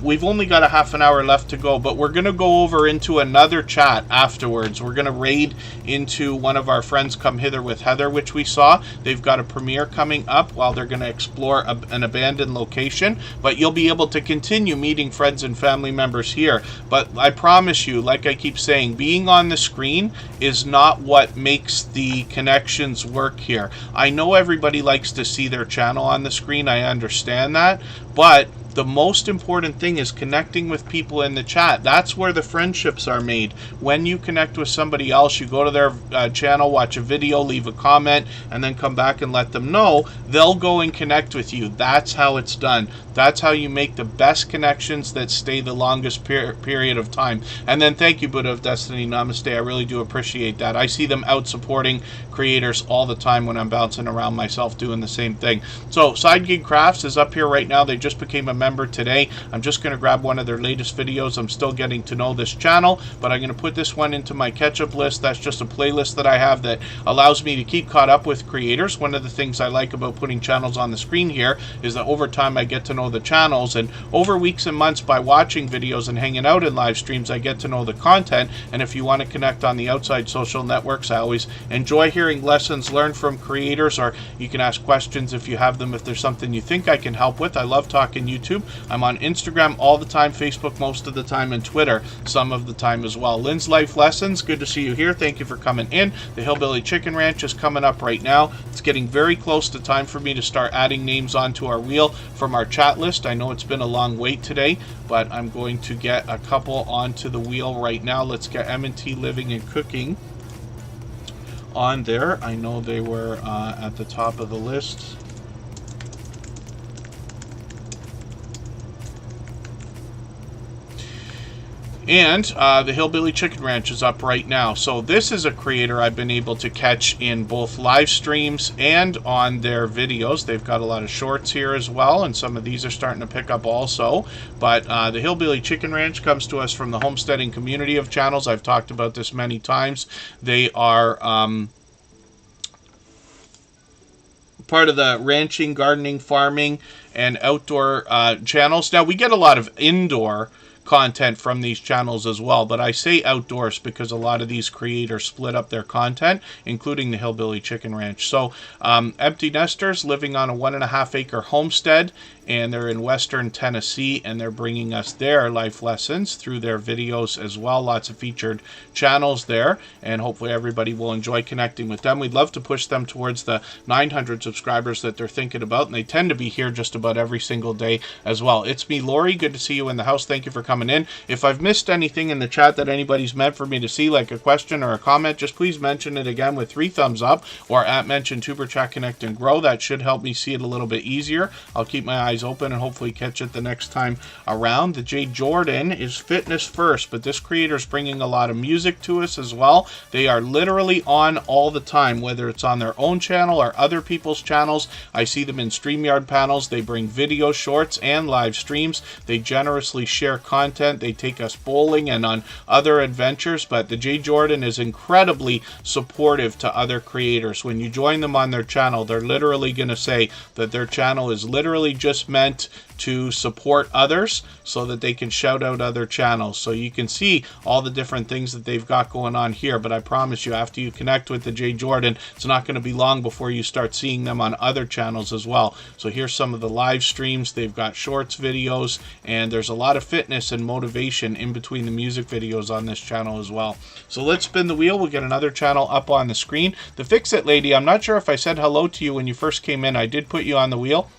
We've only got a half an hour left to go, but we're going to go over into another chat afterwards. We're going to raid into one of our friends Come Hither with Heather, which we saw. They've got a premiere coming up while they're going to explore an abandoned location, but you'll be able to continue meeting friends and family members here. But I promise you, like I keep saying, being on the screen is not what makes the connection work here. I know everybody likes to see their channel on the screen. I understand that, but the most important thing is connecting with people in the chat. That's where the friendships are made. When you connect with somebody else, you go to their channel, watch a video, leave a comment, and then come back and let them know. They'll go and connect with you. That's how it's done. That's how you make the best connections that stay the longest period of time. And then thank you, Buddha of Destiny. Namaste. I really do appreciate that. I see them out supporting creators all the time when I'm bouncing around myself doing the same thing. So Side Gig Crafts is up here right now. They just became a member today. I'm just going to grab one of their latest videos. I'm still getting to know this channel, but I'm going to put this one into my catch-up list. That's just a playlist that I have that allows me to keep caught up with creators. One of the things I like about putting channels on the screen here is that over time I get to know the channels, and over weeks and months by watching videos and hanging out in live streams, I get to know the content. And if you want to connect on the outside social networks, I always enjoy hearing lessons learned from creators, or you can ask questions if you have them, if there's something you think I can help with. I love talking YouTube YouTube. I'm on Instagram all the time, Facebook most of the time, and Twitter some of the time as well. Lynn's Life Lessons, good to see you here. Thank you for coming in. The Hillbilly Chicken Ranch is coming up right now. It's getting very close to time for me to start adding names onto our wheel from our chat list. I know it's been a long wait today, but I'm going to get a couple onto the wheel right now. Let's get M&T Living and Cooking on there. I know they were at the top of the list. And the Hillbilly Chicken Ranch is up right now. So this is a creator I've been able to catch in both live streams and on their videos. They've got a lot of shorts here as well, and some of these are starting to pick up also. But the Hillbilly Chicken Ranch comes to us from the Homesteading community of channels. I've talked about this many times. They are part of the ranching, gardening, farming, and outdoor channels. Now, we get a lot of indoor content from these channels as well, but I say outdoors because a lot of these creators split up their content, including the Hillbilly Chicken Ranch. So empty nesters living on a 1.5 acre homestead, and they're in western Tennessee, and they're bringing us their life lessons through their videos as well. Lots of featured channels there, and hopefully everybody will enjoy connecting with them. We'd love to push them towards the 900 subscribers that they're thinking about, and they tend to be here just about every single day as well. It's me, Lori. Good to see you in the house. Thank you for coming in. If I've missed anything in the chat that anybody's meant for me to see, like a question or a comment, just please mention it again with 3 thumbs up, or at mention Superchat Connect and Grow. That should help me see it a little bit easier. I'll keep my eyes open and hopefully catch it the next time around. The J Jordan is fitness first, but this creator is bringing a lot of music to us as well. They are literally on all the time, whether it's on their own channel or other people's channels. I see them in StreamYard panels. They bring video shorts and live streams. They generously share content. They take us bowling and on other adventures, but the J Jordan is incredibly supportive to other creators. When you join them on their channel, they're literally going to say that their channel is literally just meant to support others so that they can shout out other channels. So you can see all the different things that they've got going on here, but I promise you, after you connect with the J Jordan, it's not going to be long before you start seeing them on other channels as well. So here's some of the live streams. They've got shorts videos, and there's a lot of fitness and motivation in between the music videos on this channel as well. So let's spin the wheel. We'll get another channel up on the screen. The Fix It Lady, I'm not sure if I said hello to you when you first came in. I did put you on the wheel.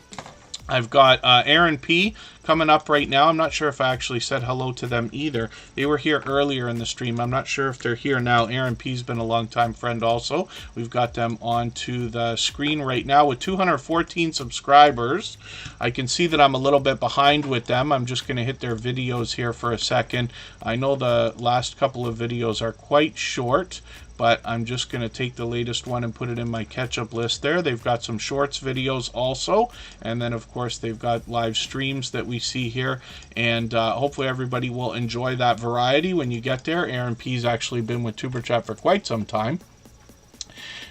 I've got Aaron P. coming up right now. I'm not sure if I actually said hello to them either. They were here earlier in the stream. I'm not sure if they're here now. Aaron P's been a long-time friend also. We've got them onto the screen right now with 214 subscribers. I can see that I'm a little bit behind with them. I'm just going to hit their videos here for a second. I know the last couple of videos are quite short, but I'm just going to take the latest one and put it in my catch-up list there. They've got some shorts videos also, and then of course they've got live streams that we see here, and hopefully everybody will enjoy that variety when you get there. Aaron P's actually been with Superchat for quite some time.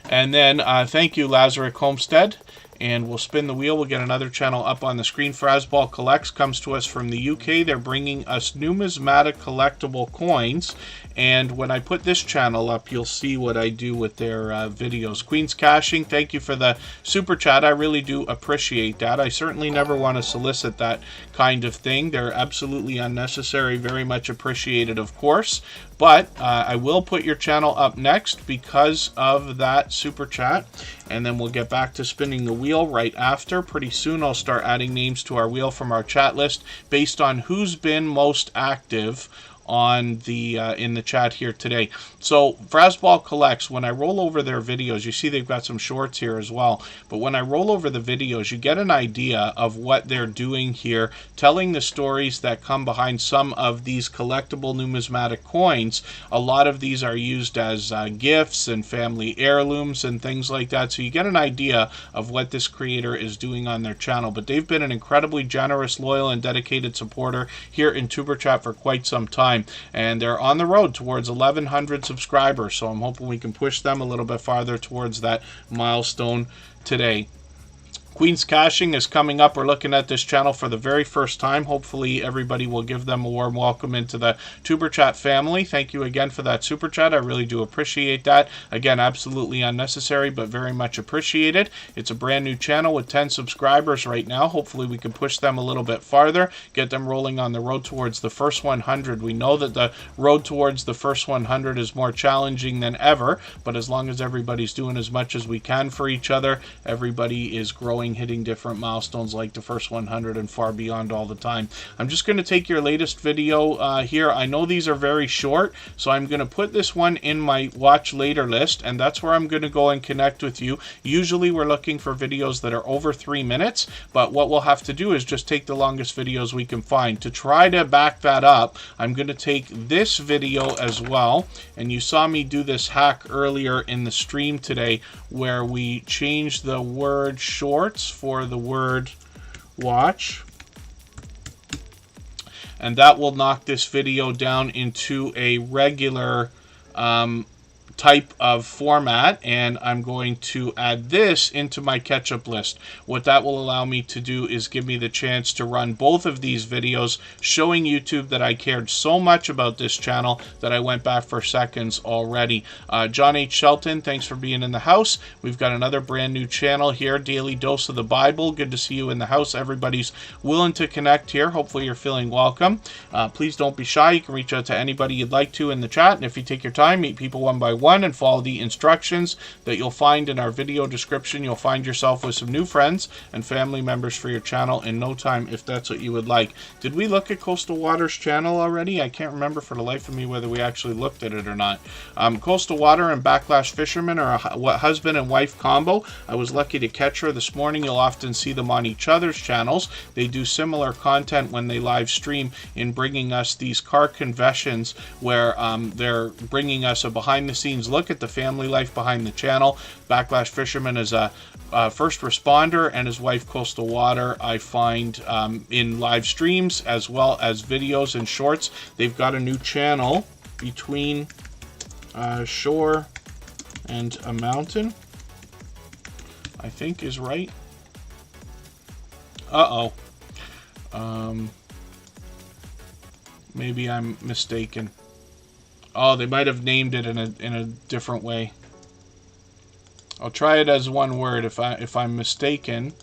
And then thank you, Lazarick Homestead. And we'll spin the wheel. We'll get another channel up on the screen. Frasball Collects comes to us from the UK. They're bringing us numismatic collectible coins. And when I put this channel up, you'll see what I do with their videos. Queen's Caching, thank you for the super chat. I really do appreciate that. I certainly never want to solicit that kind of thing. They're absolutely unnecessary, very much appreciated, of course. But I will put your channel up next because of that super chat. And then we'll get back to spinning the wheel right after. Pretty soon I'll start adding names to our wheel from our chat list based on who's been most active on the in the chat here today. So Frasball Collects, when I roll over their videos, you see they've got some shorts here as well, but when I roll over the videos, you get an idea of what they're doing here, telling the stories that come behind some of these collectible numismatic coins. A lot of these are used as gifts and family heirlooms and things like that, so you get an idea of what this creator is doing on their channel. But they've been an incredibly generous, loyal, and dedicated supporter here in Superchat for quite some time, and they're on the road towards 1,100 subscribers, so I'm hoping we can push them a little bit farther towards that milestone today. Queen's Caching is coming up. We're looking at this channel for the very first time. Hopefully everybody will give them a warm welcome into the Tuber Chat family. Thank you again for that Super Chat. I really do appreciate that. Again, absolutely unnecessary, but very much appreciated. It's a brand new channel with 10 subscribers right now. Hopefully we can push them a little bit farther, get them rolling on the road towards the first 100. We know that the road towards the first 100 is more challenging than ever, but as long as everybody's doing as much as we can for each other, everybody is growing, hitting different milestones like the first 100 and far beyond all the time. I'm just going to take your latest video here. I know these are very short, so I'm going to put this one in my watch later list, and that's where I'm going to go and connect with you. Usually we're looking for videos that are over 3 minutes, but what we'll have to do is just take the longest videos we can find. To try to back that up, I'm going to take this video as well, and you saw me do this hack earlier in the stream today where we changed the word shorts for the word watch, and that will knock this video down into a regular type of format, and I'm going to add this into my catch-up list. What that will allow me to do is give me the chance to run both of these videos, showing YouTube that I cared so much about this channel that I went back for seconds already. John H. Shelton, thanks for being in the house. We've got another brand new channel here, Daily Dose of the Bible. Good to see you in the house. Everybody's willing to connect here. Hopefully you're feeling welcome. Please don't be shy. You can reach out to anybody you'd like to in the chat, and if you take your time, meet people one by one and follow the instructions that you'll find in our video description, you'll find yourself with some new friends and family members for your channel in no time, if that's what you would like. Did we look at Coastal Waters' channel already? I can't remember for the life of me whether we actually looked at it or not. Coastal Water and Backlash Fisherman are a husband and wife combo. I was lucky to catch her this morning. You'll often see them on each other's channels. They do similar content when they live stream in bringing us these car confessions where they're bringing us a behind the scenes look at the family life behind the channel. Backlash Fisherman is a first responder, and his wife Coastal Water I find in live streams as well as videos and shorts. They've got a new channel, Between Shore and a Mountain, I think is right. Maybe I'm mistaken. Oh, they might have named it in a different way. I'll try it as one word. If I'm mistaken,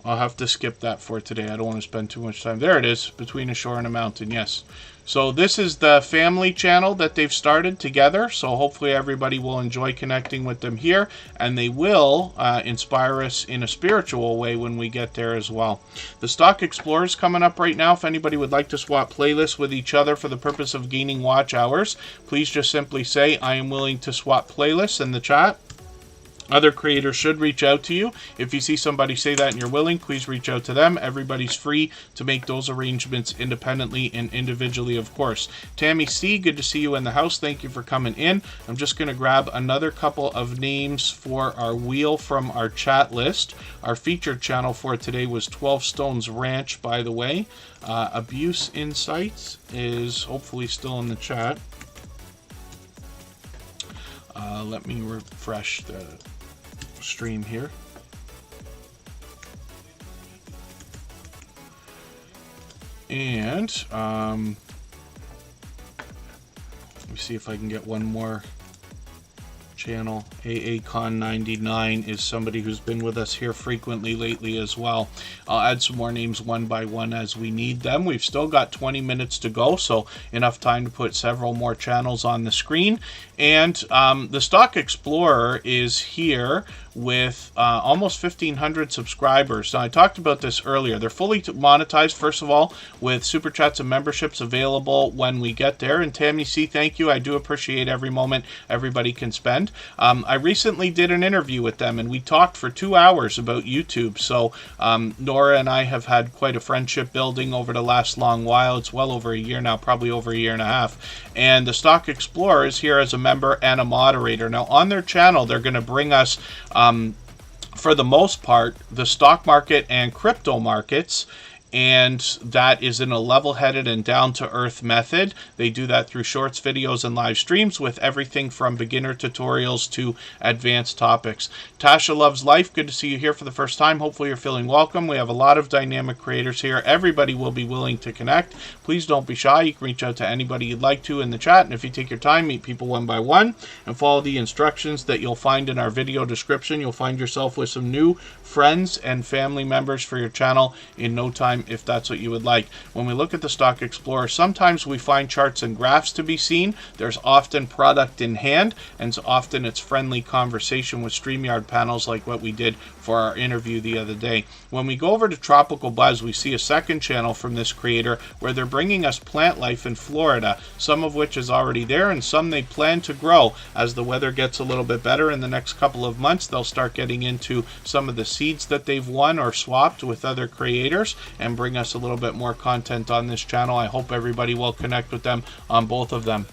I'll have to skip that for today. I don't want to spend too much time. There it is, Between a Shore and a Mountain. Yes. So this is the family channel that they've started together. So hopefully everybody will enjoy connecting with them here, and they will inspire us in a spiritual way when we get there as well. The Stock Explorer is coming up right now. If anybody would like to swap playlists with each other for the purpose of gaining watch hours, please just simply say, I am willing to swap playlists in the chat. Other creators should reach out to you. If you see somebody say that and you're willing, please reach out to them. Everybody's free to make those arrangements independently and individually, of course. Tammy C., good to see you in the house. Thank you for coming in. I'm just going to grab another couple of names for our wheel from our chat list. Our featured channel for today was 12 Stones Ranch, by the way. Abuse Insights is hopefully still in the chat. Let me refresh the stream here. And let me see if I can get one more channel. AACon99 is somebody who's been with us here frequently lately as well. I'll add some more names one by one as we need them. We've still got 20 minutes to go, so enough time to put several more channels on the screen. And the Stock Explorer is here with almost 1,500 subscribers. Now, I talked about this earlier. They're fully monetized, first of all, with Super Chats and memberships available when we get there. And Tammy C., thank you. I do appreciate every moment everybody can spend. I recently did an interview with them, and we talked for 2 hours about YouTube. So Nora and I have had quite a friendship building over the last long while. It's well over a year now, probably over a year and a half. And the Stock Explorer is here as a member and a moderator. Now, on their channel, they're going to bring us for the most part, the stock market and crypto markets and that is in a level-headed and down-to-earth method. They do that through shorts, videos, and live streams with everything from beginner tutorials to advanced topics. Tasha Loves Life, good to see you here for the first time. Hopefully you're feeling welcome. We have a lot of dynamic creators here. Everybody will be willing to connect. Please don't be shy. You can reach out to anybody you'd like to in the chat, and if you take your time, meet people one by one and follow the instructions that you'll find in our video description. You'll find yourself with some new friends and family members for your channel in no time, if that's what you would like. When we look at the Stock Explorer, sometimes we find charts and graphs to be seen. There's often product in hand, and often it's friendly conversation with StreamYard panels like what we did for our interview the other day. When we go over to Tropical Buzz, we see a second channel from this creator where they're bringing us plant life in Florida, some of which is already there and some they plan to grow. As the weather gets a little bit better in the next couple of months, they'll start getting into some of the seeds that they've won or swapped with other creators and bring us a little bit more content on this channel. I hope everybody will connect with them on both of them.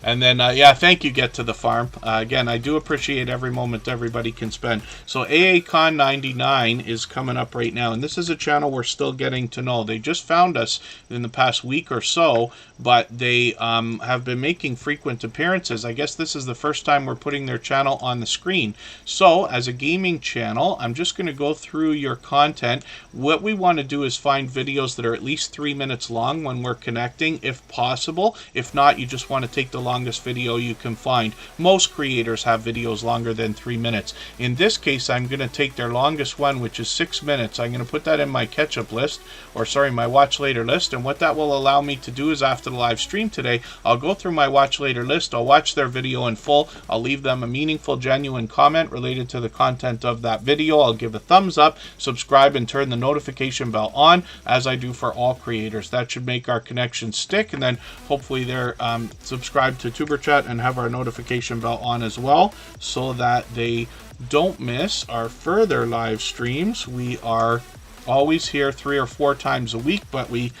And then, yeah, thank you, Get to the Farm. Again, I do appreciate every moment everybody can spend. So AACon 99 is coming up right now, and this is a channel we're still getting to know. They just found us in the past week or so, but they have been making frequent appearances. I guess this is the first time we're putting their channel on the screen. So, as a gaming channel, I'm just going to go through your content. What we want to do is find videos that are at least 3 minutes long when we're connecting, if possible. If not, you just want to take the longest video you can find. Most creators have videos longer than 3 minutes. In this case, I'm going to take their longest one, which is 6 minutes. I'm going to put that in my catch-up list, or sorry, my watch later list. And what that will allow me to do is after the live stream today, I'll go through my watch later list. I'll watch their video in full. I'll leave them a meaningful, genuine comment related to the content of that video. I'll give a thumbs up, subscribe, and turn the notification bell on, as I do for all creators. That should make our connection stick, and then hopefully they're subscribed to Superchat and have our notification bell on as well, so that they don't miss our further live streams. We are always here 3 or 4 times a week, but we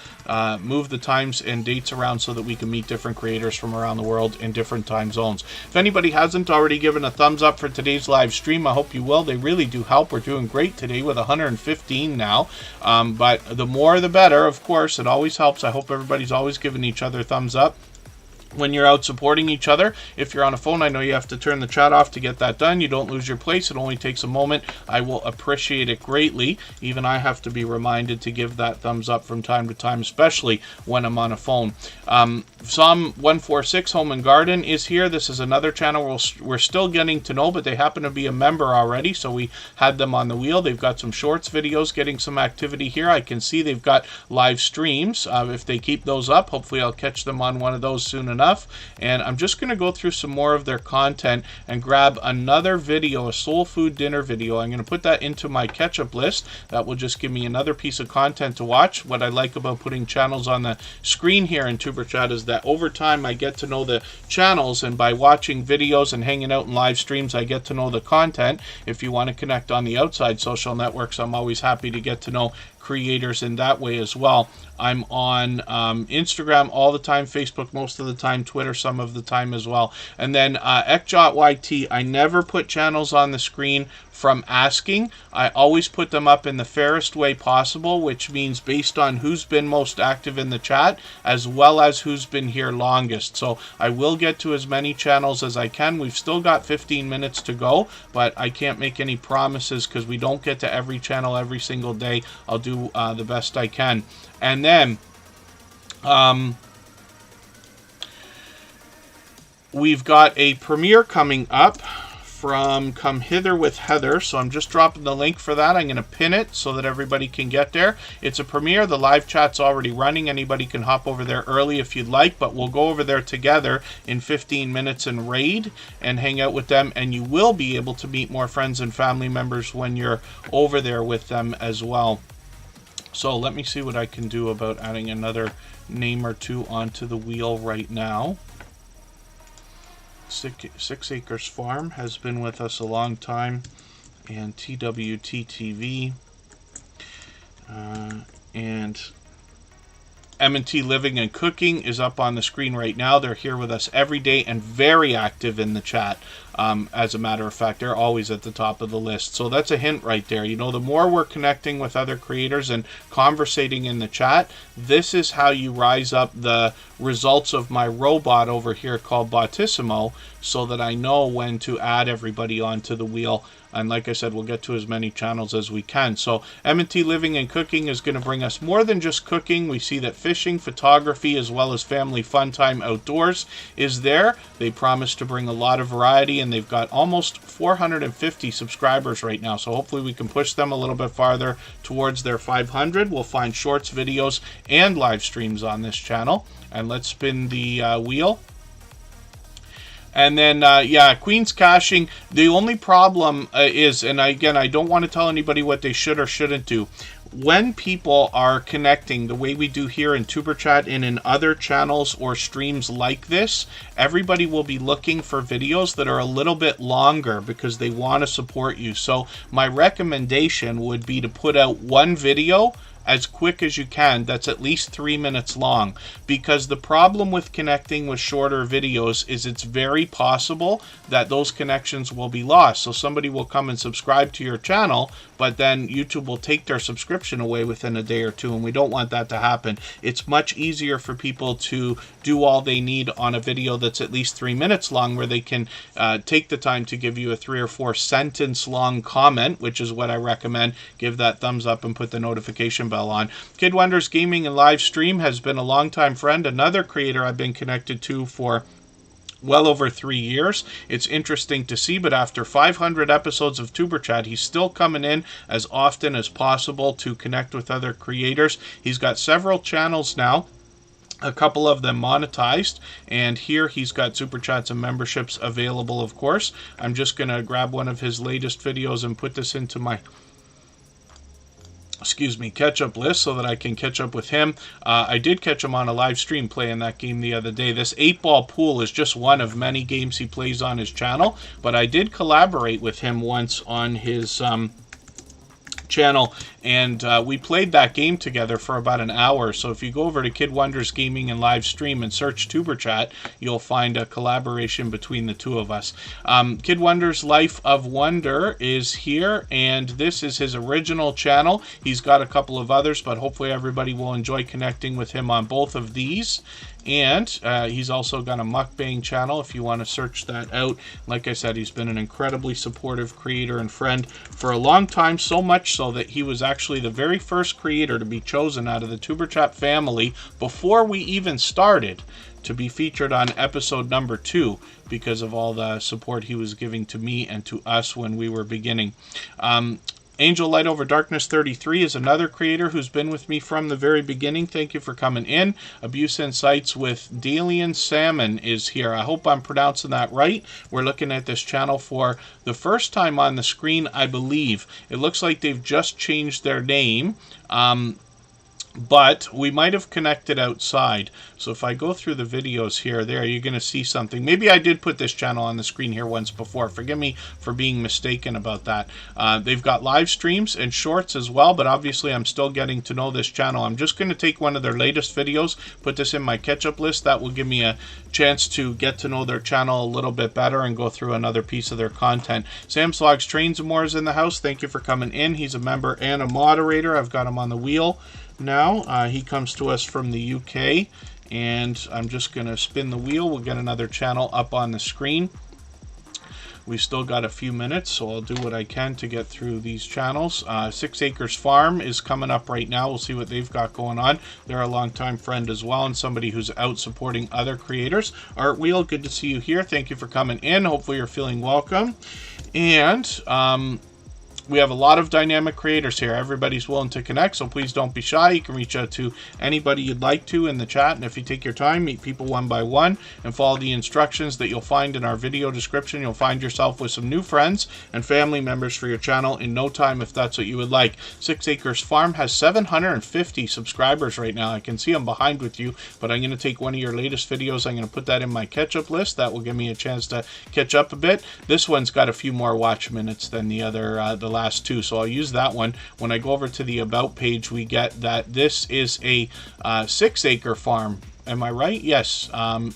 move the times and dates around so that we can meet different creators from around the world in different time zones. If anybody hasn't already given a thumbs up for today's live stream, I hope you will. They really do help. We're doing great today with 115 now, but the more the better, of course. It always helps. I hope everybody's always giving each other thumbs up when you're out supporting each other. If you're on a phone, I know you have to turn the chat off to get that done. You don't lose your place. It only takes a moment. I will appreciate it greatly. Even I have to be reminded to give that thumbs up from time to time, especially when I'm on a phone. Psalm 146 Home and Garden is here. This is another channel we're still getting to know, but they happen to be a member already, so we had them on the wheel. They've got some shorts videos getting some activity here. I can see they've got live streams. If they keep those up, hopefully I'll catch them on one of those soon enough. And I'm just going to go through some more of their content and grab another video, a soul food dinner video. I'm going to put that into my catch-up list. That will just give me another piece of content to watch. What I like about putting channels on the screen here in Superchat is that over time I get to know the channels, and by watching videos and hanging out in live streams, I get to know the content. If you want to connect on the outside social networks, I'm always happy to get to know creators in that way as well. I'm on Instagram all the time, Facebook most of the time, Twitter some of the time as well. And then EkJotYT, I never put channels on the screen from asking. I always put them up in the fairest way possible, which means based on who's been most active in the chat, as well as who's been here longest. So I will get to as many channels as I can. We've still got 15 minutes to go, but I can't make any promises because we don't get to every channel every single day. I'll do the best I can. And then we've got a premiere coming up from Come Hither with Heather. So I'm just dropping the link for that. I'm going to pin it so that everybody can get there. It's a premiere. The live chat's already running. Anybody can hop over there early if you'd like, but we'll go over there together in 15 minutes and raid and hang out with them. And you will be able to meet more friends and family members when you're over there with them as well. So let me see what I can do about adding another name or two onto the wheel right now. Six Acres Farm has been with us a long time, and TWTTV, and M&T Living and Cooking is up on the screen right now. They're here with us every day and very active in the chat. As a matter of fact, they're always at the top of the list. So that's a hint right there. You know, the more we're connecting with other creators and conversating in the chat, this is how you rise up the results of my robot over here called Botissimo, so that I know when to add everybody onto the wheel. And like I said, we'll get to as many channels as we can. So M&T Living and Cooking is going to bring us more than just cooking. We see that fishing, photography, as well as family fun time outdoors is there. They promise to bring a lot of variety, and they've got almost 450 subscribers right now. So hopefully we can push them a little bit farther towards their 500. We'll find shorts, videos, and live streams on this channel. And let's spin the wheel. And then, yeah, Queen's caching. The only problem is, and again, I don't want to tell anybody what they should or shouldn't do. When people are connecting the way we do here in Superchat and in other channels or streams like this, everybody will be looking for videos that are a little bit longer because they want to support you. So my recommendation would be to put out one video as quick as you can that's at least 3 minutes long, because the problem with connecting with shorter videos is it's very possible that those connections will be lost. So somebody will come and subscribe to your channel, but then YouTube will take their subscription away within a day or two, and we don't want that to happen. It's much easier for people to do all they need on a video that's at least 3 minutes long, where they can take the time to give you a 3 or 4 sentence long comment, which is what I recommend. Give that thumbs up and put the notification bell on. Kid Wonders Gaming and Live Stream has been a longtime friend, another creator I've been connected to for well over 3 years. It's interesting to see, but after 500 episodes of Tuber Chat, he's still coming in as often as possible to connect with other creators. He's got several channels now, a couple of them monetized, and here he's got super chats and memberships available, of course. I'm just going to grab one of his latest videos and put this into my catch-up list so that I can catch up with him. I did catch him on a live stream playing that game the other day. This 8-ball pool is just one of many games he plays on his channel, but I did collaborate with him once on his channel, and we played that game together for about an hour. So if you go over to Kid Wonders Gaming and Live Stream and search Tuber Chat, you'll find a collaboration between the two of us. Kid Wonders Life of Wonder is here, and this is his original channel. He's got a couple of others, but hopefully everybody will enjoy connecting with him on both of these. And he's also got a mukbang channel if you want to search that out. Like I said, he's been an incredibly supportive creator and friend for a long time, so much so that he was actually the very first creator to be chosen out of the Tuber Chat family before we even started to be featured on episode number 2 because of all the support he was giving to me and to us when we were beginning. Angel Light Over Darkness 33 is another creator who's been with me from the very beginning. Thank you for coming in. Abuse Insights with Dalian Salmon is here. I hope I'm pronouncing that right. We're looking at this channel for the first time on the screen, I believe. It looks like they've just changed their name. But we might have connected outside. So if I go through the videos here, there, you're going to see something. Maybe I did put this channel on the screen here once before. Forgive me for being mistaken about that. They've got live streams and shorts as well, but obviously I'm still getting to know this channel. I'm just going to take one of their latest videos, put this in my catch-up list. That will give me a chance to get to know their channel a little bit better and go through another piece of their content. Sam's Logs Trains and More is in the house. Thank you for coming in. He's a member and a moderator. I've got him on the wheel now. He comes to us from the UK, and I'm just going to spin the wheel. We'll get another channel up on the screen. We've still got a few minutes, so I'll do what I can to get through these channels. 6 Acres Farm is coming up right now. We'll see what they've got going on. They're a longtime friend as well, and somebody who's out supporting other creators. Art Wheel, good to see you here. Thank you for coming in. Hopefully you're feeling welcome. And we have a lot of dynamic creators here. Everybody's willing to connect, so please don't be shy. You can reach out to anybody you'd like to in the chat, and if you take your time, meet people one by one and follow the instructions that you'll find in our video description, you'll find yourself with some new friends and family members for your channel in no time if that's what you would like. 6 Acres Farm has 750 subscribers right now. I can see I'm behind with you, but I'm going to take one of your latest videos. I'm going to put that in my catch-up list. That will give me a chance to catch up a bit. This one's got a few more watch minutes than the other, the last two. So I'll use that one. When I go over to the About page, we get that this is a 6-acre farm. Am I right? Yes.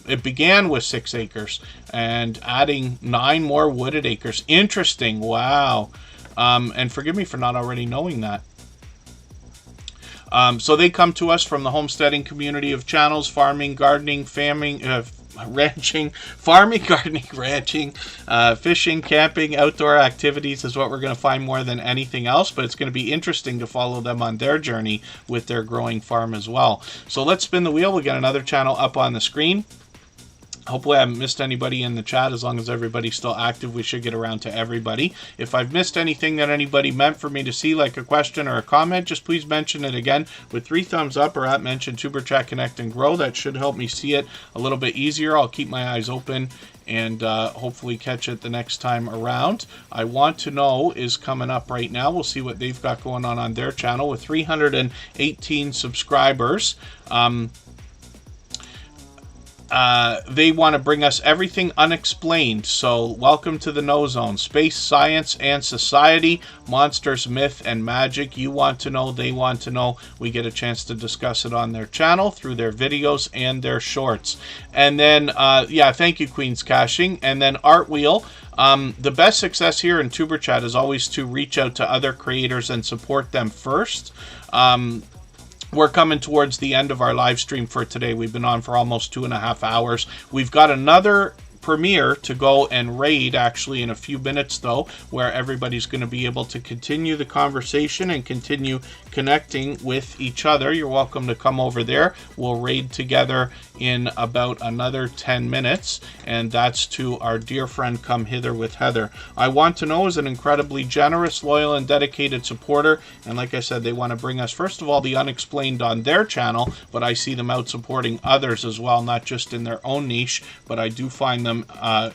It began with 6 acres and adding 9 more wooded acres. Interesting. Wow. And forgive me for not already knowing that. So they come to us from the homesteading community of channels: farming, gardening, ranching, farming, gardening, ranching, fishing, camping, outdoor activities is what we're going to find more than anything else. But it's going to be interesting to follow them on their journey with their growing farm as well. So let's spin the wheel. We'll get another channel up on the screen. Hopefully I haven't missed anybody in the chat. As long as everybody's still active, we should get around to everybody. If I've missed anything that anybody meant for me to see, like a question or a comment, just please mention it again with 3 thumbs up, or at mention Super Chat Connect and Grow. That should help me see it a little bit easier. I'll keep my eyes open and hopefully catch it the next time around. I Want to Know is coming up right now. We'll see what they've got going on their channel with 318 subscribers. They want to bring us everything unexplained. So welcome to the No Zone. Space, science, and society, monsters, myth, and magic. You want to know, they want to know. We get a chance to discuss it on their channel through their videos and their shorts. And then, yeah, thank you, Queen's Caching. And then Art Wheel. The best success here in Tuber Chat is always to reach out to other creators and support them first. We're coming towards the end of our live stream for today. We've been on for almost 2.5 hours. We've got another premiere to go and raid actually in a few minutes though, where everybody's going to be able to continue the conversation and continue connecting with each other. You're welcome to come over there. We'll raid together in about another 10 minutes, and that's to our dear friend Come Hither with Heather. I Want to Know is an incredibly generous, loyal, and dedicated supporter, and like I said, they want to bring us first of all the unexplained on their channel, but I see them out supporting others as well, not just in their own niche, but I do find them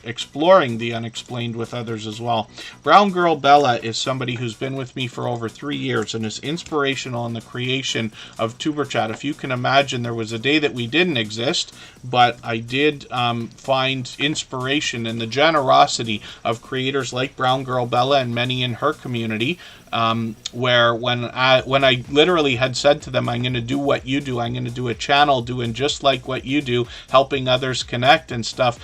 exploring the unexplained with others as well. Brown Girl Bella is somebody who's been with me for over 3 years and is inspirational in the creation of Tuber Chat. If you can imagine, there was a day that we didn't exist, but I did find inspiration in the generosity of creators like Brown Girl Bella and many in her community, where when I literally had said to them, I'm going to do what you do, I'm going to do a channel doing just like what you do, helping others connect and stuff,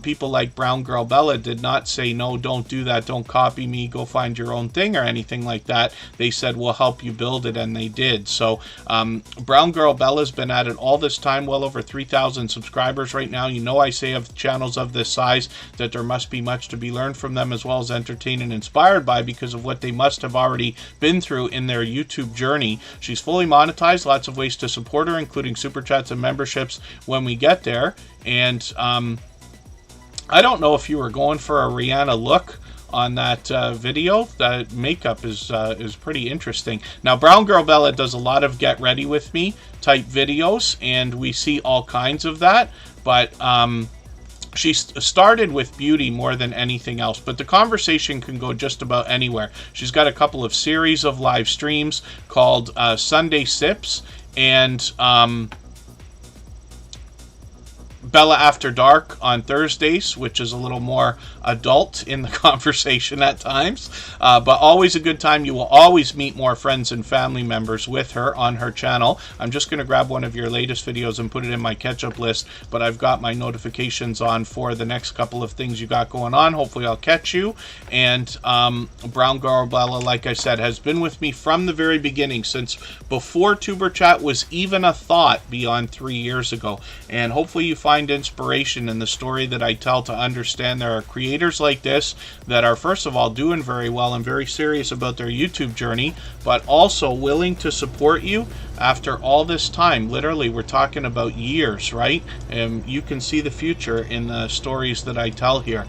people like Brown Girl Bella did not say, no, don't do that, don't copy me, go find your own thing or anything like that. They said, we'll help you build it, and they did. So Brown Girl Bella's been at it all this time, well over 3,000 subscribers right now. You know, I say of channels of this size that there must be much to be learned from them, as well as entertained and inspired by, because of what they must have already been through in their YouTube journey. She's fully monetized, lots of ways to support her, including super chats and memberships when we get there. And I don't know if you were going for a Rihanna look on that video. That makeup is pretty interesting. Now, Brown Girl Bella does a lot of get ready with me type videos, and we see all kinds of that, but she started with beauty more than anything else, but the conversation can go just about anywhere. She's got a couple of series of live streams called Sunday Sips and Bella After Dark on Thursdays, which is a little more adult in the conversation at times, but always a good time. You will always meet more friends and family members with her on her channel. I'm just going to grab one of your latest videos and put it in my catch-up list, but I've got my notifications on for the next couple of things you got going on. Hopefully I'll catch you. And Brown Girl Bella, like I said, has been with me from the very beginning, since before Tuber Chat was even a thought, beyond 3 years ago. And hopefully you find inspiration in the story that I tell to understand there are creators like this that are, first of all, doing very well and very serious about their YouTube journey, but also willing to support you after all this time. Literally, we're talking about years, right? And you can see the future in the stories that I tell here.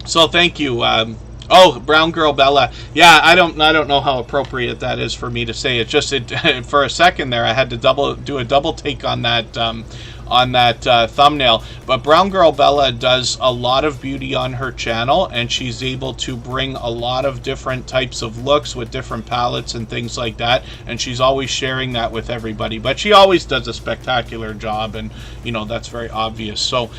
So thank you. Oh, Brown Girl Bella. Yeah, I don't know how appropriate that is for me to say. It's just for a second there, I had to do a double take on that thumbnail. But Brown Girl Bella does a lot of beauty on her channel, and she's able to bring a lot of different types of looks with different palettes and things like that, and she's always sharing that with everybody. But she always does a spectacular job, and you know, that's very obvious. So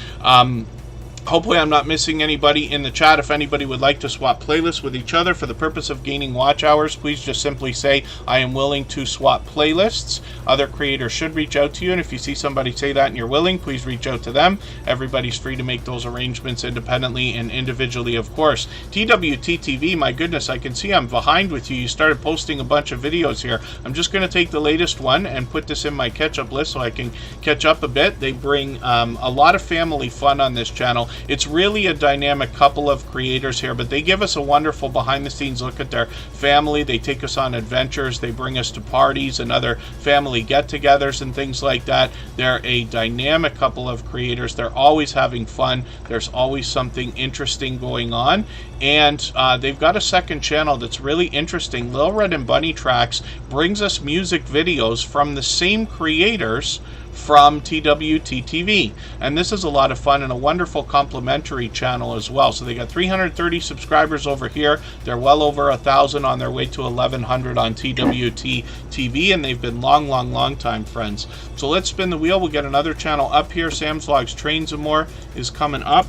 Hopefully I'm not missing anybody in the chat. If anybody would like to swap playlists with each other for the purpose of gaining watch hours, please just simply say, I am willing to swap playlists. Other creators should reach out to you, and if you see somebody say that and you're willing, please reach out to them. Everybody's free to make those arrangements independently and individually, of course. TWTTV, my goodness, I can see I'm behind with you. You started posting a bunch of videos here. I'm just going to take the latest one and put this in my catch-up list so I can catch up a bit. They bring a lot of family fun on this channel. It's really a dynamic couple of creators here, but they give us a wonderful behind-the-scenes look at their family. They take us on adventures. They bring us to parties and other family get-togethers and things like that. They're a dynamic couple of creators. They're always having fun. There's always something interesting going on. And they've got a second channel that's really interesting. Lil Red and Bunny Tracks brings us music videos from the same creators from TWTTV, and this is a lot of fun and a wonderful complimentary channel as well. So they got 330 subscribers over here. They're well over 1,000, on their way to 1,100 on TWTTV, and they've been long time friends. So let's spin the wheel. We'll get another channel up here. Sam's Vlogs Trains and More is coming up.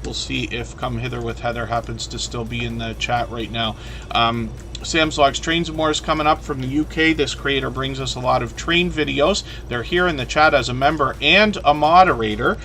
We'll see if Come Hither with Heather happens to still be in the chat right now. Sam's Vlogs Trains and More is coming up from the UK. This creator brings us a lot of train videos. They're here in the chat as a member and a moderator.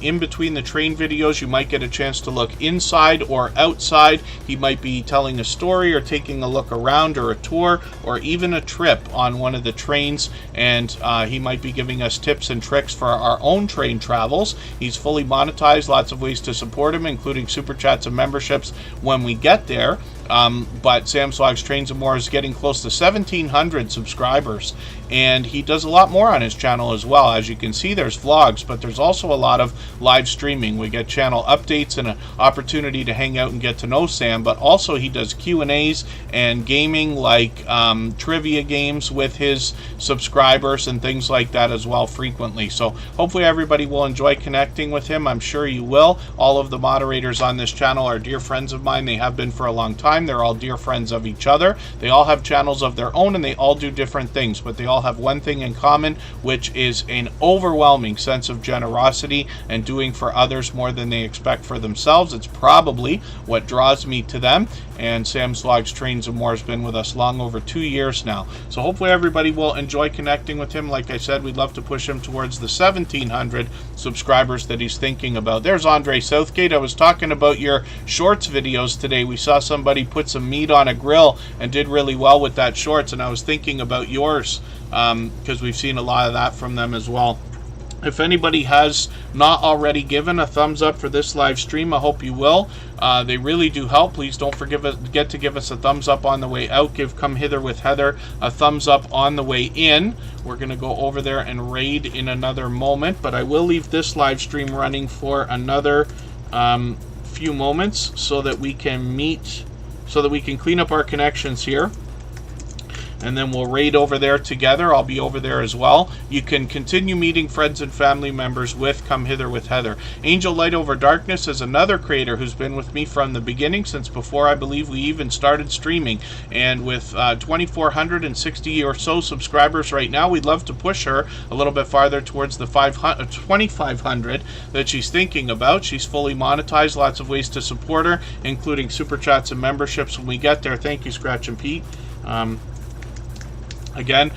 In between the train videos, you might get a chance to look inside or outside. He might be telling a story or taking a look around or a tour or even a trip on one of the trains, and he might be giving us tips and tricks for our own train travels. He's fully monetized, lots of ways to support him, including super chats and memberships when we get there. But Sam's Vlogs Trains and More is getting close to 1,700 subscribers, and he does a lot more on his channel as well. As you can see, there's vlogs, but there's also a lot of live streaming. We get channel updates and an opportunity to hang out and get to know Sam, but also he does Q&As and gaming, like trivia games with his subscribers and things like that as well frequently. So hopefully everybody will enjoy connecting with him. I'm sure you will. All of the moderators on this channel are dear friends of mine. They have been for a long time. They're all dear friends of each other. They all have channels of their own, and they all do different things, but they all have one thing in common, which is an overwhelming sense of generosity and doing for others more than they expect for themselves. It's probably what draws me to them. And Sam's Vlogs Trains and More has been with us long over 2 years now. So hopefully everybody will enjoy connecting with him. Like I said, we'd love to push him towards the 1,700 subscribers that he's thinking about. There's Andre Southgate. I was talking about your shorts videos today. We saw somebody put some meat on a grill and did really well with that shorts, and I was thinking about yours because we've seen a lot of that from them as well. If anybody has not already given a thumbs up for this live stream, I hope you will. They really do help. Please don't forget to give us a thumbs up on the way out. Give Come Hither with Heather a thumbs up on the way in. We're going to go over there and raid in another moment, but I will leave this live stream running for another few moments so that we can meet, so that we can clean up our connections here. And then we'll raid over there together. I'll be over there as well. You can continue meeting friends and family members with Come Hither with Heather. Angel Light Over Darkness is another creator who's been with me from the beginning, since before I believe we even started streaming. And with 2,460 or so subscribers right now, we'd love to push her a little bit farther towards the 2,500 that she's thinking about. She's fully monetized, lots of ways to support her, including super chats and memberships when we get there. Thank you, Scratch and Pete. Again,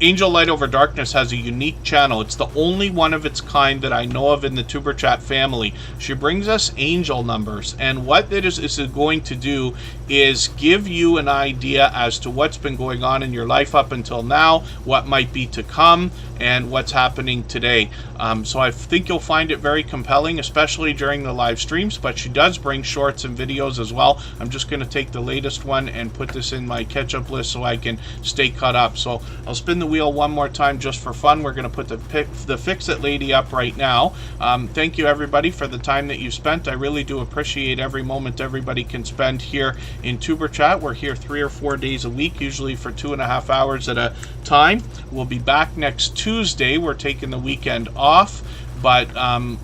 Angel Light Over Darkness has a unique channel. It's the only one of its kind that I know of in the Tuber Chat family. She brings us angel numbers, and what it is going to do is give you an idea as to what's been going on in your life up until now, what might be to come, and what's happening today. So I think you'll find it very compelling, especially during the live streams, but she does bring shorts and videos as well. I'm just going to take the latest one and put this in my catch-up list so I can stay caught up. So I'll spin the wheel one more time just for fun. We're going to put the Fix-It lady up right now. Thank you, everybody, for the time that you spent. I really do appreciate every moment everybody can spend here in Tuber Chat. We're here 3 or 4 days a week, usually for 2.5 hours at a time. We'll be back next Tuesday. We're taking the weekend off, but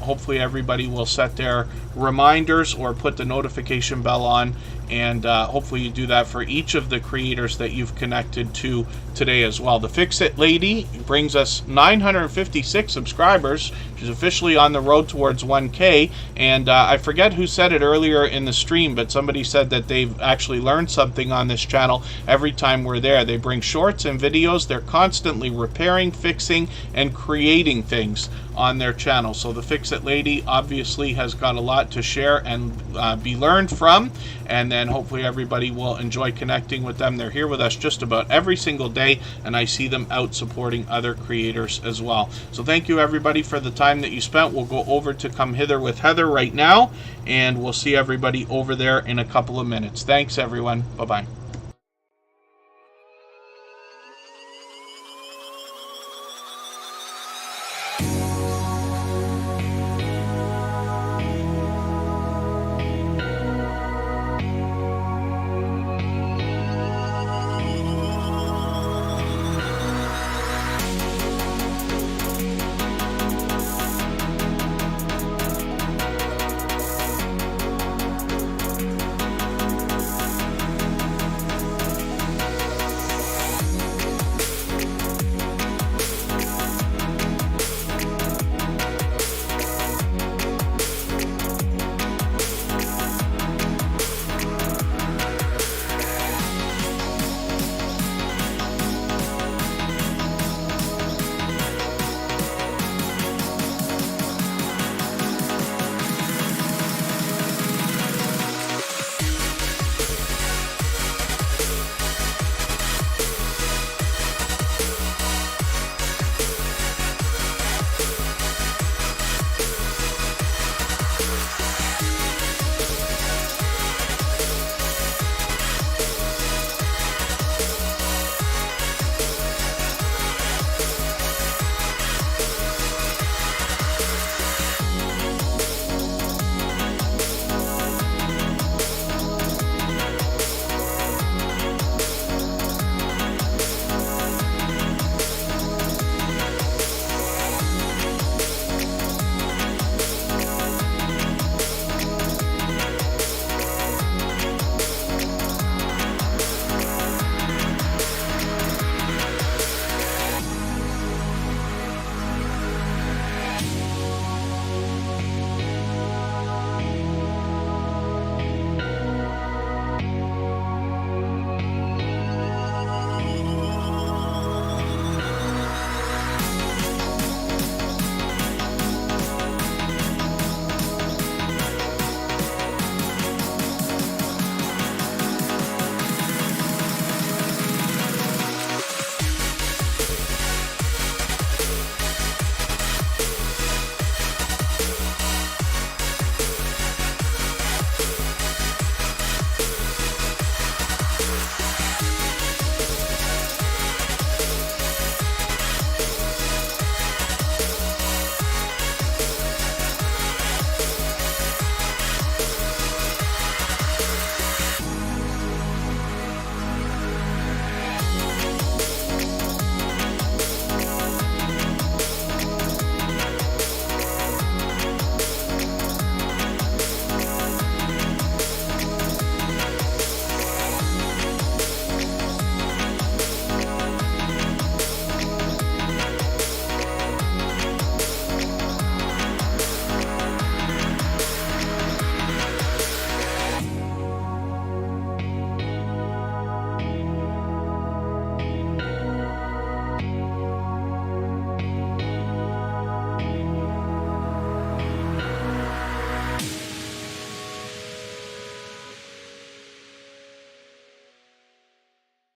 hopefully everybody will set their reminders or put the notification bell on, and hopefully you do that for each of the creators that you've connected to today as well. The Fix It Lady brings us 956 subscribers. She's officially on the road towards 1K, and I forget who said it earlier in the stream, but somebody said that they've actually learned something on this channel every time we're there. They bring shorts and videos. They're constantly repairing, fixing, and creating things on their channel. So the Fix It Lady obviously has got a lot to share and be learned from, and then hopefully everybody will enjoy connecting with them. They're here with us just about every single day, and I see them out supporting other creators as well. So thank you everybody for the time that you spent. We'll go over to Come Hither with Heather right now, and we'll see everybody over there in a couple of minutes. Thanks everyone. Bye-bye.